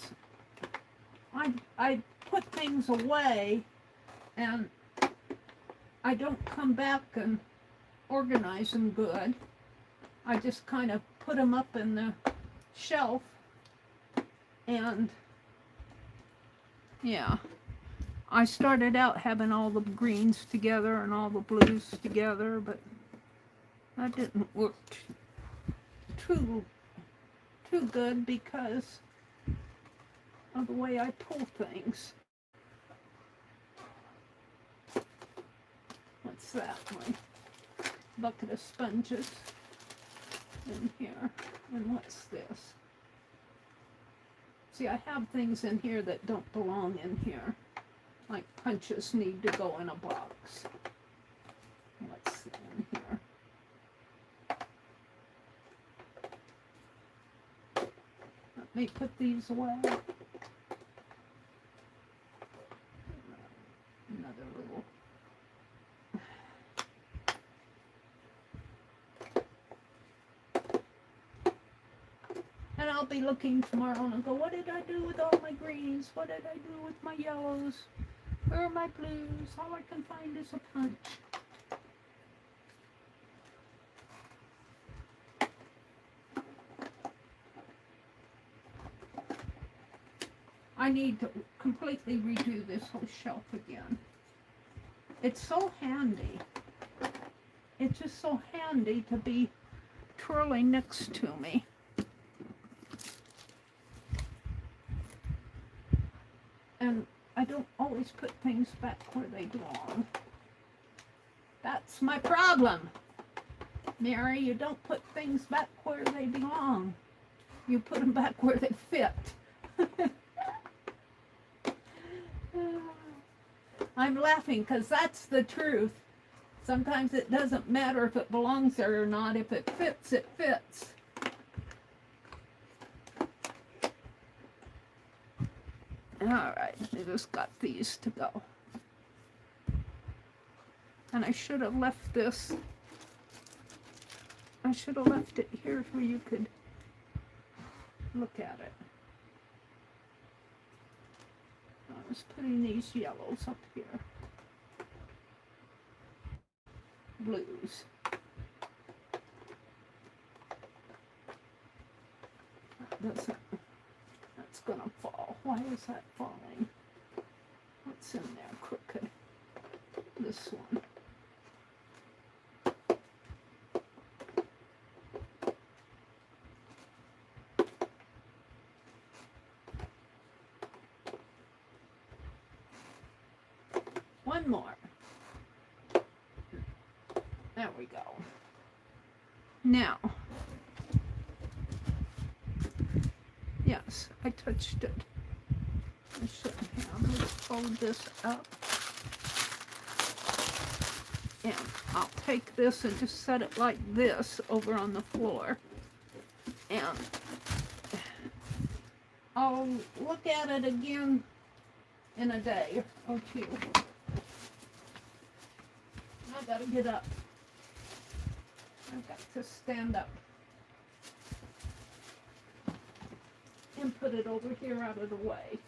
I put things away and I don't come back and organize them good. I just kind of put them up in the shelf, and Yeah. I started out having all the greens together and all the blues together, but that didn't work too good because of the way I pull things. What's that? My bucket of sponges in here. And what's this? See, I have things in here that don't belong in here. Like punches need to go in a box. What's in here? Let me put these away. Another little. And I'll be looking tomorrow and I'll go, what did I do with all my greens? What did I do with my yellows? Where are my blues? All I can find is a punch. I need to completely redo this whole shelf again. It's so handy. It's just so handy to be twirling next to me. And I don't always put things back where they belong. That's my problem. Meri, you don't put things back where they belong. You put them back where they fit. I'm laughing because that's the truth. Sometimes it doesn't matter if it belongs there or not. If it fits, it fits. All right, I just got these to go. And I should have left this. I should have left it here where you could look at it. I was putting these yellows up here. Blues. That's gonna fall. Why is that falling? What's in there crooked? This one. One more. There we go. Now, yes, I touched it. I shouldn't have. Let's fold this up. And I'll take this and just set it like this over on the floor. And I'll look at it again in a day or two. I gotta get up. I've got to stand up and put it over here out of the way.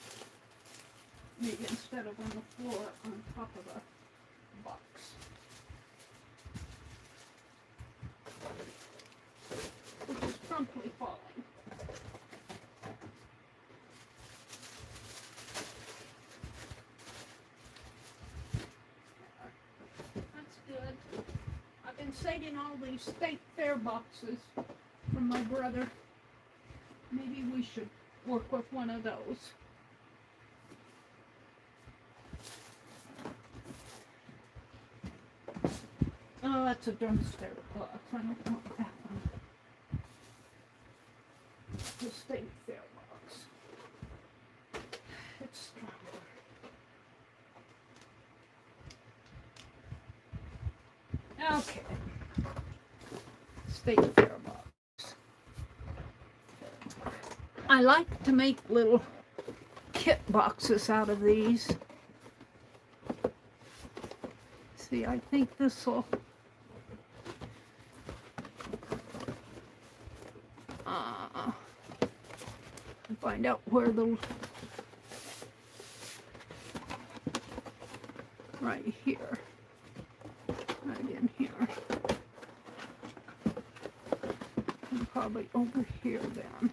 Maybe instead of on the floor, on top of a box. Which is promptly falling. Saving all these state fair boxes from my brother. Maybe we should work with one of those. Oh, that's a drumstick box. I don't want that one. The state fair box. It's stronger. Okay. State fair box. I like to make little kit boxes out of these. See, I think this will find out where the right here. Right in here. And probably over here then.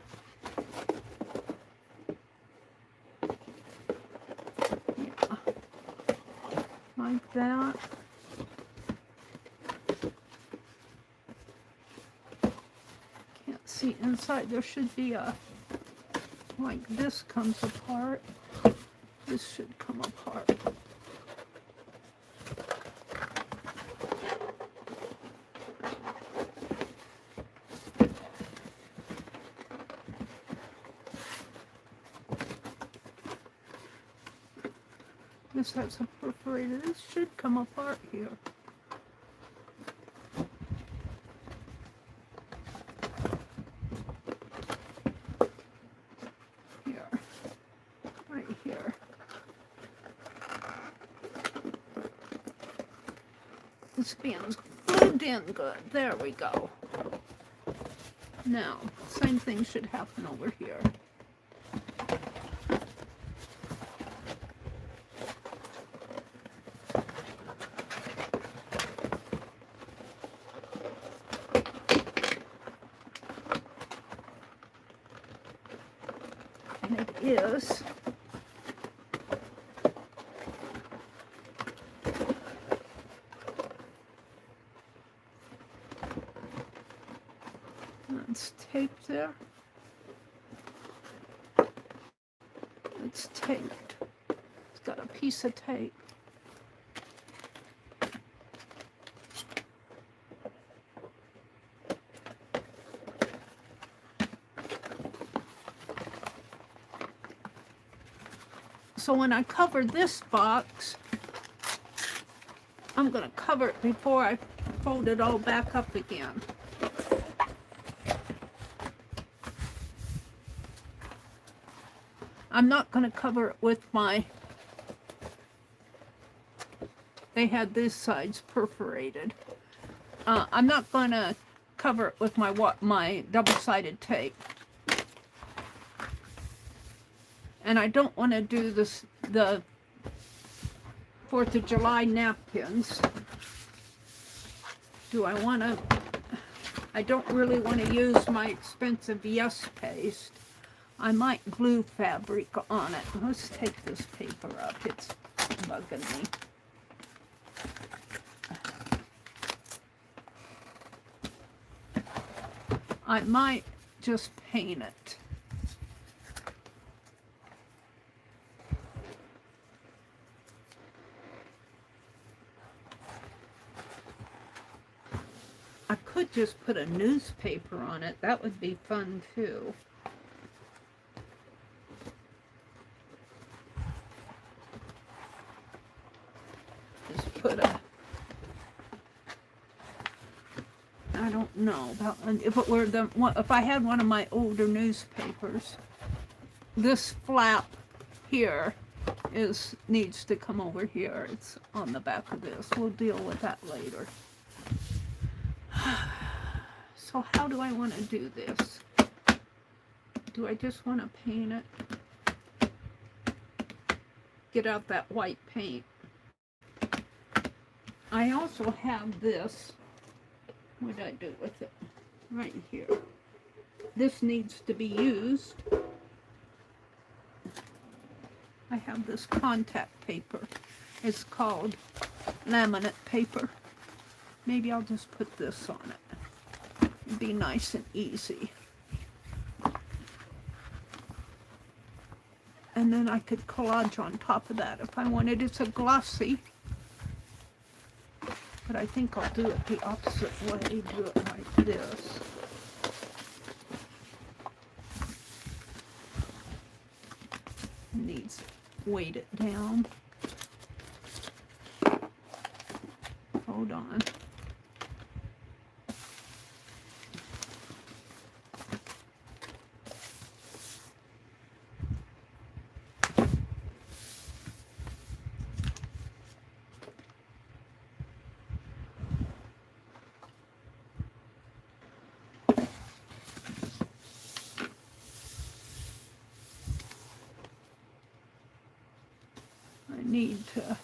that. Can't see inside. There should be a, like this comes apart. This should come apart. This has a perforator. This should come apart here. Here. Right here. This fan's glued in good. There we go. Now, same thing should happen over here. Is it's taped there. It's taped. It's got a piece of tape. So when I cover this box, I'm going to cover it before I fold it all back up again. I'm not going to cover it with my, they had these sides perforated. I'm not going to cover it with my double-sided tape. And I don't want to do this, the 4th of July napkins. Do I want to, I don't really want to use my expensive Yes paste. I might glue fabric on it. Let's take this paper up. It's bugging me. I might just paint it. I could just put a newspaper on it. That would be fun too. Just put a, I don't know about, if it were the, if I had one of my older newspapers, this flap here needs to come over here. It's on the back of this. We'll deal with that later. So how do I want to do this? Do I just want to paint it? Get out that white paint. I also have this. What did I do with it? Right here. This needs to be used. I have this contact paper. It's called laminate paper. Maybe I'll just put this on it. It'd be nice and easy. And then I could collage on top of that if I wanted. It's a glossy. But I think I'll do it the opposite way. Do it like this. Needs to weight it down. Hold on. Need to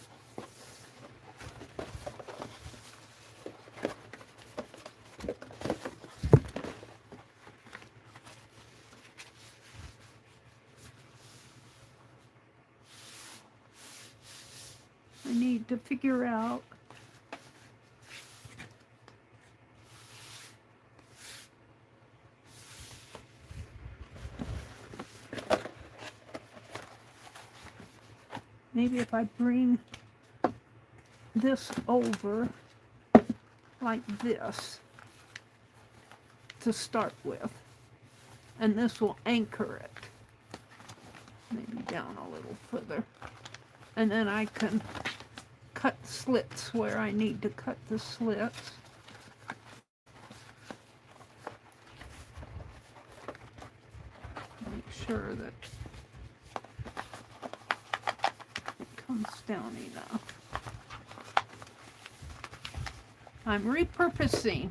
need to figure out. Maybe if I bring this over like this to start with, and this will anchor it. Maybe down a little further. And then I can cut slits where I need to cut the slits. Make sure that comes down enough. I'm repurposing.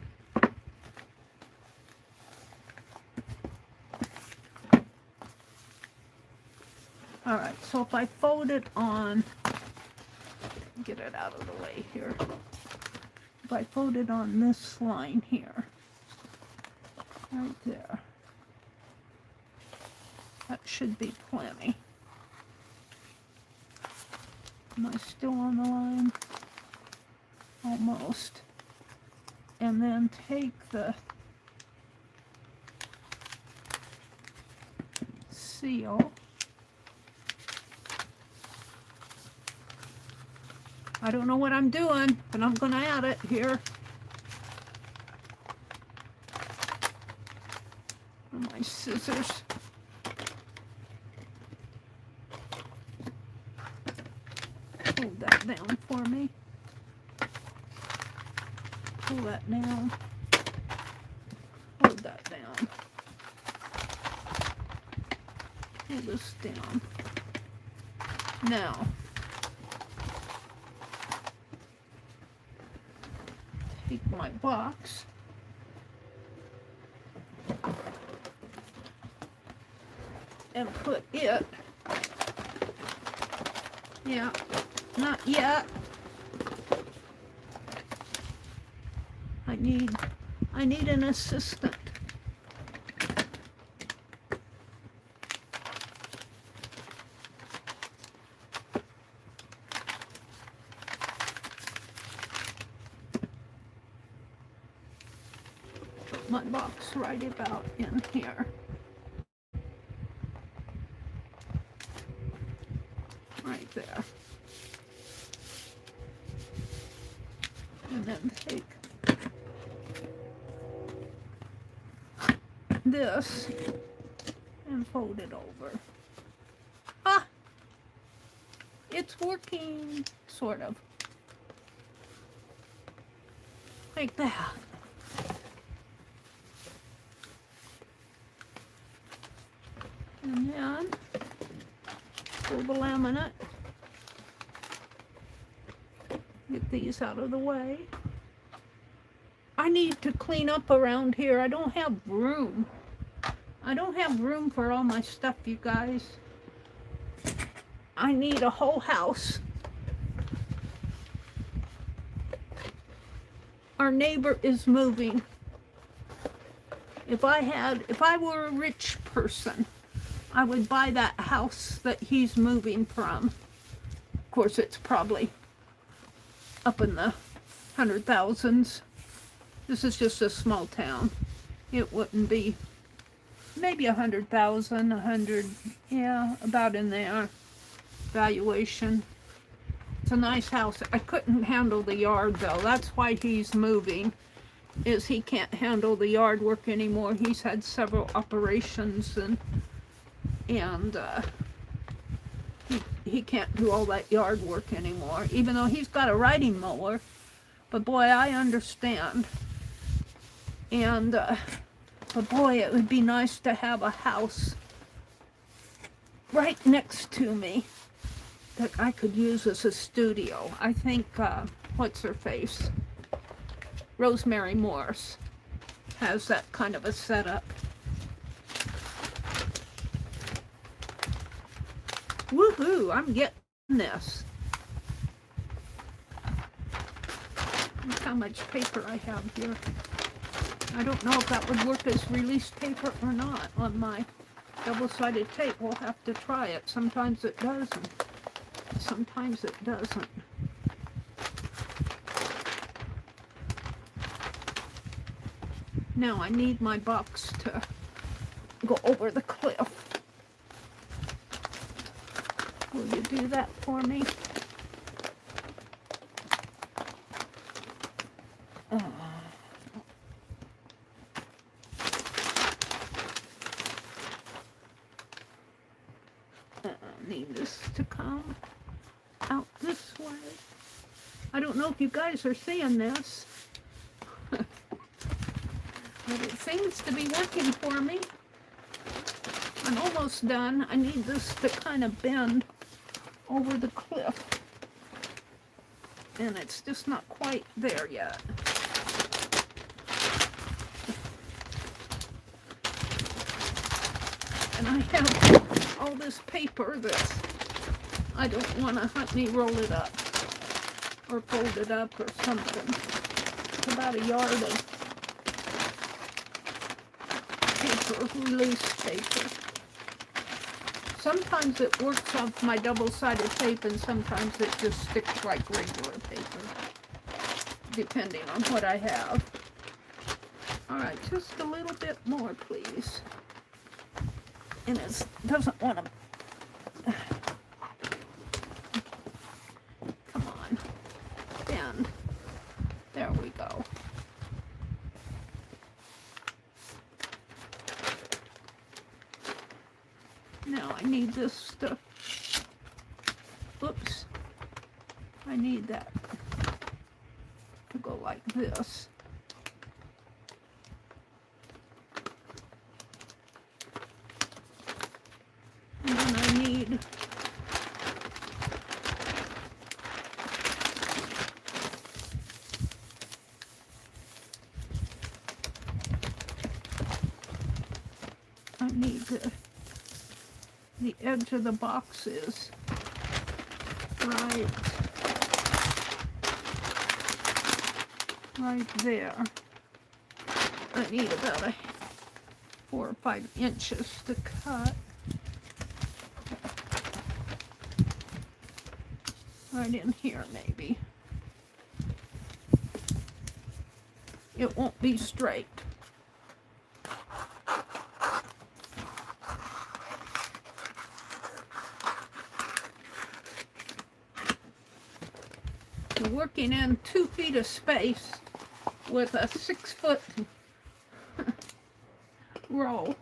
All right, so if I fold it on, get it out of the way here. If I fold it on this line here, right there, that should be plenty. Am I still on the line? Almost. And then take the seal. I don't know what I'm doing, but I'm going to add it here. My scissors. Hold that down for me. Pull that down. Hold that down. Pull this down. Now, take my box. And put it, yeah, not yet. I need an assistant. Put my box right about in here. Right there. And then take this and fold it over. Ah! It's working, sort of. Like that. And then pull the laminate. Get these out of the way. I need to clean up around here. I don't have room. I don't have room for all my stuff, you guys. I need a whole house. Our neighbor is moving. If I were a rich person, I would buy that house that he's moving from. Of course, it's probably up in the 100,000s. This is just a small town. It wouldn't be, maybe 100,000, 100, yeah, about in there. Valuation. It's a nice house. I couldn't handle the yard though. That's why he's moving, is he can't handle the yard work anymore. He's had several operations and he can't do all that yard work anymore, even though he's got a riding mower. But boy, I understand. And but boy, it would be nice to have a house right next to me that I could use as a studio. I think what's her face, Rosemary Morse, has that kind of a setup. Woohoo, I'm getting this. Look how much paper I have here. I don't know if that would work as release paper or not on my double-sided tape. We'll have to try it. Sometimes it does, and sometimes it doesn't. Now I need my box to go over the cliff. Will you do that for me? I need this to come out this way. I don't know if you guys are seeing this, but it seems to be working for me. I'm almost done. I need this to kind of bend over the cliff, and it's just not quite there yet. And I have all this paper that I don't want to let me roll it up or fold it up or something. It's about a yard of paper, release paper. Sometimes it works off my double-sided tape, and sometimes it just sticks like regular paper, depending on what I have. All right, just a little bit more, please. And it doesn't want to... Come on. Bend. There we go. Now I need this to... Oops. I need that to go like this. And then I need the edge of the box is right there. I need about 4 or 5 inches to cut. Right in here, maybe. It won't be straight. We're working in 2 feet of space with a 6-foot roll.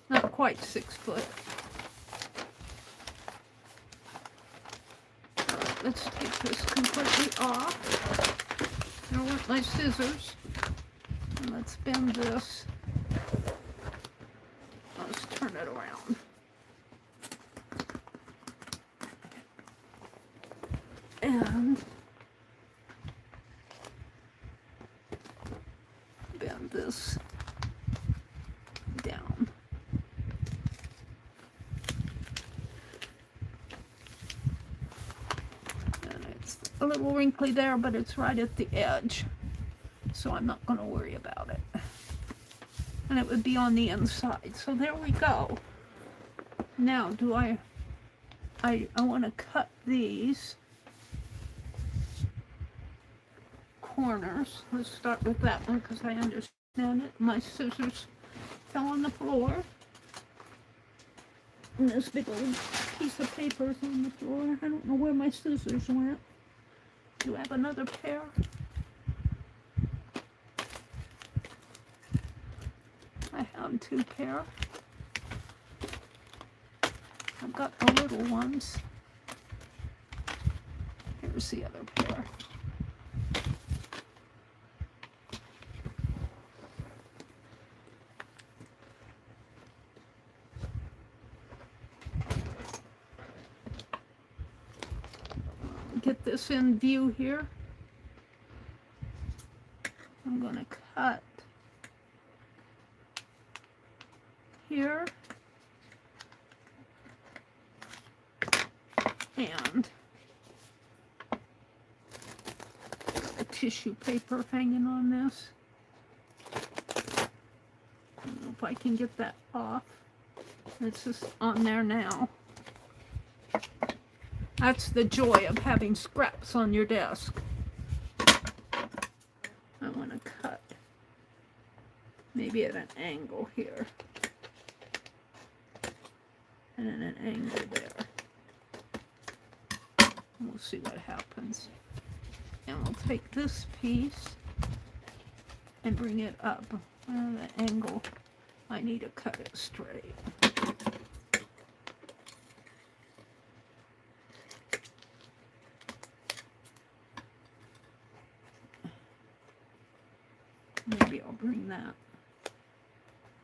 Not quite 6 foot. Let's take this completely off. I want my scissors. And let's bend this. Let's turn it around. And bend this down. A little wrinkly there, but it's right at the edge, so I'm not going to worry about it. And it would be on the inside. So there we go. Now, do I want to cut these corners. Let's start with that one because I understand it. My scissors fell on the floor. And this big old piece of paper is on the floor. I don't know where my scissors went. Do I have another pair? I have 2 pair. I've got the little ones. Here's the other pair. Get this in view here. I'm going to cut here and a tissue paper hanging on this. I don't know if I can get that off. It's just on there now. That's the joy of having scraps on your desk. I want to cut maybe at an angle here, and at an angle there. We'll see what happens. And we'll take this piece and bring it up. The angle, I need to cut it straight. Maybe I'll bring that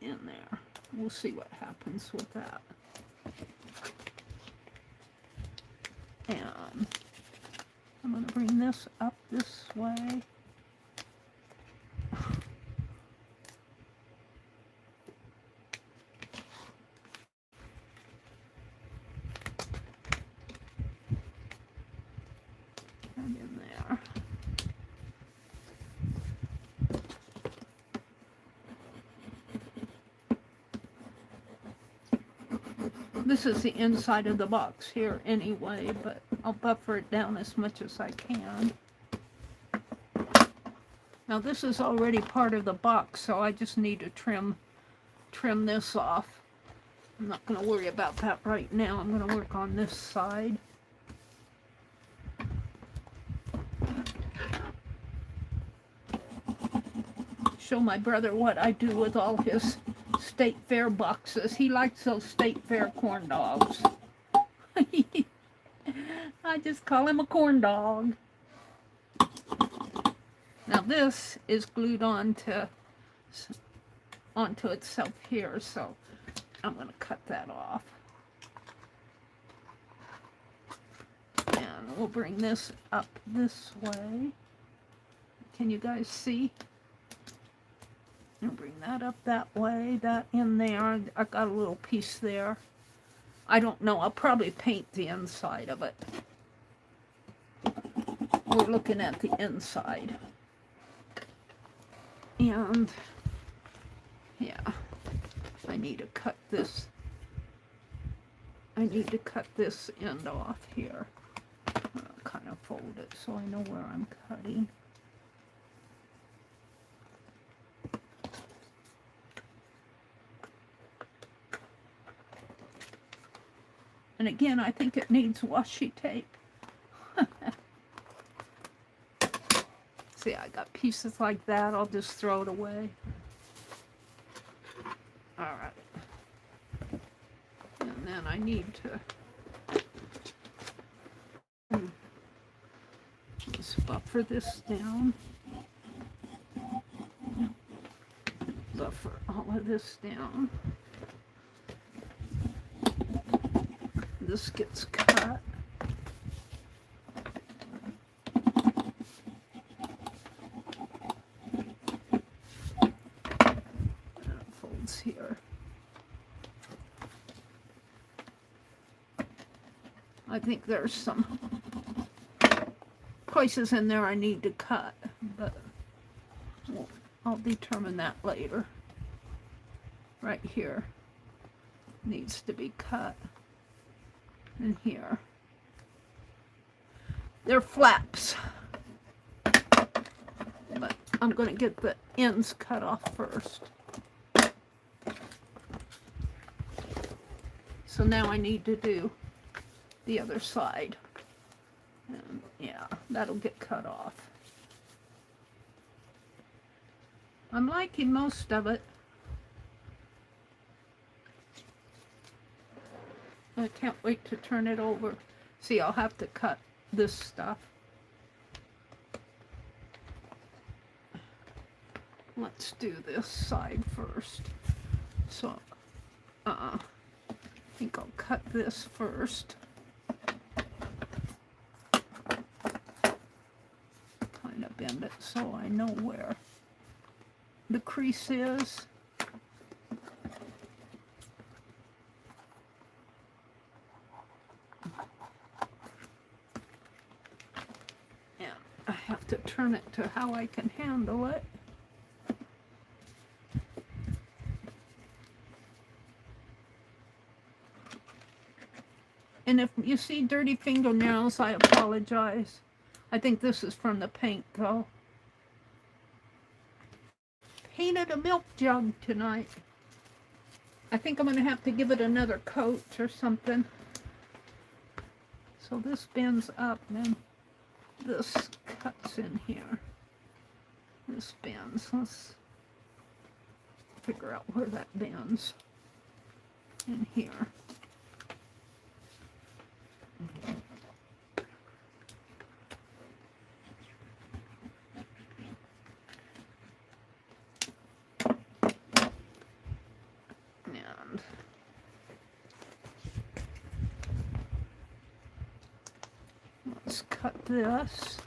in there. We'll see what happens with that. And I'm going to bring this up this way. And in there. This is the inside of the box here anyway, but I'll buffer it down as much as I can. Now this is already part of the box, so I just need to trim this off. I'm not going to worry about that right now. I'm going to work on this side. Show my brother what I do with all his State Fair boxes. He likes those State Fair corn dogs. I just call him a corn dog. Now this is glued onto itself here, so I'm going to cut that off. And we'll bring this up this way. Can you guys see? And bring that up that way, that in there. I got a little piece there. I don't know. I'll probably paint the inside of it. We're looking at the inside. And yeah, I need to cut this. I need to cut this end off here. I'll kind of fold it so I know where I'm cutting. And again, I think it needs washi tape. See, I got pieces like that. I'll just throw it away. All right. And then I need to just buffer this down. Buffer all of this down. This gets cut. And it folds here. I think there's some places in there I need to cut, but I'll determine that later. Right here needs to be cut. And here. They're flaps. But I'm going to get the ends cut off first. So now I need to do the other side. And yeah, that'll get cut off. I'm liking most of it. I can't wait to turn it over. See, I'll have to cut this stuff. Let's do this side first. So, I think I'll cut this first. Kind of bend it so I know where the crease is. I have to turn it to how I can handle it. And if you see dirty fingernails, I apologize. I think this is from the paint, though. painted a milk jug tonight. I think I'm going to have to give it another coat or something. So this bends up, and this cuts in here. This bends. Let's figure out where that bends. In here. And let's cut this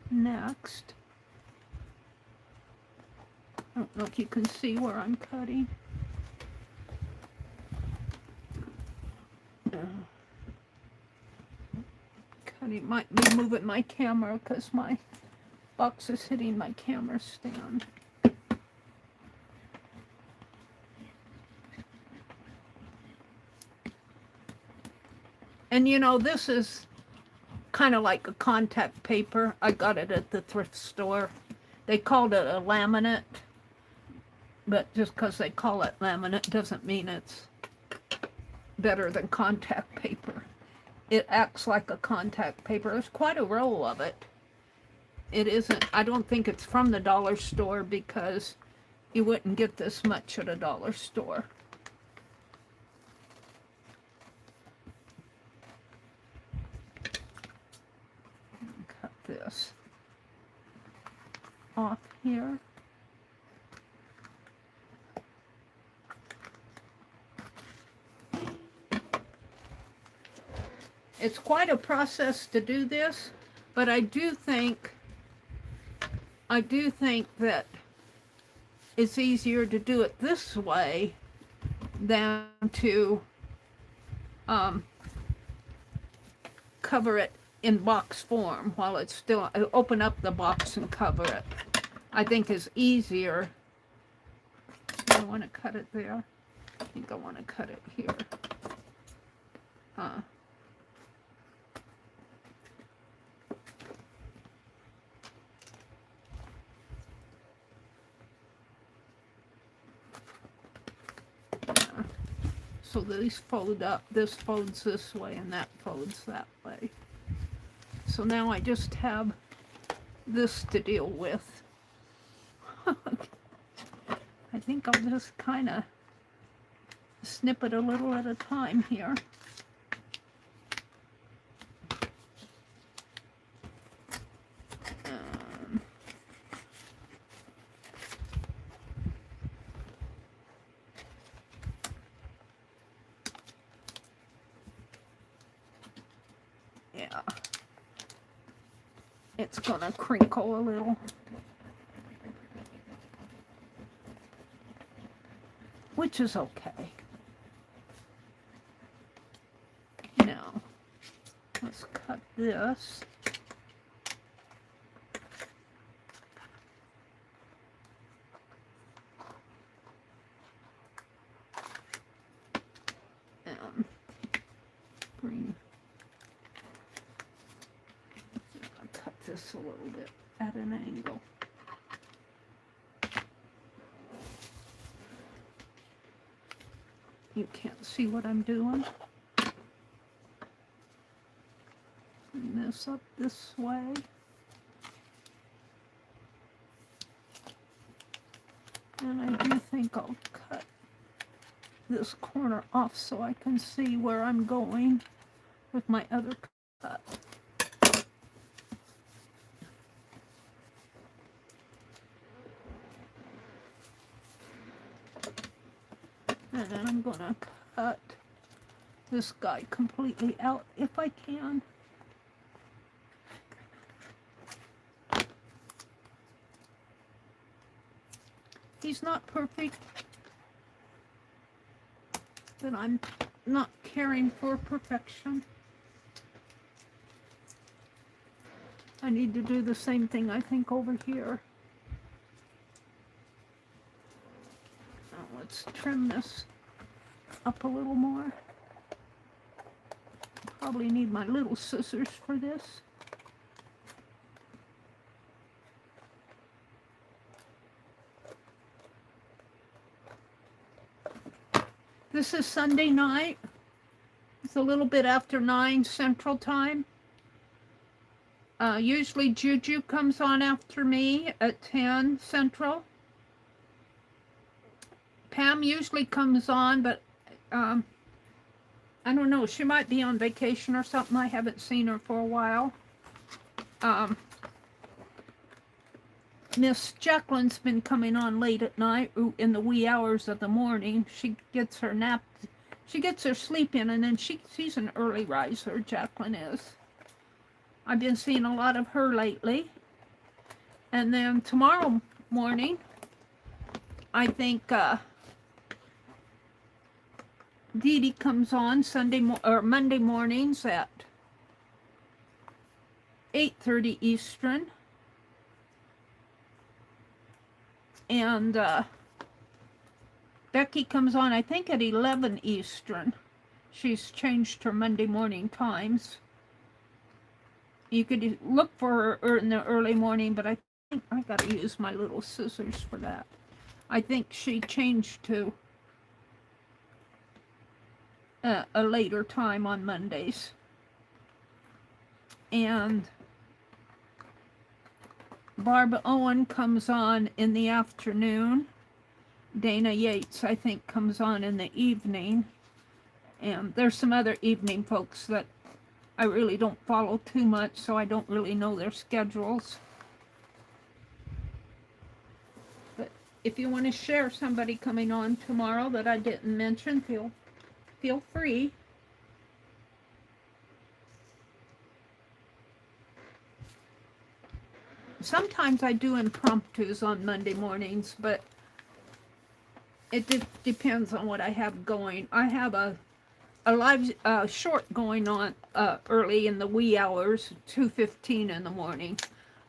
next. I don't know if you can see where I'm cutting. Cutting might be moving my camera because my box is hitting my camera stand. And you know, this is kind of like a contact paper. I got it at the thrift store. They called it a laminate, but just because they call it laminate doesn't mean it's better than contact paper. It acts like a contact paper. There's quite a roll of it. It isn't, I don't think it's from the dollar store because you wouldn't get this much at a dollar store. Cut this off here. It's quite a process to do this, but I do think that it's easier to do it this way than to cover it in box form while it's still, open up the box and cover it. I think is easier. I want to cut it there. I think I want to cut it here. So these fold up, this folds this way and that folds that way. So now I just have this to deal with. I think I'll just kind of snip it a little at a time here. Yeah, it's gonna crinkle a little. Which is okay. Now, let's cut this. And bring, I'll cut this a little bit at an angle. You can't see what I'm doing. Bring this up this way. And I do think I'll cut this corner off so I can see where I'm going with my other cut. And then I'm gonna cut this guy completely out if I can. He's not perfect, but I'm not caring for perfection. I need to do the same thing, I think, over here. Let's trim this up a little more. Probably need my little scissors for this. This is Sunday night. It's a little bit after 9 Central Time. Usually Juju comes on after me at 10 Central. Pam usually comes on, but I don't know. She might be on vacation or something. I haven't seen her for a while. Miss Jacqueline's been coming on late at night, in the wee hours of the morning. She gets her nap, she gets her sleep in, and then she's an early riser, Jacqueline is. I've been seeing a lot of her lately. And then tomorrow morning, I think Dee Dee comes on Monday mornings at 8:30 Eastern. And Becky comes on, I think, at 11 Eastern. She's changed her Monday morning times. You could look for her in the early morning, but I think I got to use my little scissors for that. I think she changed to a later time on Mondays. And Barbara Owen comes on in the afternoon. Dana Yates, I think, comes on in the evening. And there's some other evening folks that I really don't follow too much, so I don't really know their schedules. But if you want to share somebody coming on tomorrow that I didn't mention, feel free. Sometimes I do impromptus on Monday mornings, but it depends on what I have going. I have a live short going on early in the wee hours, 2:15 in the morning.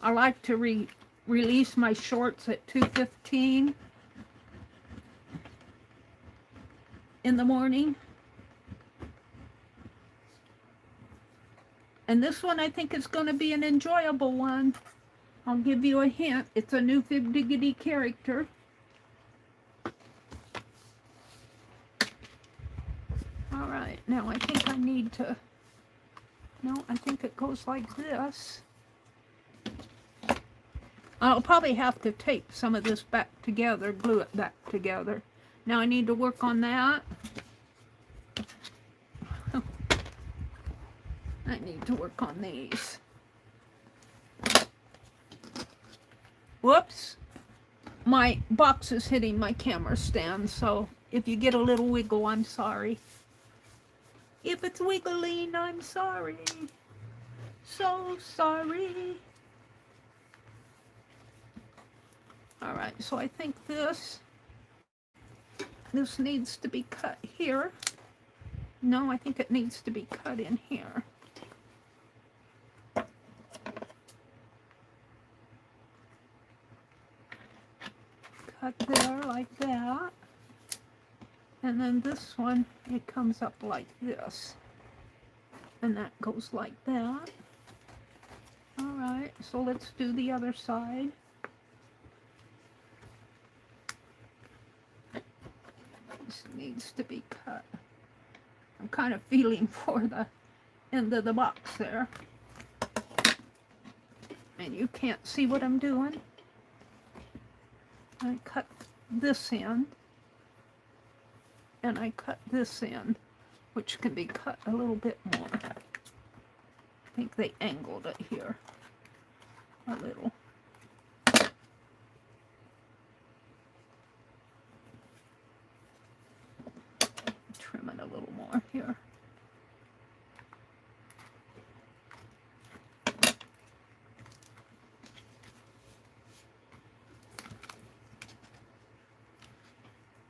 I like to release my shorts at 2:15 in the morning. And this one I think is going to be an enjoyable one. I'll give you a hint. It's a new Fib Diggity character. Alright, now I think I need to... No, I think it goes like this. I'll probably have to tape some of this back together, glue it back together. Now I need to work on that. I need to work on these. Whoops, my box is hitting my camera stand, so if you get a little wiggle, I'm sorry. If it's wiggling, I'm sorry. So sorry. Alright, so I think this needs to be cut here. No, I think it needs to be cut in here. Cut there like that. And then this one, it comes up like this. And that goes like that. Alright, so let's do the other side. This needs to be cut. I'm kind of feeling for the end of the box there. And you can't see what I'm doing. I cut this end, and I cut this end, which can be cut a little bit more. I think they angled it here a little. Trim it a little more here.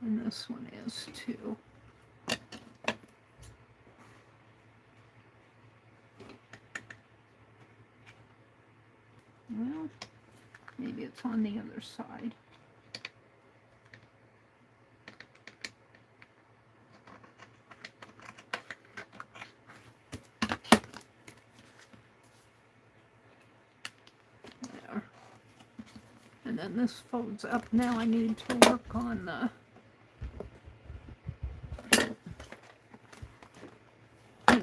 And this one is too. Well, maybe it's on the other side. There. And then this folds up. Now I need to work on the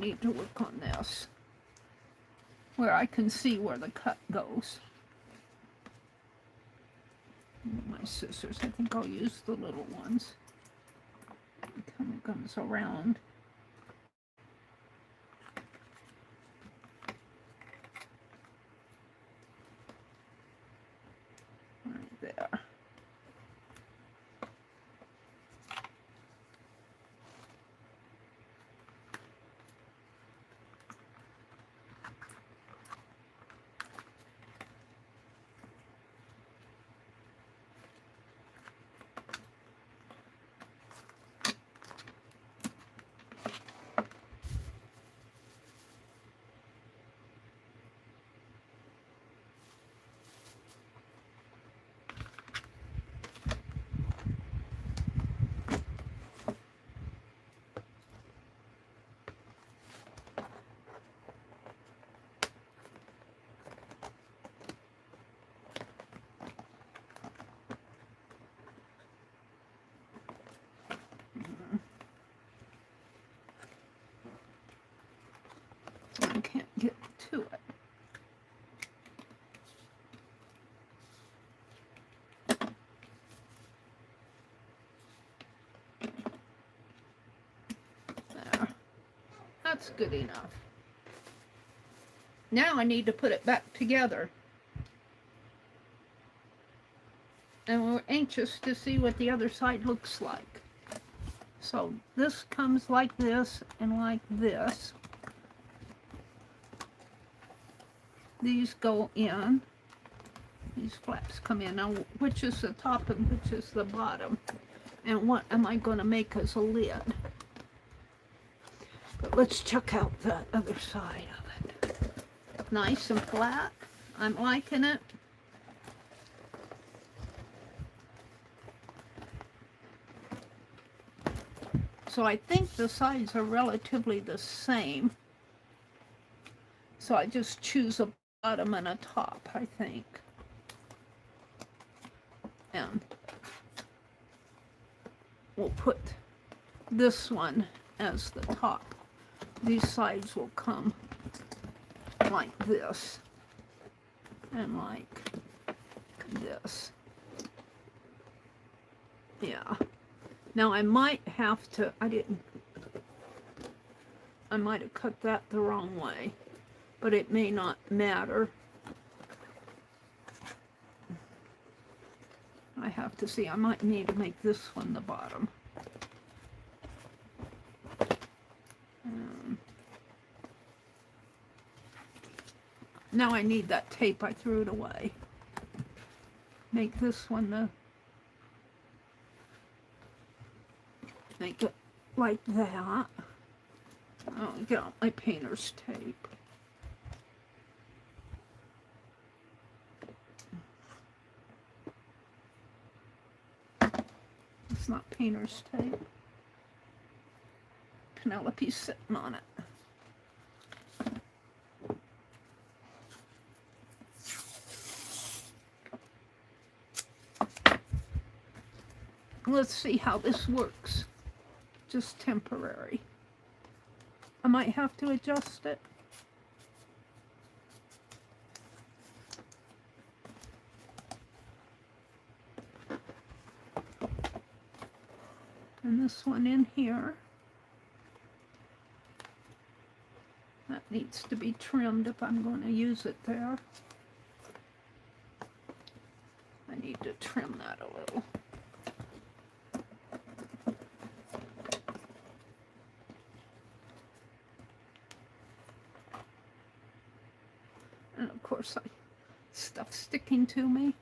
need to work on this, where I can see where the cut goes. My scissors, I think I'll use the little ones. It kind of comes around. Right there. I can't get to it. There. That's good enough. Now I need to put it back together. And we're anxious to see what the other side looks like. So this comes like this and like this. These go in. These flaps come in. Now, which is the top and which is the bottom? And what am I going to make as a lid? But let's check out the other side of it. Nice and flat. I'm liking it. So I think the sides are relatively the same. So I just choose a bottom and a top, I think. And we'll put this one as the top. These sides will come like this and like this. Yeah. Now I might have to, I might have cut that the wrong way, but it may not matter. I have to see, I might need to make this one the bottom. Now I need that tape, I threw it away. Make this one the, make it like that. Oh, get out my painter's tape. It's not painter's tape. Penelope's sitting on it. Let's see how this works. Just temporary. I might have to adjust it. And this one in here. That needs to be trimmed if I'm going to use it there. I need to trim that a little. And of course, stuff sticking to me.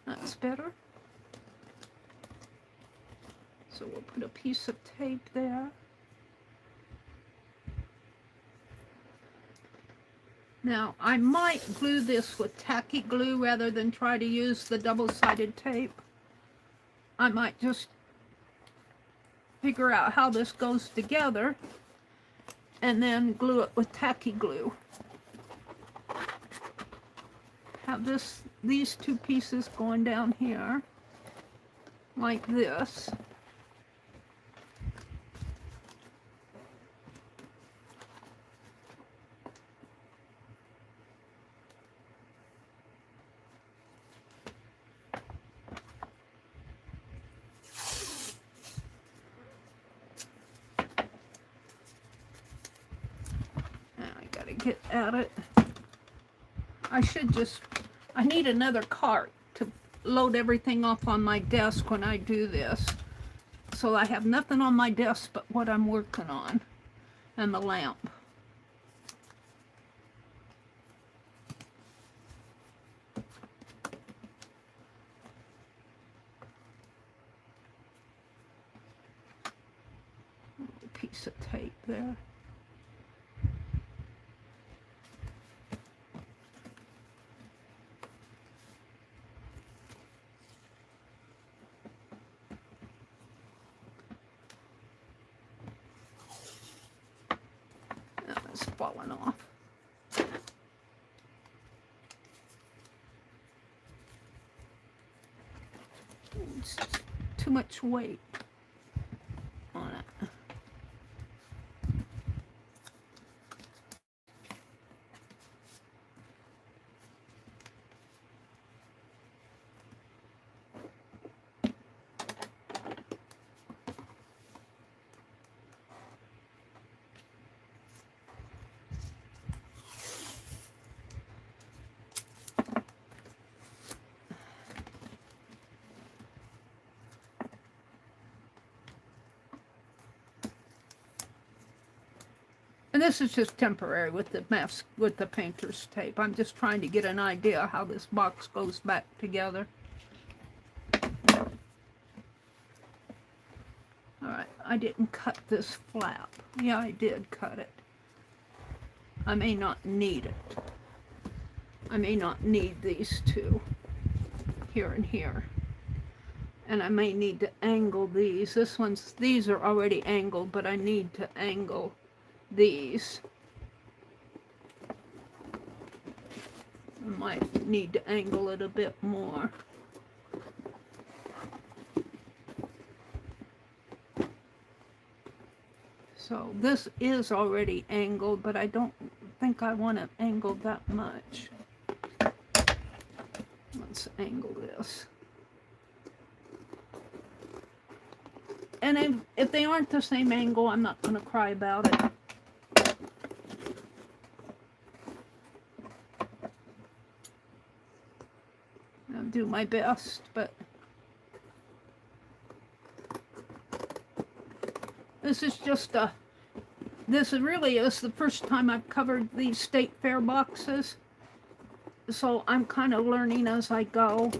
That's better. So we'll put a piece of tape there. Now, I might glue this with tacky glue rather than try to use the double-sided tape. I might just figure out how this goes together and then glue it with tacky glue. have these two pieces going down here, like this. Get at it. I need another cart to load everything off on my desk when I do this. So I have nothing on my desk but what I'm working on and the lamp. A piece of tape there. Falling off. It's too much weight on it. And this is just temporary with the mask, with the painter's tape. I'm just trying to get an idea how this box goes back together. Alright, I didn't cut this flap. Yeah, I did cut it. I may not need it. I may not need these two, here and here. And I may need to angle these. These are already angled, but I need to angle these. I might need to angle it a bit more. So this is already angled, but I don't think I want it angled that much. Let's angle this. And if they aren't the same angle, I'm not going to cry about it. I'll do my best, but this is just this really is the first time I've covered these state fair boxes, so I'm kind of learning as I go.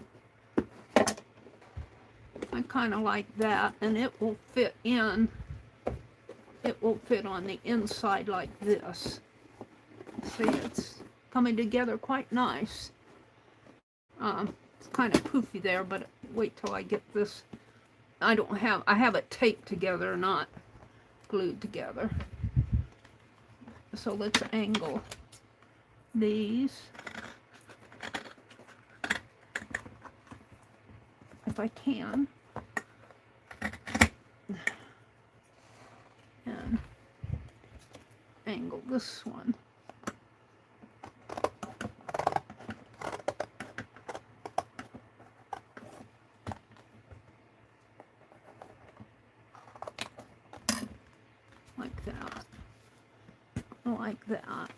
I kind of like that, and it will fit in. It will fit on the inside like this. See, it's coming together quite nice. It's kind of poofy there, but wait till I get this. I have it taped together, not glued together. So let's angle these. If I can. And angle this one. Like that. Like that.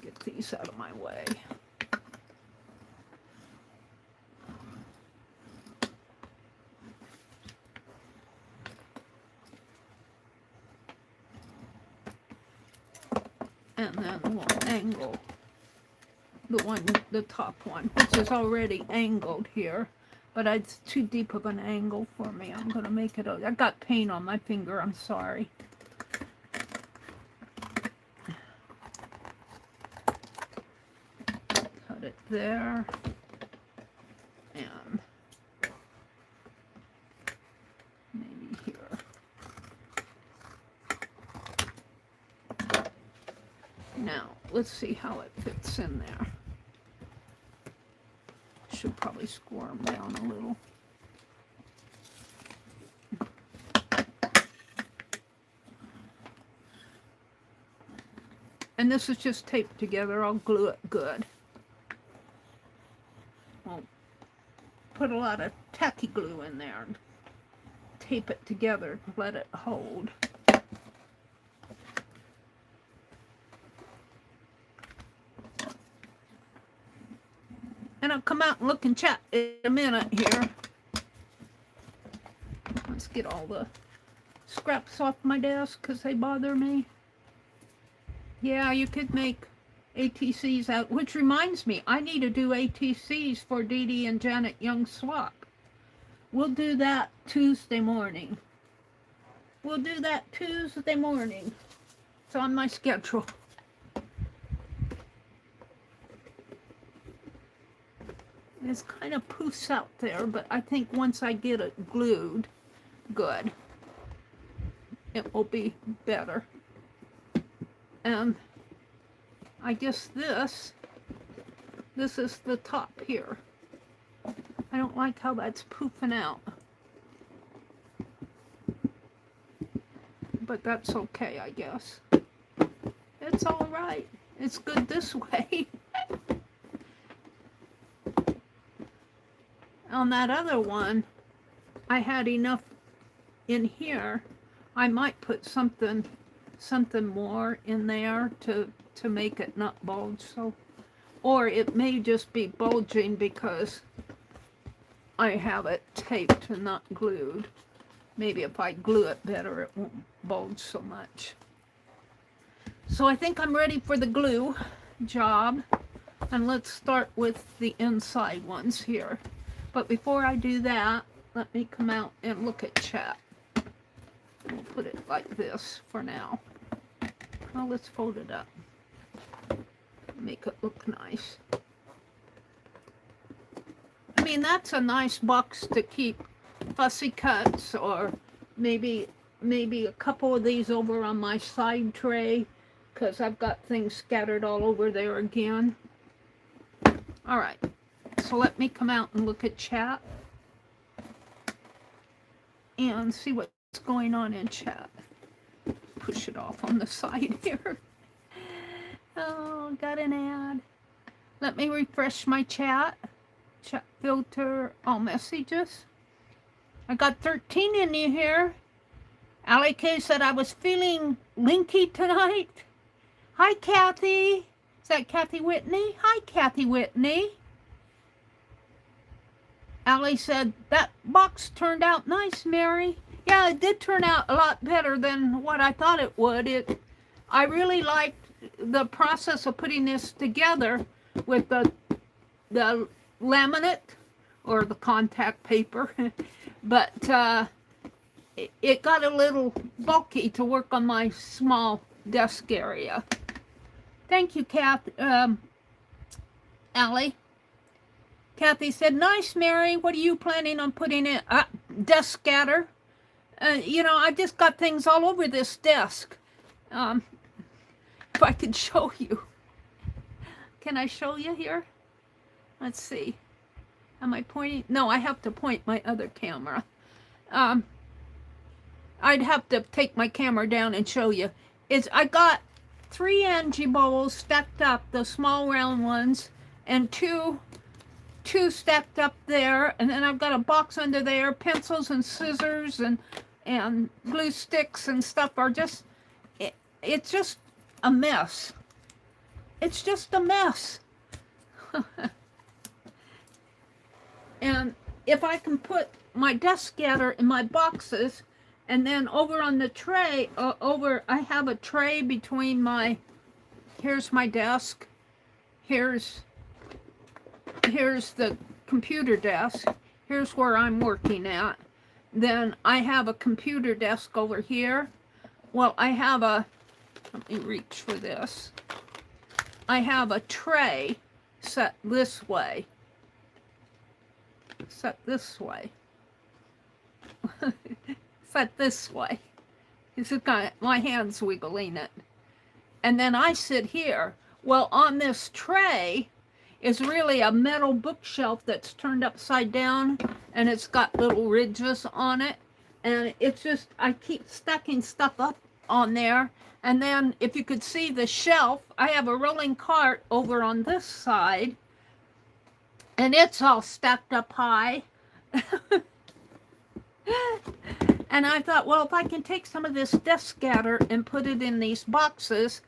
Get these out of my way. And then we'll angle the top one, which is already angled here, but it's too deep of an angle for me. I'm going to make it, I got paint on my finger, I'm sorry. Cut it there, and maybe here. Now, let's see how it fits in there. Should probably score them down a little. And this is just taped together. I'll glue it good. I'll put a lot of tacky glue in there and tape it together to let it hold. And I'll come out and look and chat in a minute here. Let's get all the scraps off my desk because they bother me. Yeah, you could make ATCs out, which reminds me, I need to do ATCs for Dee Dee and Janet Young swap. We'll do that Tuesday morning. We'll do that Tuesday morning. It's on my schedule. It's kind of poofs out there, but I think once I get it glued good, it will be better. And I guess this is the top here. I don't like how that's poofing out. But that's okay, I guess. It's all right. It's good this way. On that other one, I had enough in here. I might put something more in there to make it not bulge. So, or it may just be bulging because I have it taped and not glued. Maybe if I glue it better, it won't bulge so much. So I think I'm ready for the glue job. And let's start with the inside ones here. But before I do that, let me come out and look at chat. We'll put it like this for now. Well, let's fold it up. Make it look nice. I mean, that's a nice box to keep fussy cuts, or maybe a couple of these over on my side tray, because I've got things scattered all over there again. All right. So let me come out and look at chat and see what's going on in chat. Push it off on the side here. Oh, got an ad. Let me refresh my chat. Chat filter, all messages. I got 13 in here. Allie K said I was feeling linky tonight. Hi, Kathy. Is that Kathy Whitney? Hi, Kathy Whitney. Allie said, that box turned out nice, Mary. Yeah, it did turn out a lot better than what I thought it would. I really liked the process of putting this together with the laminate or the contact paper. But it got a little bulky to work on my small desk area. Thank you, Allie. Kathy said, nice, Mary. What are you planning on putting in? Desk scatter. You know, I just got things all over this desk. If I could show you. Can I show you here? Let's see. Am I pointing? No, I have to point my other camera. I'd have to take my camera down and show you. I got 3 Angie bowls stacked up, the small round ones, and two stacked up there, and then I've got a box under there. Pencils and scissors and glue sticks and stuff are just, it's just a mess. It's just a mess. And if I can put my desk scatter in my boxes, and then over on the tray, I have a tray between here's my desk, here's the computer desk, here's where I'm working at. Then I have a computer desk over here. Well, let me reach for this. I have a tray set this way. Set this way. Set this way. This is kind of, my hand's wiggling it. and then I sit here. Well, on this tray is really a metal bookshelf that's turned upside down, and it's got little ridges on it, and it's just, I keep stacking stuff up on there. And then if you could see the shelf, I have a rolling cart over on this side, and it's all stacked up high. And I thought, well, if I can take some of this desk scatter and put it in these boxes,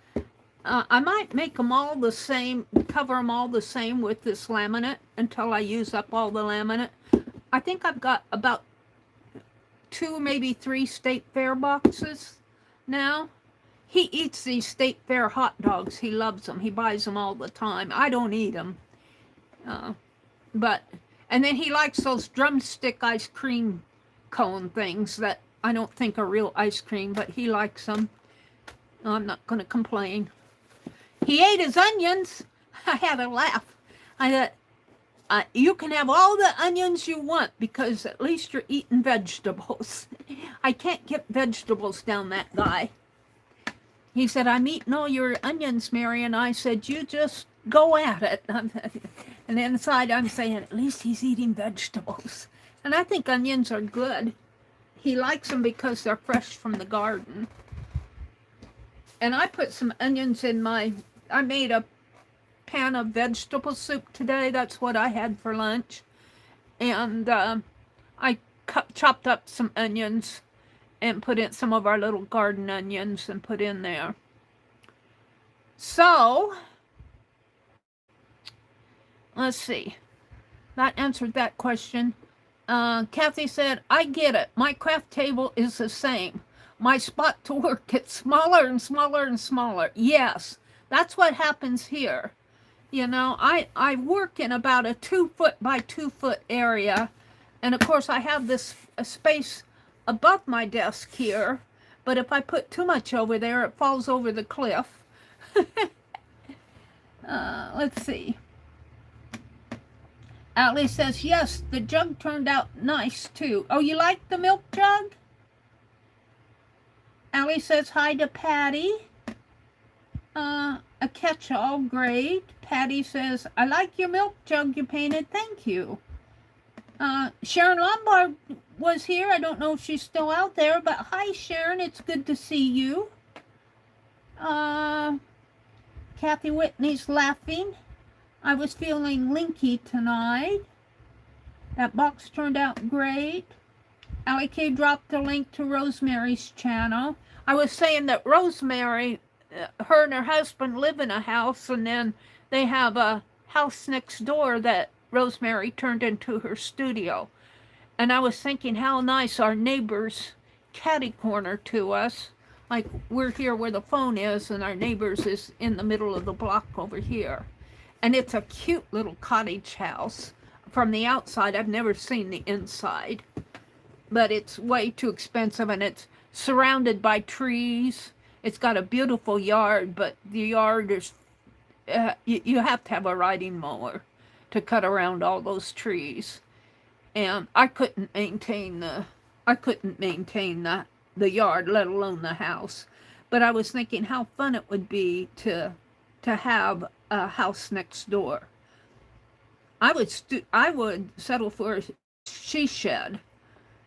I might make them all the same, cover them all the same with this laminate until I use up all the laminate. I think I've got about 2, maybe 3 State Fair boxes now. He eats these State Fair hot dogs. He loves them. He buys them all the time. I don't eat them. And then he likes those drumstick ice cream cone things that I don't think are real ice cream, but he likes them. I'm not going to complain. He ate his onions. I had a laugh. I thought, you can have all the onions you want because at least you're eating vegetables. I can't get vegetables down that guy. He said, I'm eating all your onions, Mary. And I said, you just go at it. And inside I'm saying, at least he's eating vegetables. And I think onions are good. He likes them because they're fresh from the garden. And I put some onions in I made a pan of vegetable soup today. That's what I had for lunch. And I chopped up some onions and put in some of our little garden onions and put in there. So, let's see. That answered that question. Kathy said, I get it. My craft table is the same. My spot to work gets smaller and smaller and smaller. Yes, that's what happens here. You know, I work in about a 2-foot by 2-foot area. And of course, I have this space above my desk here. But if I put too much over there, it falls over the cliff. Let's see. Allie says, yes, the jug turned out nice, too. Oh, you like the milk jug? Allie says, hi to Patty. A catch-all, great. Patty says, I like your milk jug you painted, thank you. Sharon Lombard was here. I don't know if she's still out there, but hi, Sharon, it's good to see you. Kathy Whitney's laughing. I was feeling linky tonight. That box turned out great. Allie K dropped a link to Rosemary's channel. I was saying that Rosemary, her and her husband live in a house, and then they have a house next door that Rosemary turned into her studio. And I was thinking how nice our neighbor's catty corner to us. Like we're here where the phone is, and our neighbor's is in the middle of the block over here. And it's a cute little cottage house. From the outside, I've never seen the inside. But it's way too expensive, and it's surrounded by trees. It's got a beautiful yard, but the yard is, you have to have a riding mower to cut around all those trees. And I couldn't maintain the yard, let alone the house. But I was thinking how fun it would be to have a house next door. I would settle for a she shed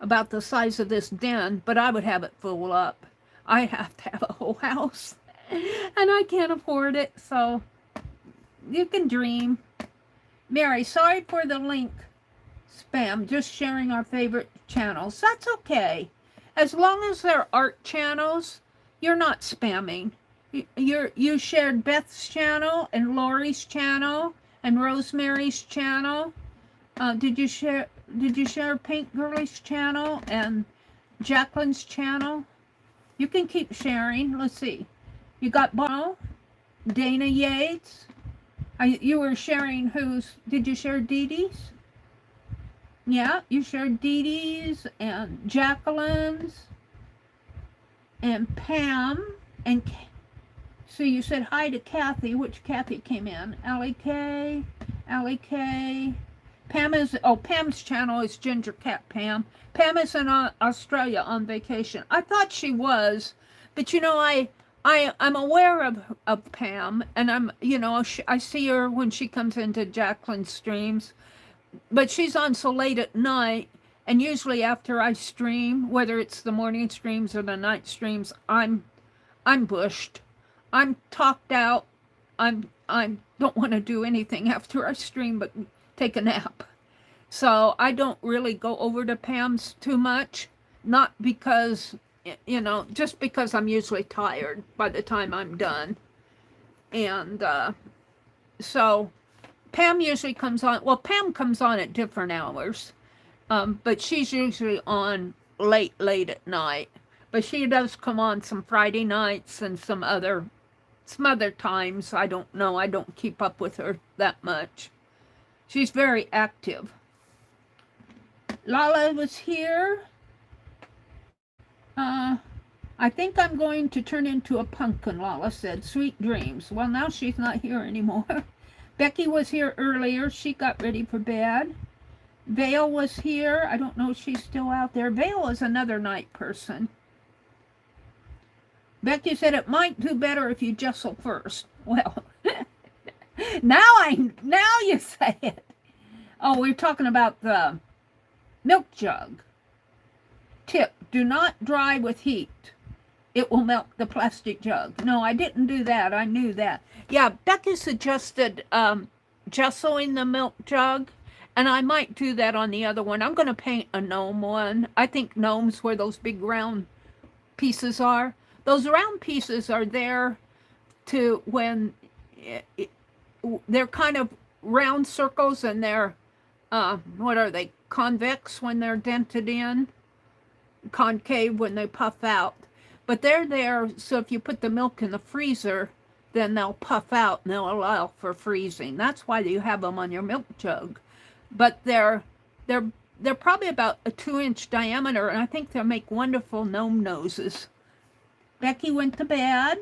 about the size of this den, but I would have it full up. I have to have a whole house, and I can't afford it, so you can dream. Mary, sorry for the link spam, just sharing our favorite channels. That's okay. As long as they're art channels, you're not spamming. You shared Beth's channel and Lori's channel and Rosemary's channel. Did you share Pink Girlie's channel and Jacqueline's channel? You can keep sharing. Let's see. You got Bono, Dana Yates. You were sharing did you share Dee Dee's? Yeah, you shared Dee Dee's and Jacqueline's and Pam and so you said hi to Kathy, which Kathy came in. Allie K. Pam's channel is Ginger Cat Pam. Pam is in Australia on vacation. I thought she was, but you know, I'm aware of Pam, and I see her when she comes into Jacqueline's streams, but she's on so late at night, and usually after I stream, whether it's the morning streams or the night streams, I'm bushed. I'm talked out. I don't want to do anything after I stream but take a nap. So I don't really go over to Pam's too much, not because, just because I'm usually tired by the time I'm done. And so Pam usually comes on, well, Pam comes on at different hours, but she's usually on late at night. But she does come on some Friday nights and some other times. I don't know. I don't keep up with her that much. She's very active. Lala was here. I think I'm going to turn into a pumpkin, Lala said. Sweet dreams. Well, now she's not here anymore. Becky was here earlier. She got ready for bed. Vale was here. I don't know if she's still out there. Vale is another night person. Becky said it might do better if you jostle first. Well, now you say it. Oh, we're talking about the milk jug. Tip, do not dry with heat. It will melt the plastic jug. No, I didn't do that. I knew that. Yeah, Becky suggested jostling the milk jug, and I might do that on the other one. I'm going to paint a gnome one. I think gnomes where those big round pieces are. Those round pieces are there to when they're kind of round circles, and they're, what are they, convex when they're dented in, concave when they puff out. But they're there so if you put the milk in the freezer, then they'll puff out and they'll allow for freezing. That's why you have them on your milk jug. But they're probably about a 2-inch diameter, and I think they'll make wonderful gnome noses. Becky went to bed.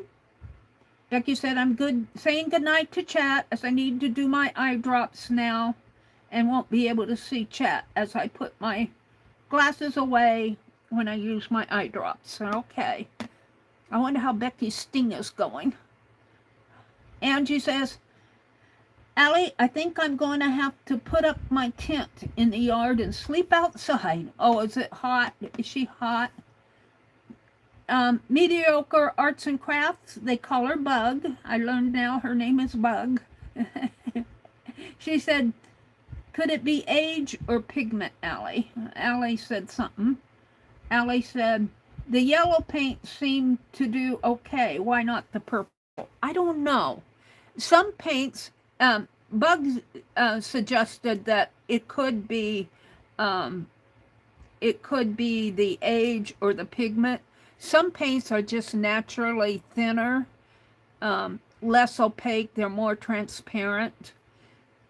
Becky said, I'm saying goodnight to chat as I need to do my eye drops now and won't be able to see chat as I put my glasses away when I use my eye drops. Okay. I wonder how Becky's sting is going. Angie says, Allie, I think I'm going to have to put up my tent in the yard and sleep outside. Oh, is it hot? Is she hot? Mediocre Arts and Crafts, they call her Bug. I learned now her name is Bug. She said, could it be age or pigment, Allie? Allie said something. Allie said, the yellow paint seemed to do okay. Why not the purple? I don't know. Some paints, Bugs suggested that it could be the age or the pigment. Some paints are just naturally thinner, less opaque, they're more transparent.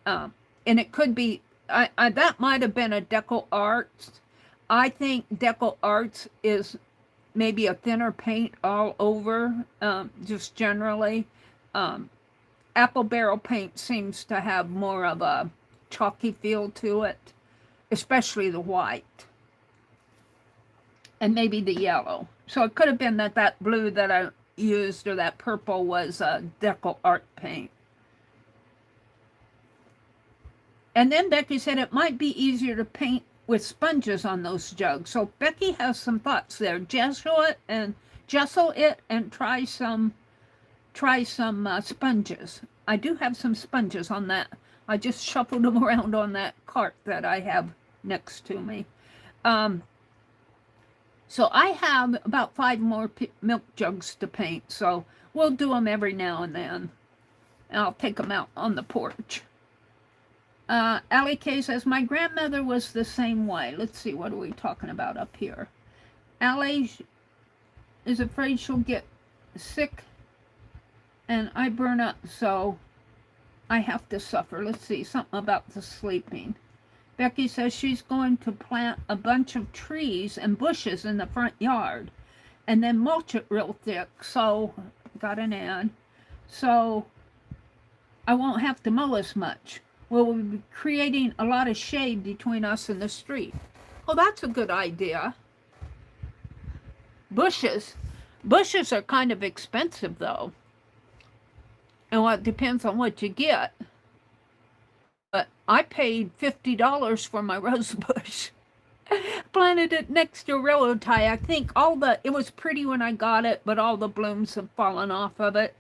And it could be, that might have been a Deco Arts. I think Deco Arts is maybe a thinner paint all over, just generally. Apple Barrel paint seems to have more of a chalky feel to it, especially the white. And maybe the yellow. So it could have been that blue that I used or that purple was Deco Art paint. And then Becky said it might be easier to paint with sponges on those jugs. So Becky has some thoughts there. Jostle it and try some sponges. I do have some sponges on that. I just shuffled them around on that cart that I have next to me. So I have about 5 more milk jugs to paint, so we'll do them every now and then. And I'll take them out on the porch. Allie K says, my grandmother was the same way. Let's see, what are we talking about up here? Allie is afraid she'll get sick and I burn up, so I have to suffer. Let's see, something about the sleeping. Becky says she's going to plant a bunch of trees and bushes in the front yard and then mulch it real thick. So, got an ad. So, I won't have to mow as much. We'll be creating a lot of shade between us and the street. Oh, that's a good idea. Bushes. Bushes are kind of expensive, though. And well, it depends on what you get. But I paid $50 for my rose bush. Planted it next to a railroad tie. I think it was pretty when I got it, but all the blooms have fallen off of it.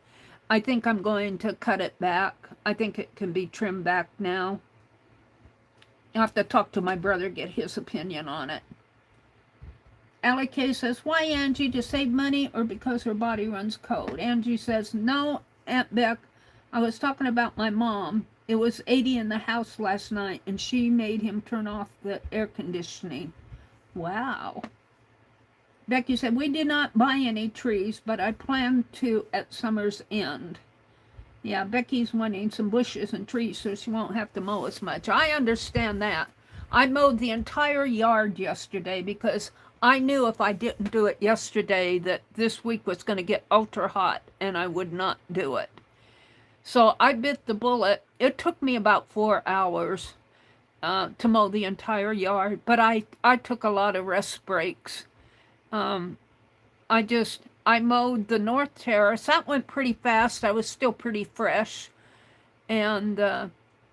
I think I'm going to cut it back. I think it can be trimmed back now. I'll have to talk to my brother, get his opinion on it. Allie K says, why, Angie, to save money or because her body runs cold? Angie says, no, Aunt Beck, I was talking about my mom. It was 80 in the house last night, and she made him turn off the air conditioning. Wow. Becky said, we did not buy any trees, but I plan to at summer's end. Yeah, Becky's wanting some bushes and trees so she won't have to mow as much. I understand that. I mowed the entire yard yesterday because I knew if I didn't do it yesterday that this week was going to get ultra hot and I would not do it. So I bit the bullet. It took me about 4 hours to mow the entire yard, but I took a lot of rest breaks. I mowed the north terrace. That went pretty fast. I was still pretty fresh. And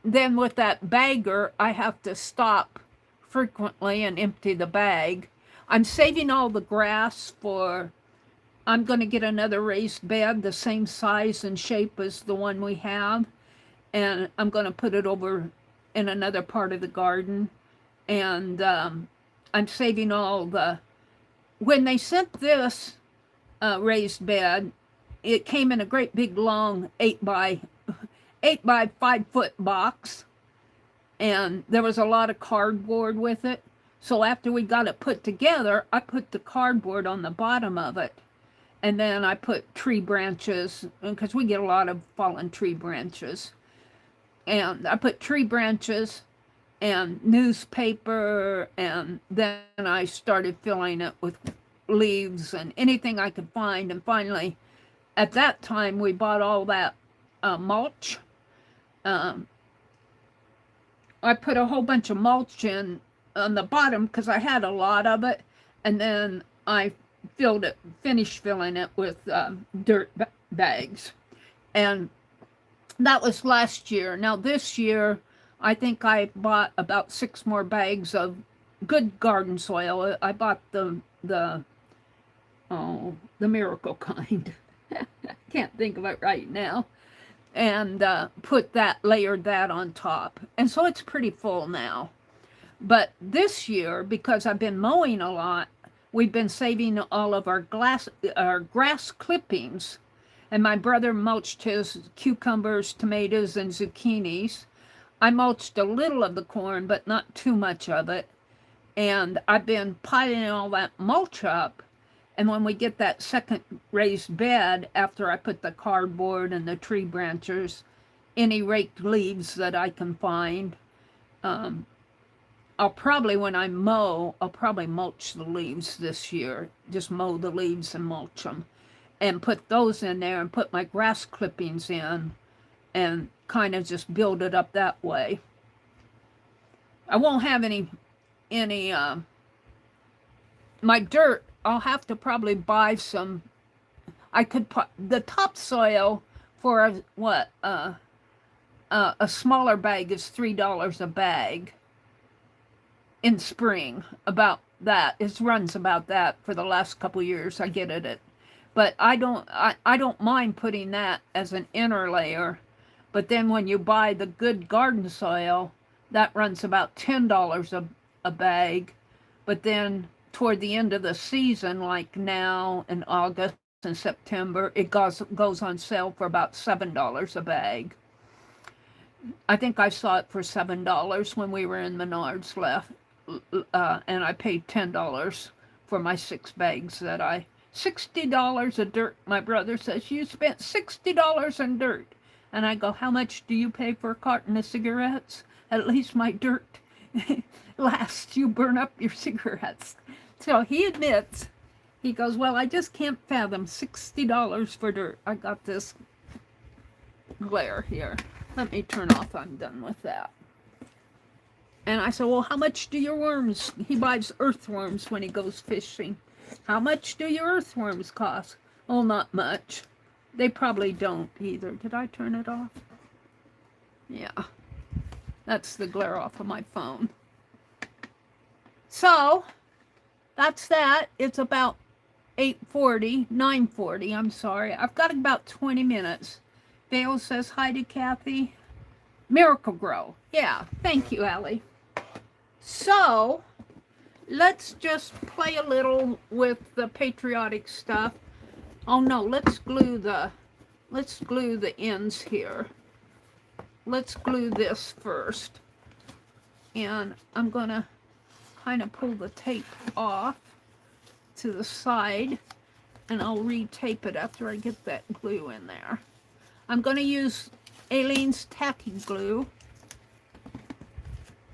then with that bagger, I have to stop frequently and empty the bag. I'm saving all the grass for, I'm going to get another raised bed the same size and shape as the one we have. And I'm going to put it over in another part of the garden. And I'm saving all the, when they sent this raised bed, it came in a great big long 8 by 5 foot box, and there was a lot of cardboard with it. So after we got it put together, I put the cardboard on the bottom of it, and then I put tree branches, because we get a lot of fallen tree branches, and I put tree branches and newspaper, and then I started filling it with leaves and anything I could find. And finally, at that time, we bought all that mulch. I put a whole bunch of mulch in on the bottom because I had a lot of it, and then I finished filling it with dirt bags. And that was last year. Now this year, I think I bought about 6 more bags of good garden soil. I bought the miracle kind. Can't think of it right now. And layered that on top. And so it's pretty full now. But this year, because I've been mowing a lot, we've been saving all of our grass clippings. And my brother mulched his cucumbers, tomatoes, and zucchinis. I mulched a little of the corn, but not too much of it. And I've been piling all that mulch up. And when we get that second raised bed, after I put the cardboard and the tree branches, any raked leaves that I can find, I'll probably, when I mow, I'll probably mulch the leaves this year. Just mow the leaves and mulch them. And put those in there and put my grass clippings in and kind of just build it up that way. I won't have any my dirt, I'll have to probably buy some. I could put the topsoil for a smaller bag is $3 a bag in spring. About that, it runs about that for the last couple years. I get it, but I don't mind putting that as an inner layer. But then when you buy the good garden soil, that runs about $10 a bag. But then toward the end of the season, like now in August and September, it goes on sale for about $7 a bag. I think I saw it for $7 when we were in Menards and I paid $10 for my 6 bags that $60 of dirt. My brother says, you spent $60 in dirt. And I go, how much do you pay for a carton of cigarettes? At least my dirt lasts. You burn up your cigarettes. So he admits, he goes, well, I just can't fathom $60 for dirt. I got this glare here. Let me turn off. I'm done with that. And I said, well, how much do your worms? He buys earthworms when he goes fishing. How much do your earthworms cost? Oh, not much. They probably don't either. Did I turn it off? Yeah. That's the glare off of my phone. So, that's that. It's about 8:40, 9:40, I'm sorry. I've got about 20 minutes. Vale says hi to Kathy. Miracle Grow. Yeah, thank you, Allie. So, let's just play a little with the patriotic stuff. Oh no, let's glue the ends here. Let's glue this first. And I'm gonna kind of pull the tape off to the side, and I'll re-tape it after I get that glue in there. I'm gonna use Aileen's tacky glue,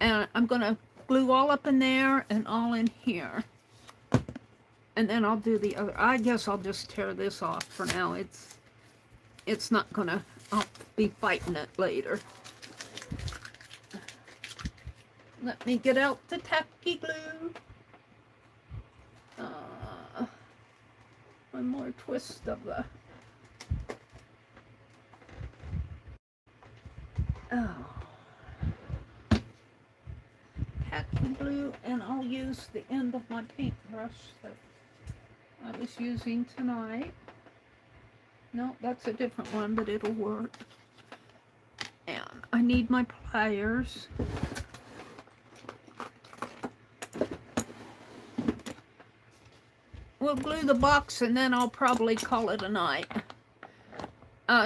and I'm gonna glue all up in there and all in here. And then I'll do the other. I guess I'll just tear this off for now. It's not gonna, I'll be fighting it later. Let me get out the tacky glue. One more twist of the, tacky glue, and I'll use the end of my paintbrush that I was using tonight. No, that's a different one, but it'll work. And I need my pliers. We'll glue the box and then I'll probably call it a night.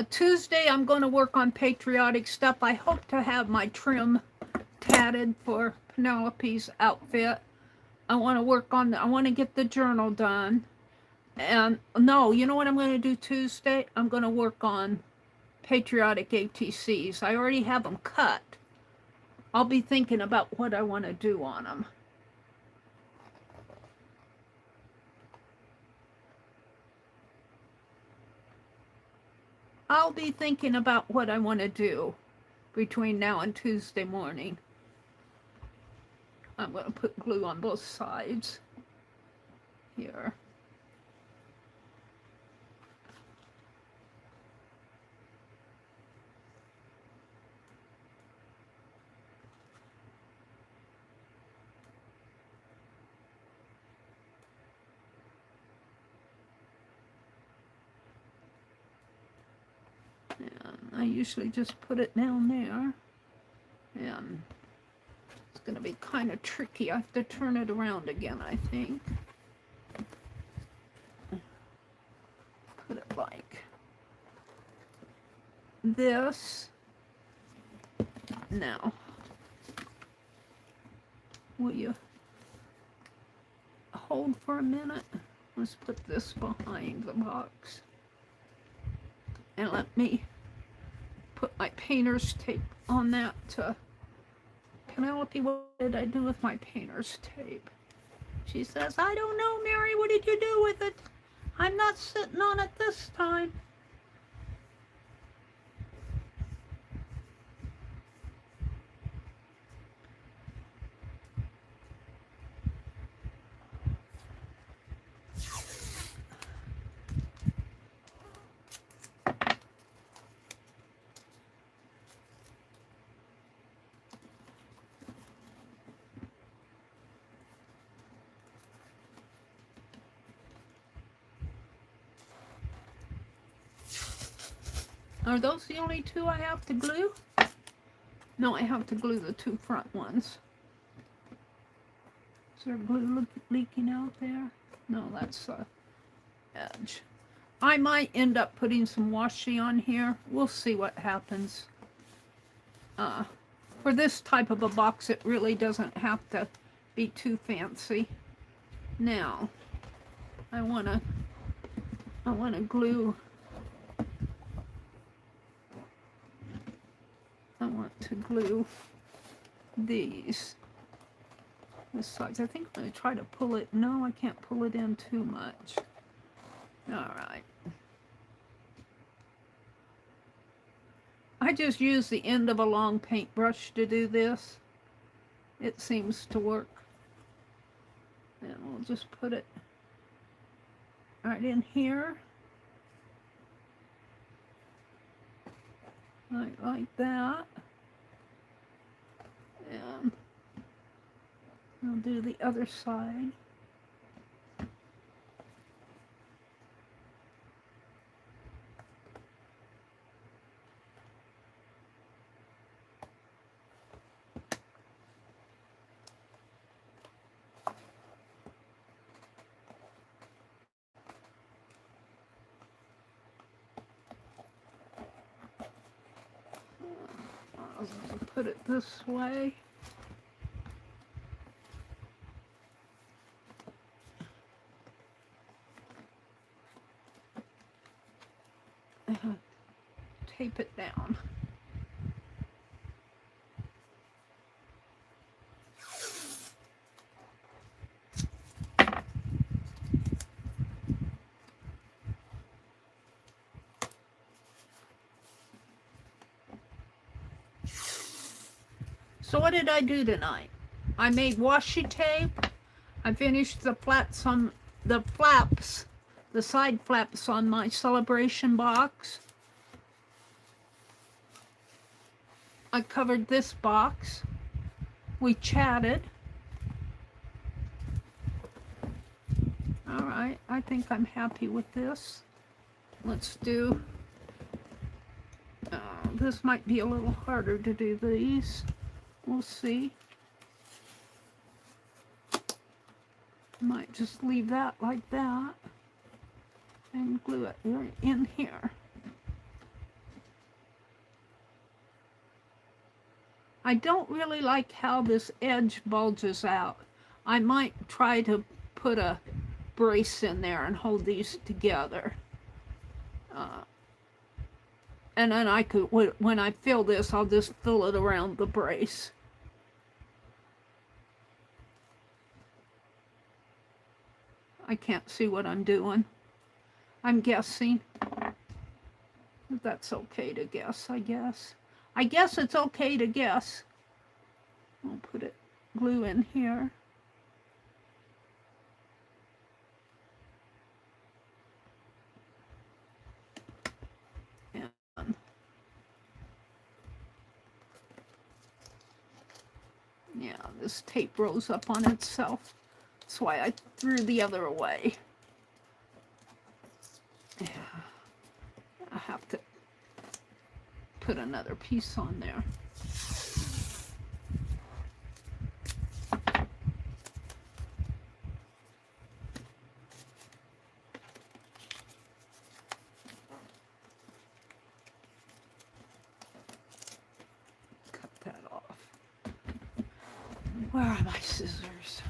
Tuesday I'm going to work on patriotic stuff. I hope to have my trim tatted for Penelope's outfit. I want to work on I want to get the journal done. And no, you know what I'm going to do Tuesday? I'm going to work on patriotic ATCs. I already have them cut. I'll be thinking about what I want to do on them. I'll be thinking about what I want to do between now and Tuesday morning. I'm going to put glue on both sides here. I usually just put it down there, and it's going to be kind of tricky. I have to turn it around again, I think. Put it like this. Now, will you hold for a minute? Let's put this behind the box. And let me put my painter's tape on that. Penelope, what did I do with my painter's tape? She says, I don't know, Mary, what did you do with it? I'm not sitting on it this time. Are those the only two I have to glue? No, I have to glue the two front ones. Is there glue leaking out there? No, that's the edge. I might end up putting some washi on here. We'll see what happens. For this type of a box, it really doesn't have to be too fancy. Now, I want to glue. I want to glue these sides. I think I'm going to try to pull it. No, I can't pull it in too much. All right. I just use the end of a long paintbrush to do this. It seems to work. And we'll just put it right in here. Like that. And I'll do the other side. I'll put it this way. Tape it down. So what did I do tonight? I made washi tape. I finished the flaps on the flaps, the side flaps on my celebration box. I covered this box. We chatted. All right, I think I'm happy with this. Let's do, this might be a little harder to do these. We'll see. Might just leave that like that and glue it right in here. I don't really like how this edge bulges out. I might try to put a brace in there and hold these together. And then I could, when I fill this, I'll just fill it around the brace. I can't see what I'm doing. I'm guessing. That's okay to guess, I guess. I guess it's okay to guess. I'll put it, glue in here. And yeah, this tape rolls up on itself. That's why I threw the other away. Yeah. I have to put another piece on there. Cut that off. Where are my scissors?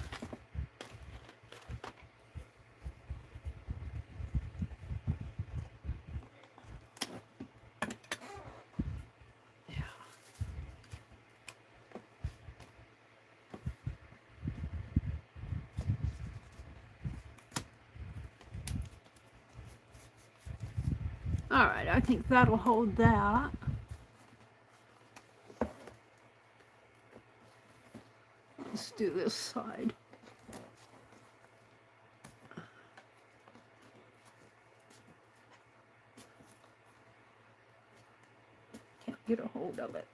All right, I think that'll hold that. Let's do this side. Can't get a hold of it.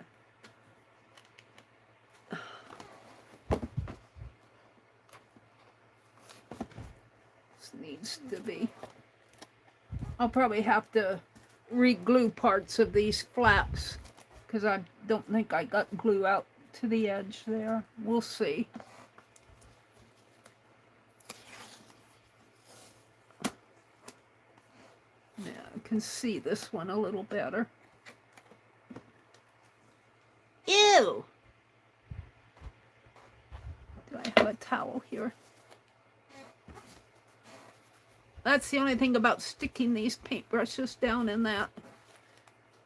This needs to be. I'll probably have to re-glue parts of these flaps because I don't think I got glue out to the edge there. We'll see. Yeah, I can see this one a little better. Ew! Do I have a towel here? That's the only thing about sticking these paintbrushes down in that.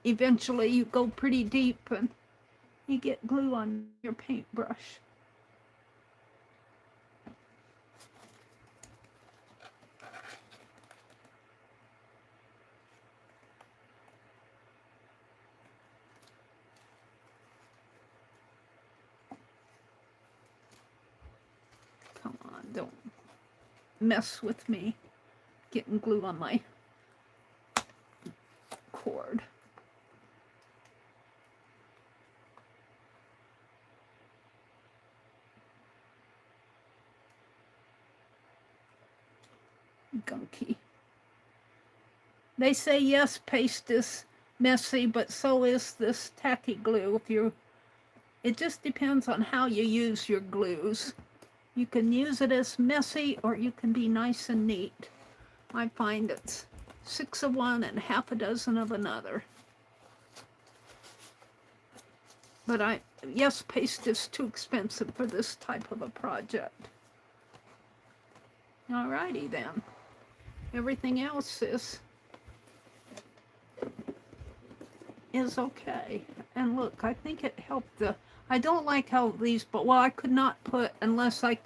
Eventually you go pretty deep and you get glue on your paintbrush. Come on, don't mess with me. getting glue on my cord. Gunky. They say yes, paste is messy, but so is this tacky glue. It just depends on how you use your glues. You can use it as messy, or you can be nice and neat. I find it's 6 of one and half a dozen of another. But yes, paste is too expensive for this type of a project. Alrighty then. Everything else is okay. And look, I think it helped I don't like how these, but well, I could not put, unless I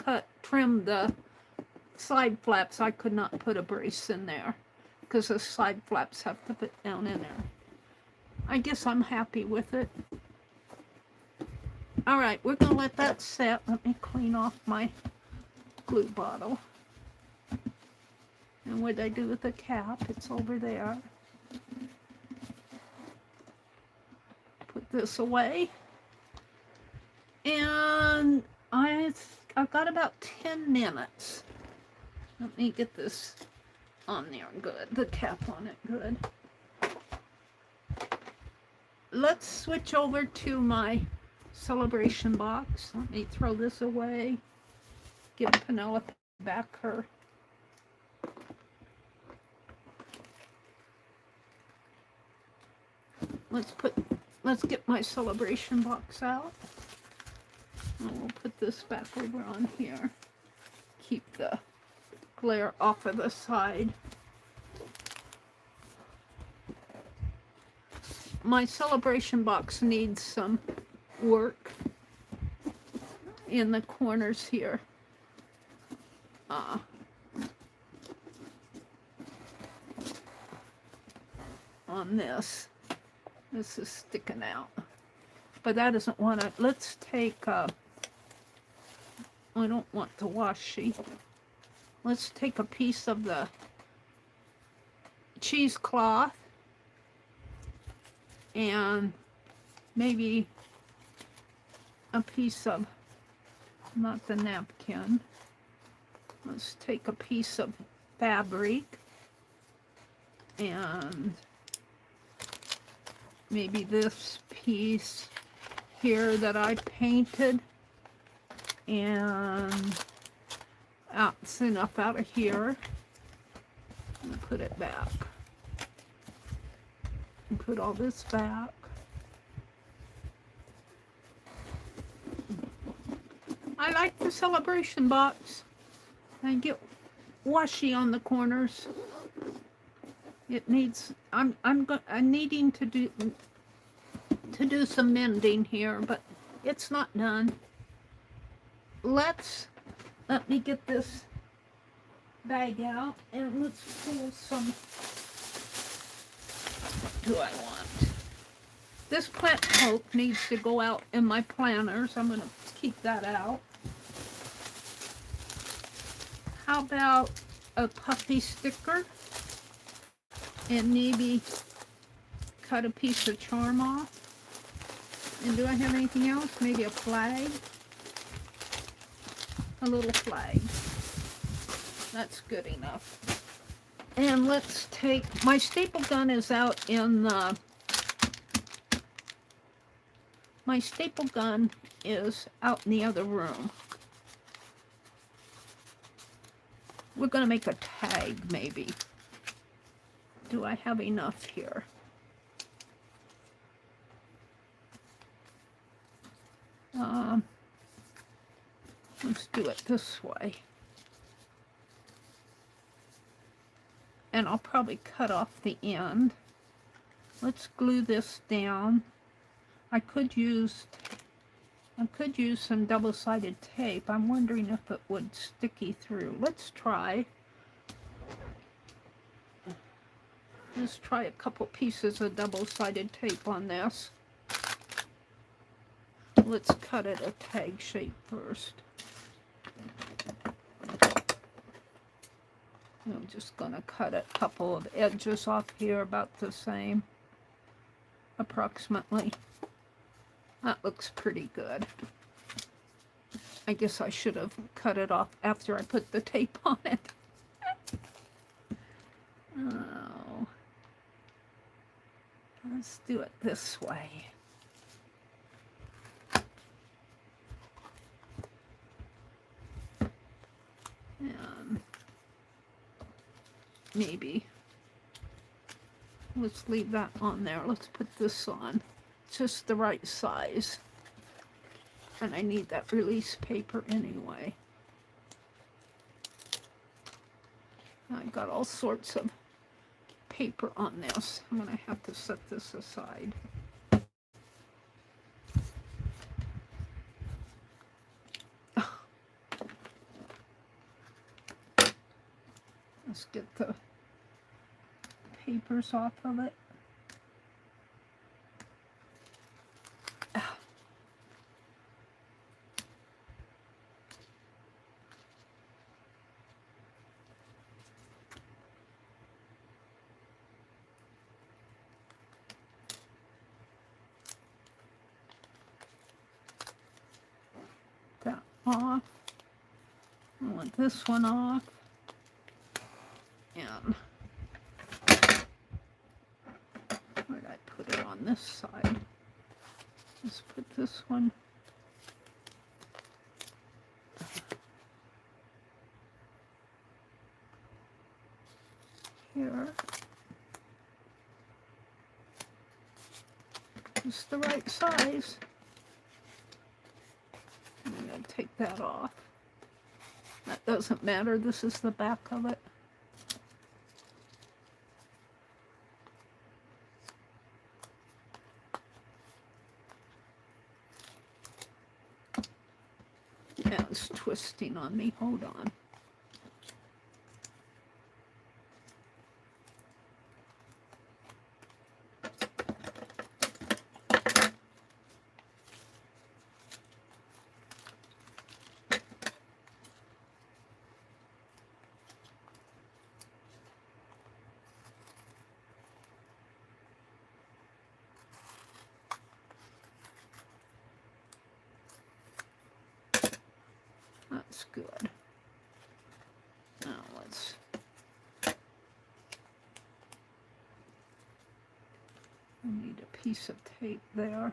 trimmed the side flaps, I could not put a brace in there because the side flaps have to fit down in there. I guess I'm happy with it. All right, we're gonna let that set. Let me clean off my glue bottle. And what did I do with the cap? It's over there. Put this away. And I've got about 10 minutes. Let me get this on there good. The cap on it good. Let's switch over to my celebration box. Let me throw this away. Give Penelope back her. Let's get my celebration box out. And we'll put this back over on here. Keep the glare off of the side. My celebration box needs some work in the corners here. On this. This is sticking out. But that doesn't want to. Let's take, I don't want the washi. Let's take a piece of the cheesecloth and maybe a piece of, not the napkin. Let's take a piece of fabric and maybe this piece here that I painted, and it's enough out of here. And put it back. And put all this back. I like the celebration box. I get washi on the corners. It needs. I'm needing to do some mending here, but it's not done. Let me get this bag out and let's pull some. What do I want? This plant poke needs to go out in my planners. I'm gonna keep that out. How about a puffy sticker? And maybe cut a piece of charm off. And do I have anything else? Maybe a flag? A little flag. That's good enough. And let's take, my staple gun is out in the, my staple gun is out in the other room. We're going to make a tag maybe. Do I have enough here? Let's do it this way. And I'll probably cut off the end. Let's glue this down. I could use some double-sided tape. I'm wondering if it would sticky through. Let's try. Let's try a couple pieces of double-sided tape on this. Let's cut it a tag shape first. I'm just going to cut a couple of edges off here about the same, approximately. That looks pretty good. I guess I should have cut it off after I put the tape on it. Oh, let's do it this way. And maybe let's leave that on there. Let's put this on just the right size. And I need that release paper anyway. I've got all sorts of paper on this. I'm going to have to set this aside. Let's get the papers off of it. That off. I want this one off. And where did I put it on this side? Let's put this one here. Just the right size. I'm going to take that off. That doesn't matter. This is the back of it. Yeah, it's twisting on me. Hold on. That's good. Now let's I need a piece of tape there.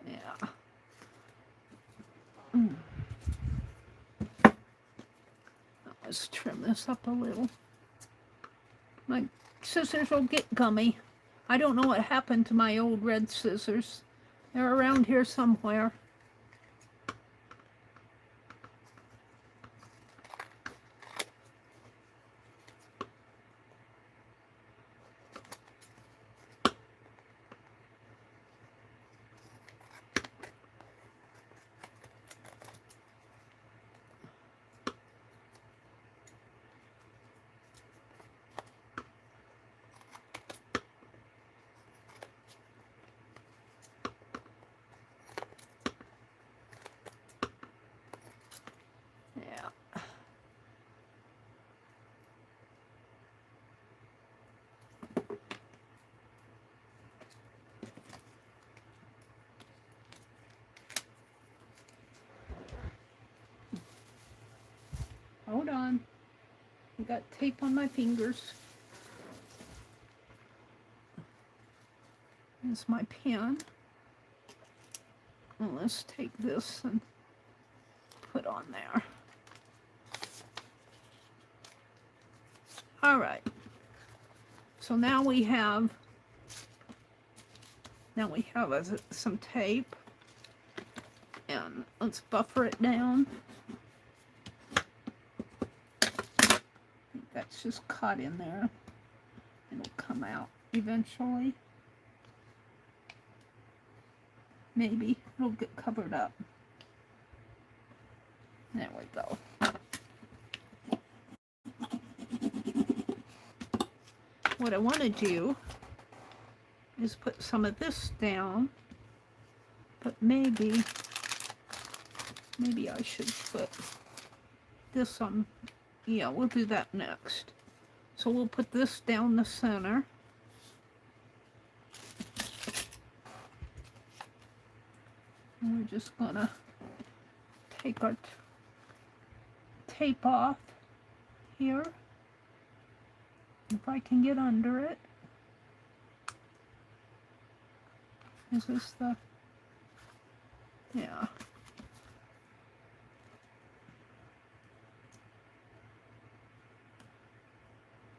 Yeah. Let's trim this up a little. My scissors will get gummy. I don't know what happened to my old red scissors. They're around here somewhere. Hold on. I got tape on my fingers. Here's my pen. And let's take this and put on there. All right. So now we have some tape. And let's buffer it down. That's just caught in there. It'll come out eventually. Maybe it'll get covered up. There we go. what I want to do is put some of this down, but maybe I should put this on. Yeah, we'll do that next. So we'll put this down the center. And we're just gonna take our tape off here. If I can get under it. Is this the... Yeah.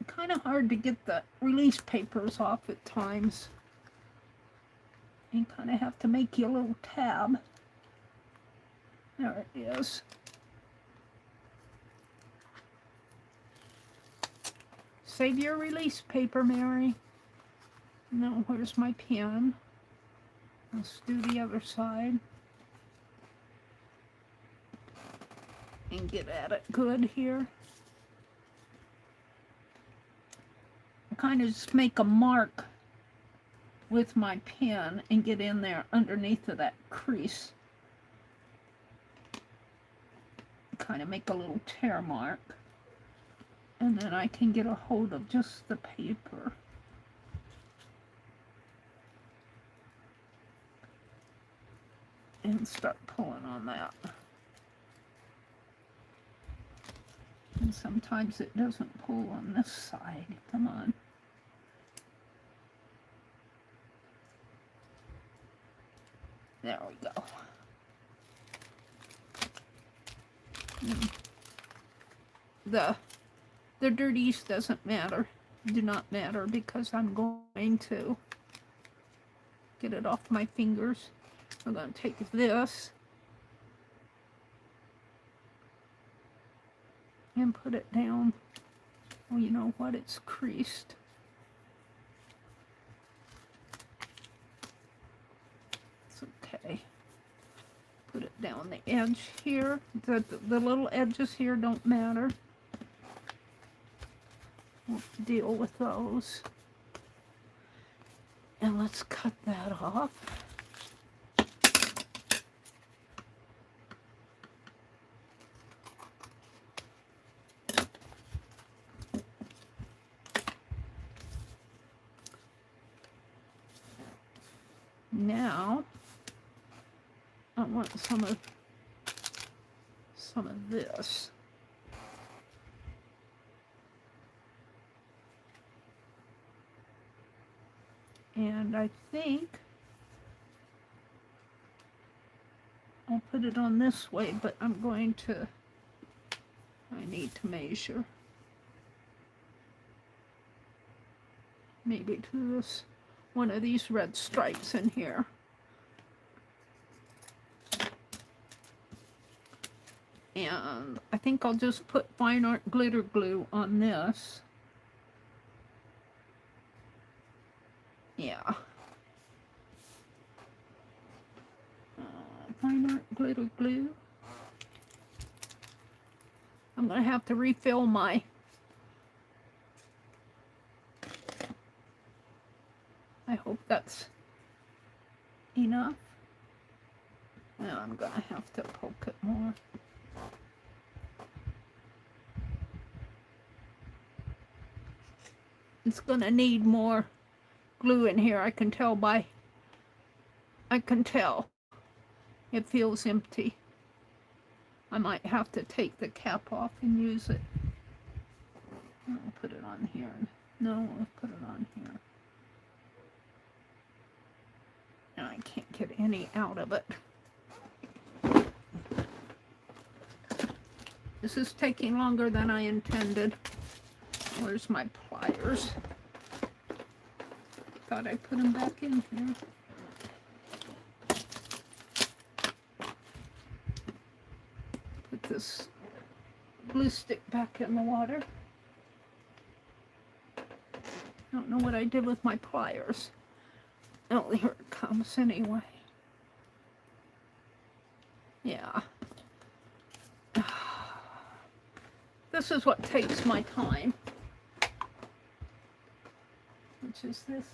Kind of hard to get the release papers off at times. You kind of have to make your little tab. There it is. Save your release paper, Mary. Now, where's my pen? Let's do the other side. And get at it good here. I kind of just make a mark with my pen and get in there underneath of that crease. Kind of make a little tear mark. And then I can get a hold of just the paper. And start pulling on that. And sometimes it doesn't pull on this side. Come on. There we go. The dirties doesn't matter. Do not matter because I'm going to get it off my fingers. I'm going to take this and put it down. Well, you know what? It's creased. It's okay. Put it down the edge here. The little edges here don't matter. We'll deal with those. And let's cut that off. Now, I want some of this. And I think I'll put it on this way, but I need to measure. Maybe to this, one of these red stripes in here. And I think I'll just put fine art glitter glue on this. Yeah. Fine art glitter glue. I'm going to have to refill my I hope that's enough. Now I'm going to have to poke it more. It's going to need more glue in here. I can tell. It feels empty. I might have to take the cap off and use it. I'll put it on here. No, I'll put it on here. And I can't get any out of it. This is taking longer than I intended. Where's my pliers? Thought I put them back in here. Put this glue stick back in the water. I don't know what I did with my pliers. Oh, here it comes anyway. Yeah. This is what takes my time. which is this.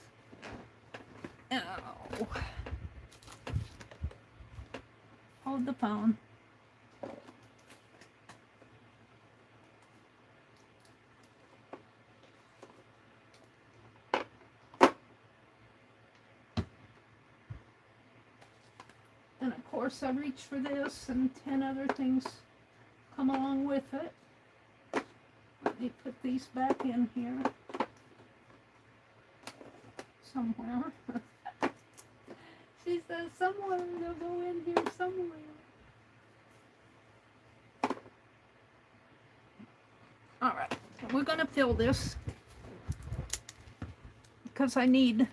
Ow. Hold the phone. And of course I reach for this and 10 other things come along with it. Let me put these back in here somewhere. She says somewhere, they'll go in here somewhere. All right, we're gonna fill this because I need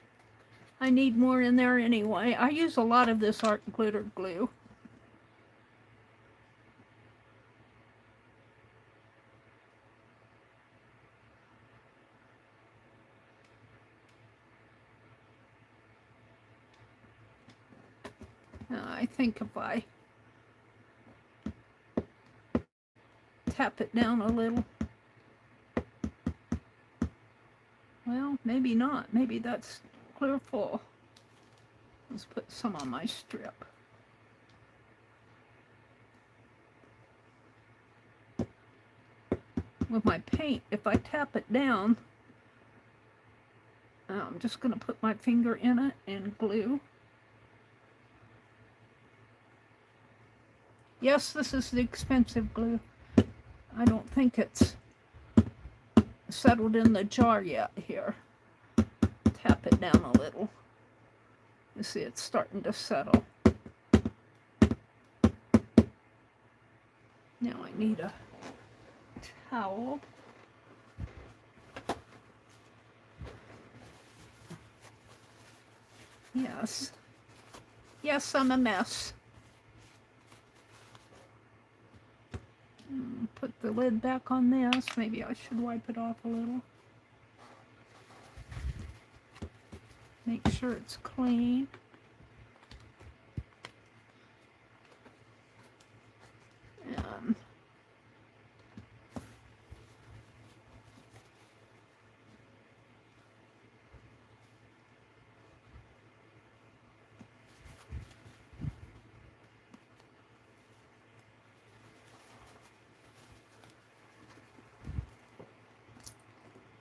more in there anyway. I use a lot of this art glitter glue. I think if I tap it down a little, well, maybe not. Maybe that's clear full. Let's put some on my strip. With my paint, if I tap it down, I'm just going to put my finger in it and glue. Yes, this is the expensive glue. I don't think it's settled in the jar yet here. Tap it down a little. You see it's starting to settle. Now I need a towel. Yes. Yes, I'm a mess. Put the lid back on this. Maybe I should wipe it off a little. Make sure it's clean.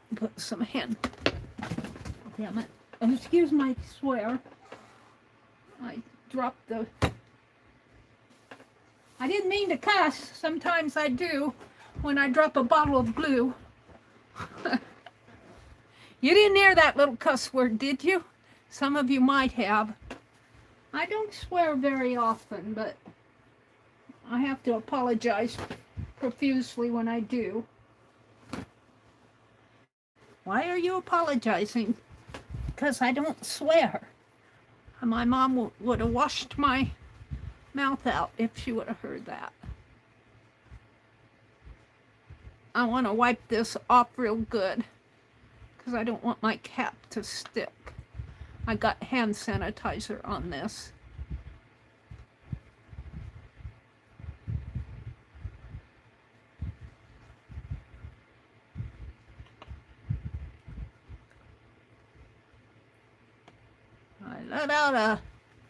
And put some hand. Damn it. Oh, excuse my swear. I dropped the... I didn't mean to cuss. Sometimes I do when I drop a bottle of glue. You didn't hear that little cuss word, did you? Some of you might have. I don't swear very often, but I have to apologize profusely when I do. Why are you apologizing? Because I don't swear. My mom would have washed my mouth out if she would have heard that. I want to wipe this off real good because I don't want my cap to stick. I got hand sanitizer on this. I let out a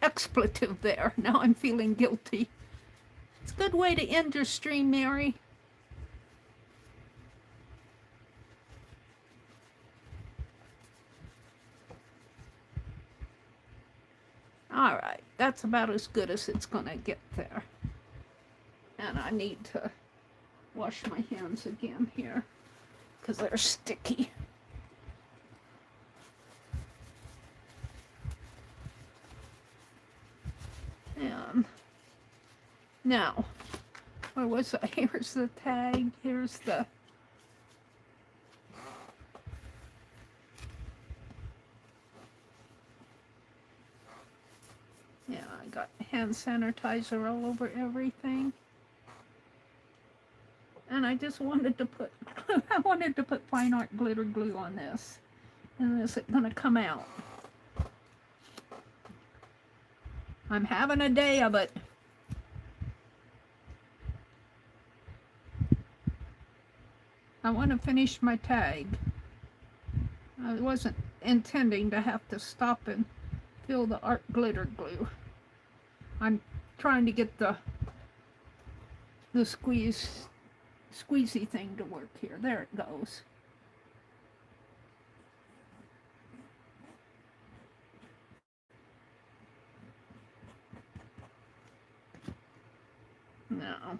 expletive there. Now I'm feeling guilty. It's a good way to end your stream, Mary. All right, that's about as good as it's gonna get there. And I need to wash my hands again here because they're sticky. And now, where was I? Here's the tag. Here's the... Yeah, I got hand sanitizer all over everything. And I just wanted to put, I wanted to put fine art glitter glue on this. And is it gonna come out? I'm having a day of it. I want to finish my tag. I wasn't intending to have to stop and fill the art glitter glue. I'm trying to get the squeezy thing to work here. There it goes. Now,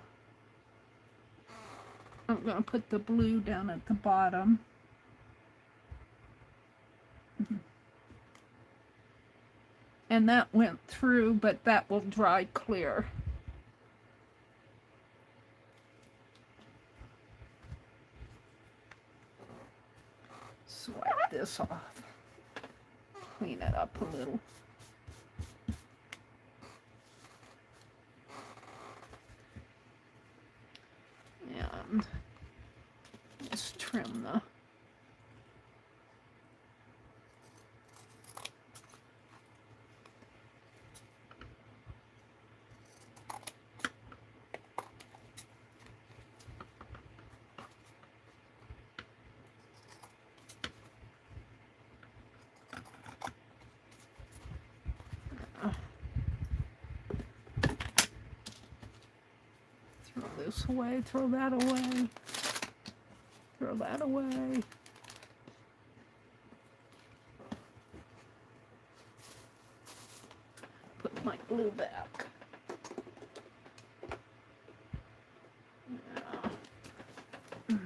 I'm going to put the blue down at the bottom. And that went through, but that will dry clear. Swipe this off. Clean it up a little. And just trim the this away, throw that away, throw that away. Put my glue back. Yeah.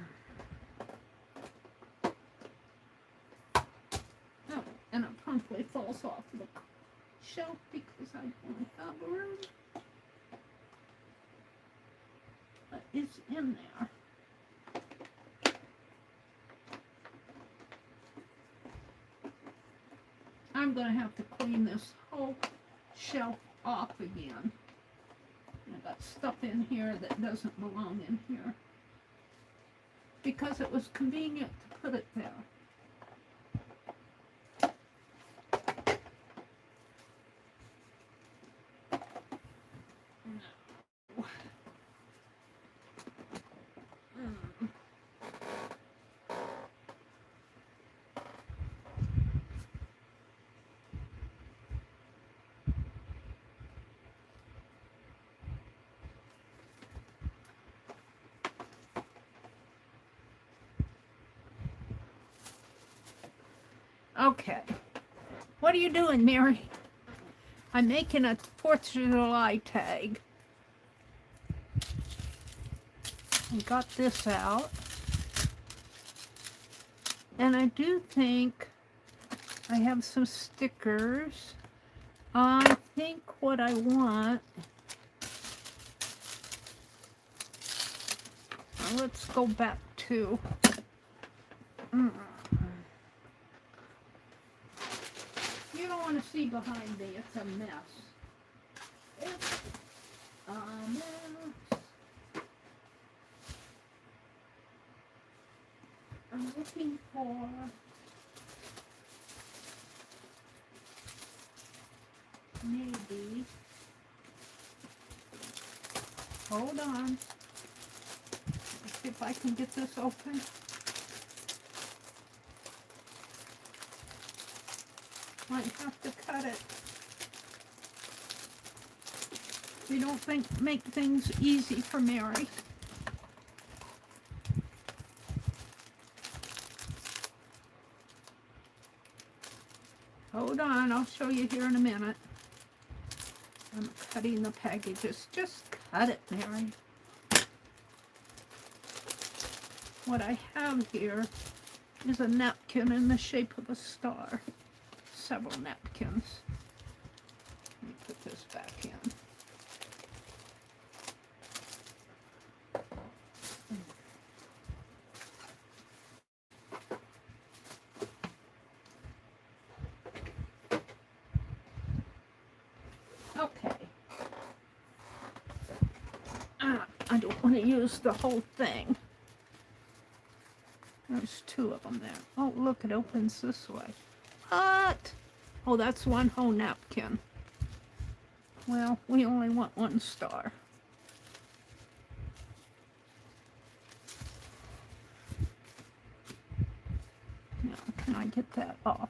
Oh, and it promptly falls off the shelf because I don't have room. It's in there. I'm going to have to clean this whole shelf off again. I got stuff in here that doesn't belong in here because it was convenient to put it there. Okay, what are you doing, Mary? I'm making a 4th of July tag. I got this out. And I do think I have some stickers. I think what I want... Let's go back to... You don't want to see behind me. It's a mess. It's a mess. I'm looking for... maybe... Hold on. Let's see if I can get this open. Might have to cut it. We don't make things easy for Mary. Hold on, I'll show you here in a minute. I'm cutting the packages. Just cut it, Mary. What I have here is a napkin in the shape of a star. Several napkins. Let me put this back in. Okay. I don't want to use the whole thing. There's 2 of them there. Oh, look, it opens this way. What? Oh, that's one whole napkin. Well, we only want 1 star. Now, can I get that off?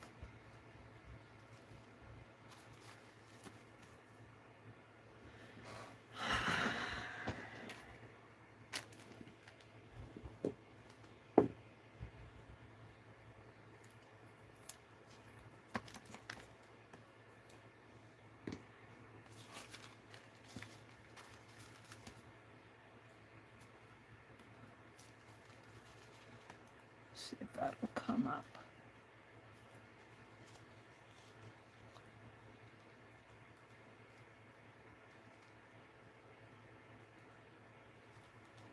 See if that'll come up.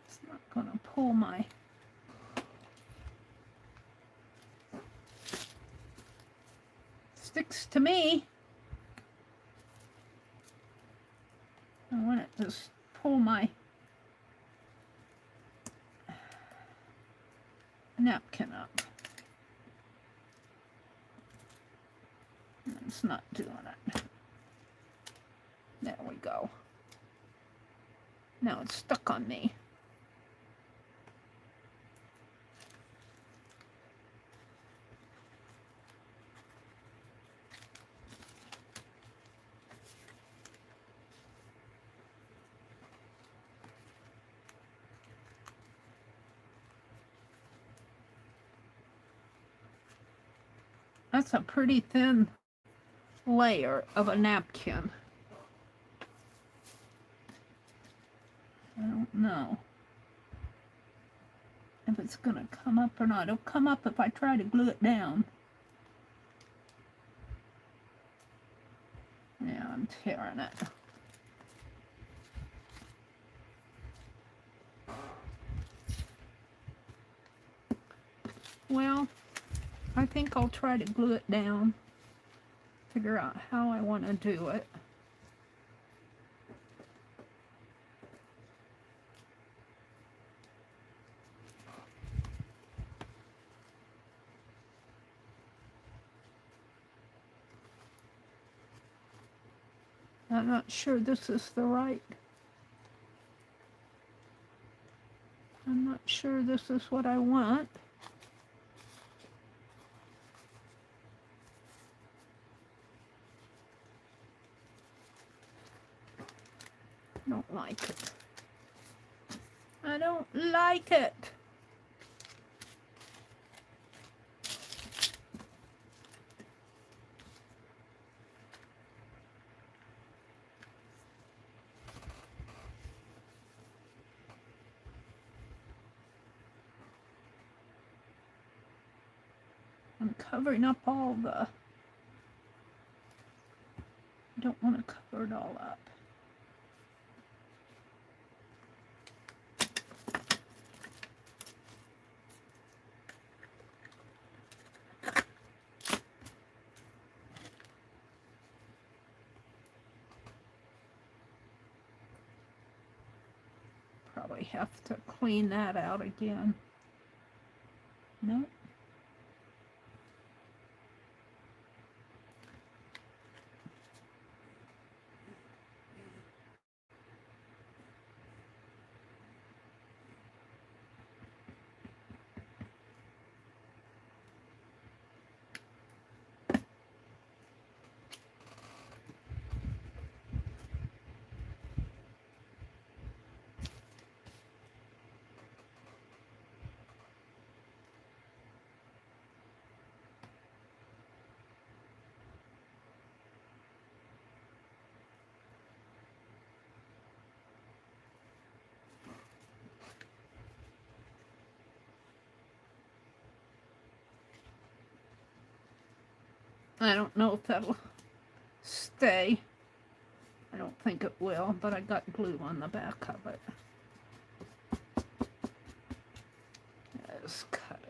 It's not going to pull my... Sticks to me. I want it to pull my napkin up. It's not doing it. There we go. Now it's stuck on me. That's a pretty thin layer of a napkin. I don't know if it's going to come up or not. It'll come up if I try to glue it down. Yeah, I'm tearing it. Well, I think I'll try to glue it down, figure out how I want to do it. I'm not sure this is the right. I'm not sure this is what I want. I don't like it. I don't like it. I'm covering up all the... I don't want to cover it all up. Probably have to clean that out again. Nope. I don't know if that'll stay. I don't think it will, but I got glue on the back of it. Just cut it.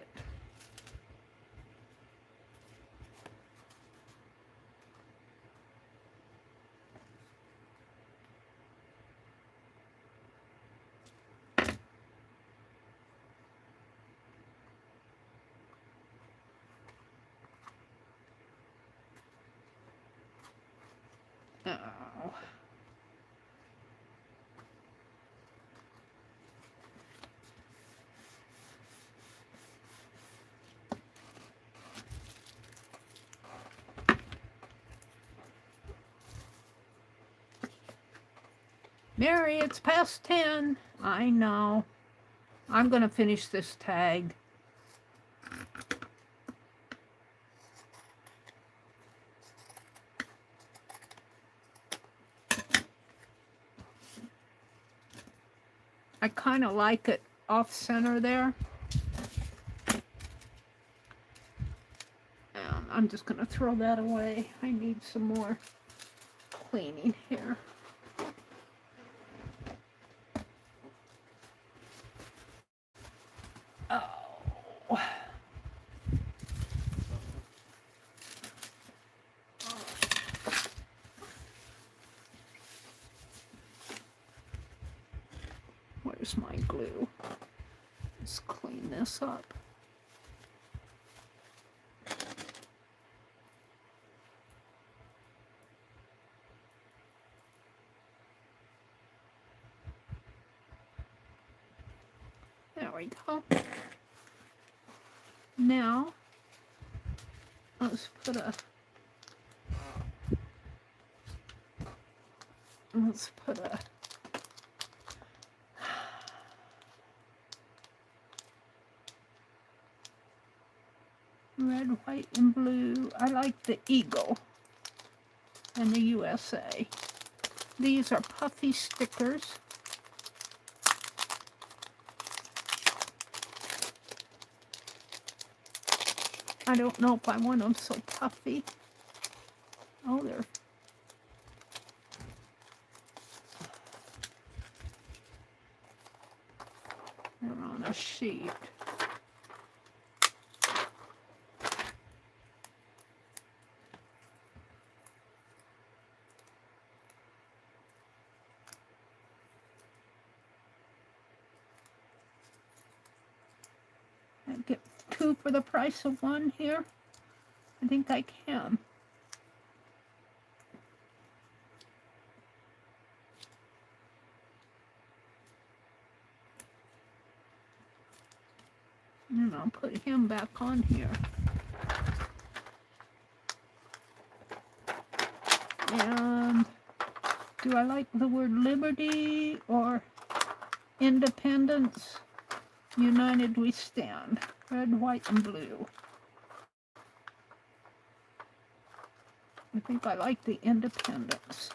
Oh. Meri, it's past 10. I know. I'm going to finish this tag. I kind of like it off center there. I'm just going to throw that away. I need some more cleaning here. Oh. Where's my glue? Let's clean this up. There we go. Now, let's put a red, white, and blue. I like the eagle and the USA. These are puffy stickers. I don't know if I want them so puffy. Oh, they're on a sheet. I get 2 for the price of 1 here. I think I can. And I'll put him back on here. And do I like the word liberty or independence? United we stand. Red, white, and blue. I think I like the independence.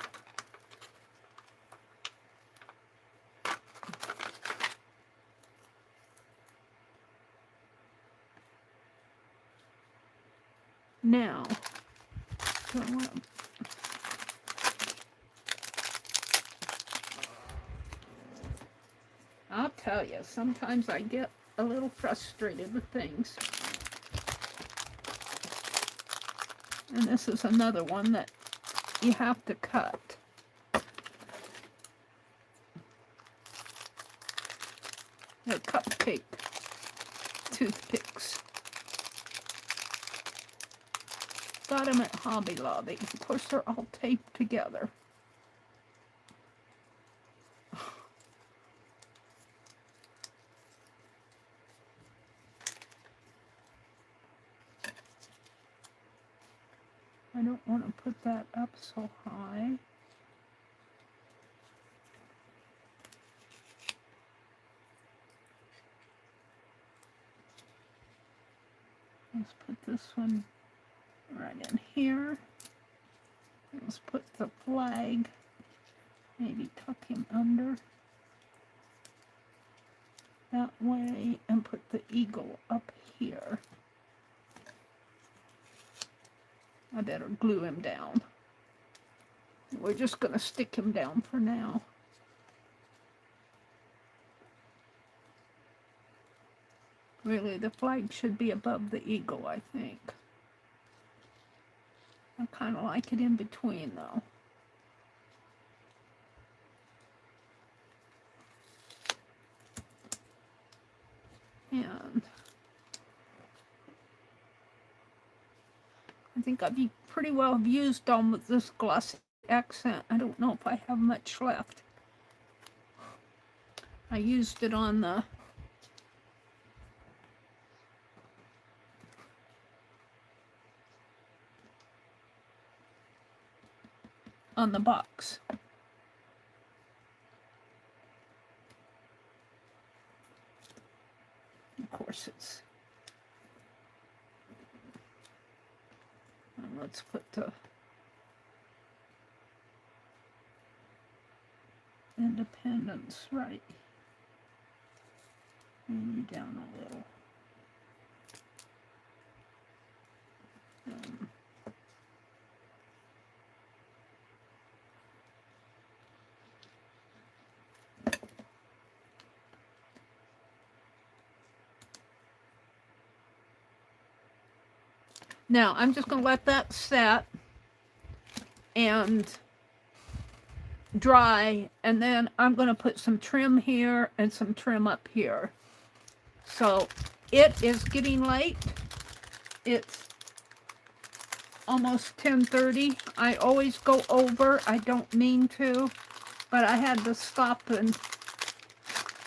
Now, so I'll tell you, sometimes I get a little frustrated with things. And this is another one that you have to cut. They're cupcake toothpicks. Got them at Hobby Lobby. Of course, they're all taped together. I don't want to put that up so high. Let's put this one right in here. Let's put the flag, maybe tuck him under that way, and put the eagle up here. I better glue him down. We're just going to stick him down for now. Really, the flag should be above the eagle, I think. I kind of like it in between, though. And I think I've pretty well used all of this glossy accent. I don't know if I have much left. I used it on the box. Of course it's... And let's put the independence right. Maybe down a little. Now, I'm just going to let that set and dry, and then I'm going to put some trim here and some trim up here. So it is getting late. It's almost 10:30. I always go over. I don't mean to, but I had to stop and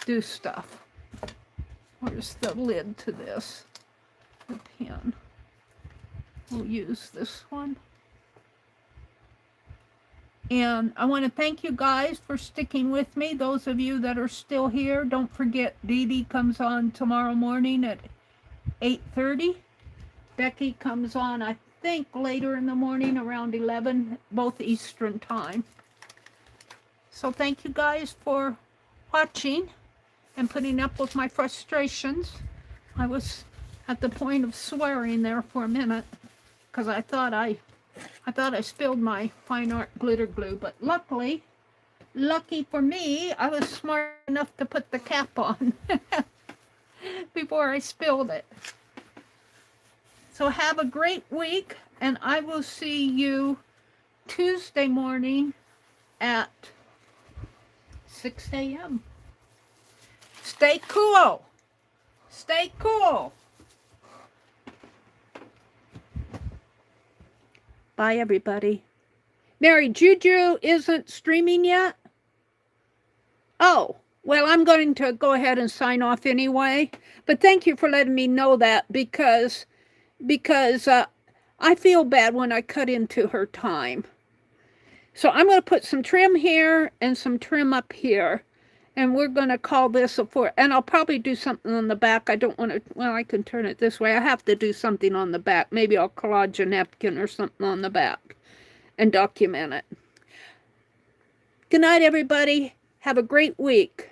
do stuff. Where's the lid to this? The pen. We'll use this one. And I want to thank you guys for sticking with me. Those of you that are still here, don't forget Dee Dee comes on tomorrow morning at 8:30. Becky comes on, I think, later in the morning around 11, both Eastern time. So thank you guys for watching and putting up with my frustrations. I was at the point of swearing there for a minute because I thought I spilled my fine art glitter glue, but lucky for me, I was smart enough to put the cap on before I spilled it. So have a great week, and I will see you Tuesday morning at 6 a.m. Stay cool. Stay cool. Bye, everybody. Mary, Juju isn't streaming yet? Oh, well, I'm going to go ahead and sign off anyway. But thank you for letting me know that because I feel bad when I cut into her time. So I'm going to put some trim here and some trim up here. And we're going to call this a 4. And I'll probably do something on the back. I don't want to, well, I can turn it this way. I have to do something on the back. Maybe I'll collage a napkin or something on the back and document it. Good night, everybody. Have a great week.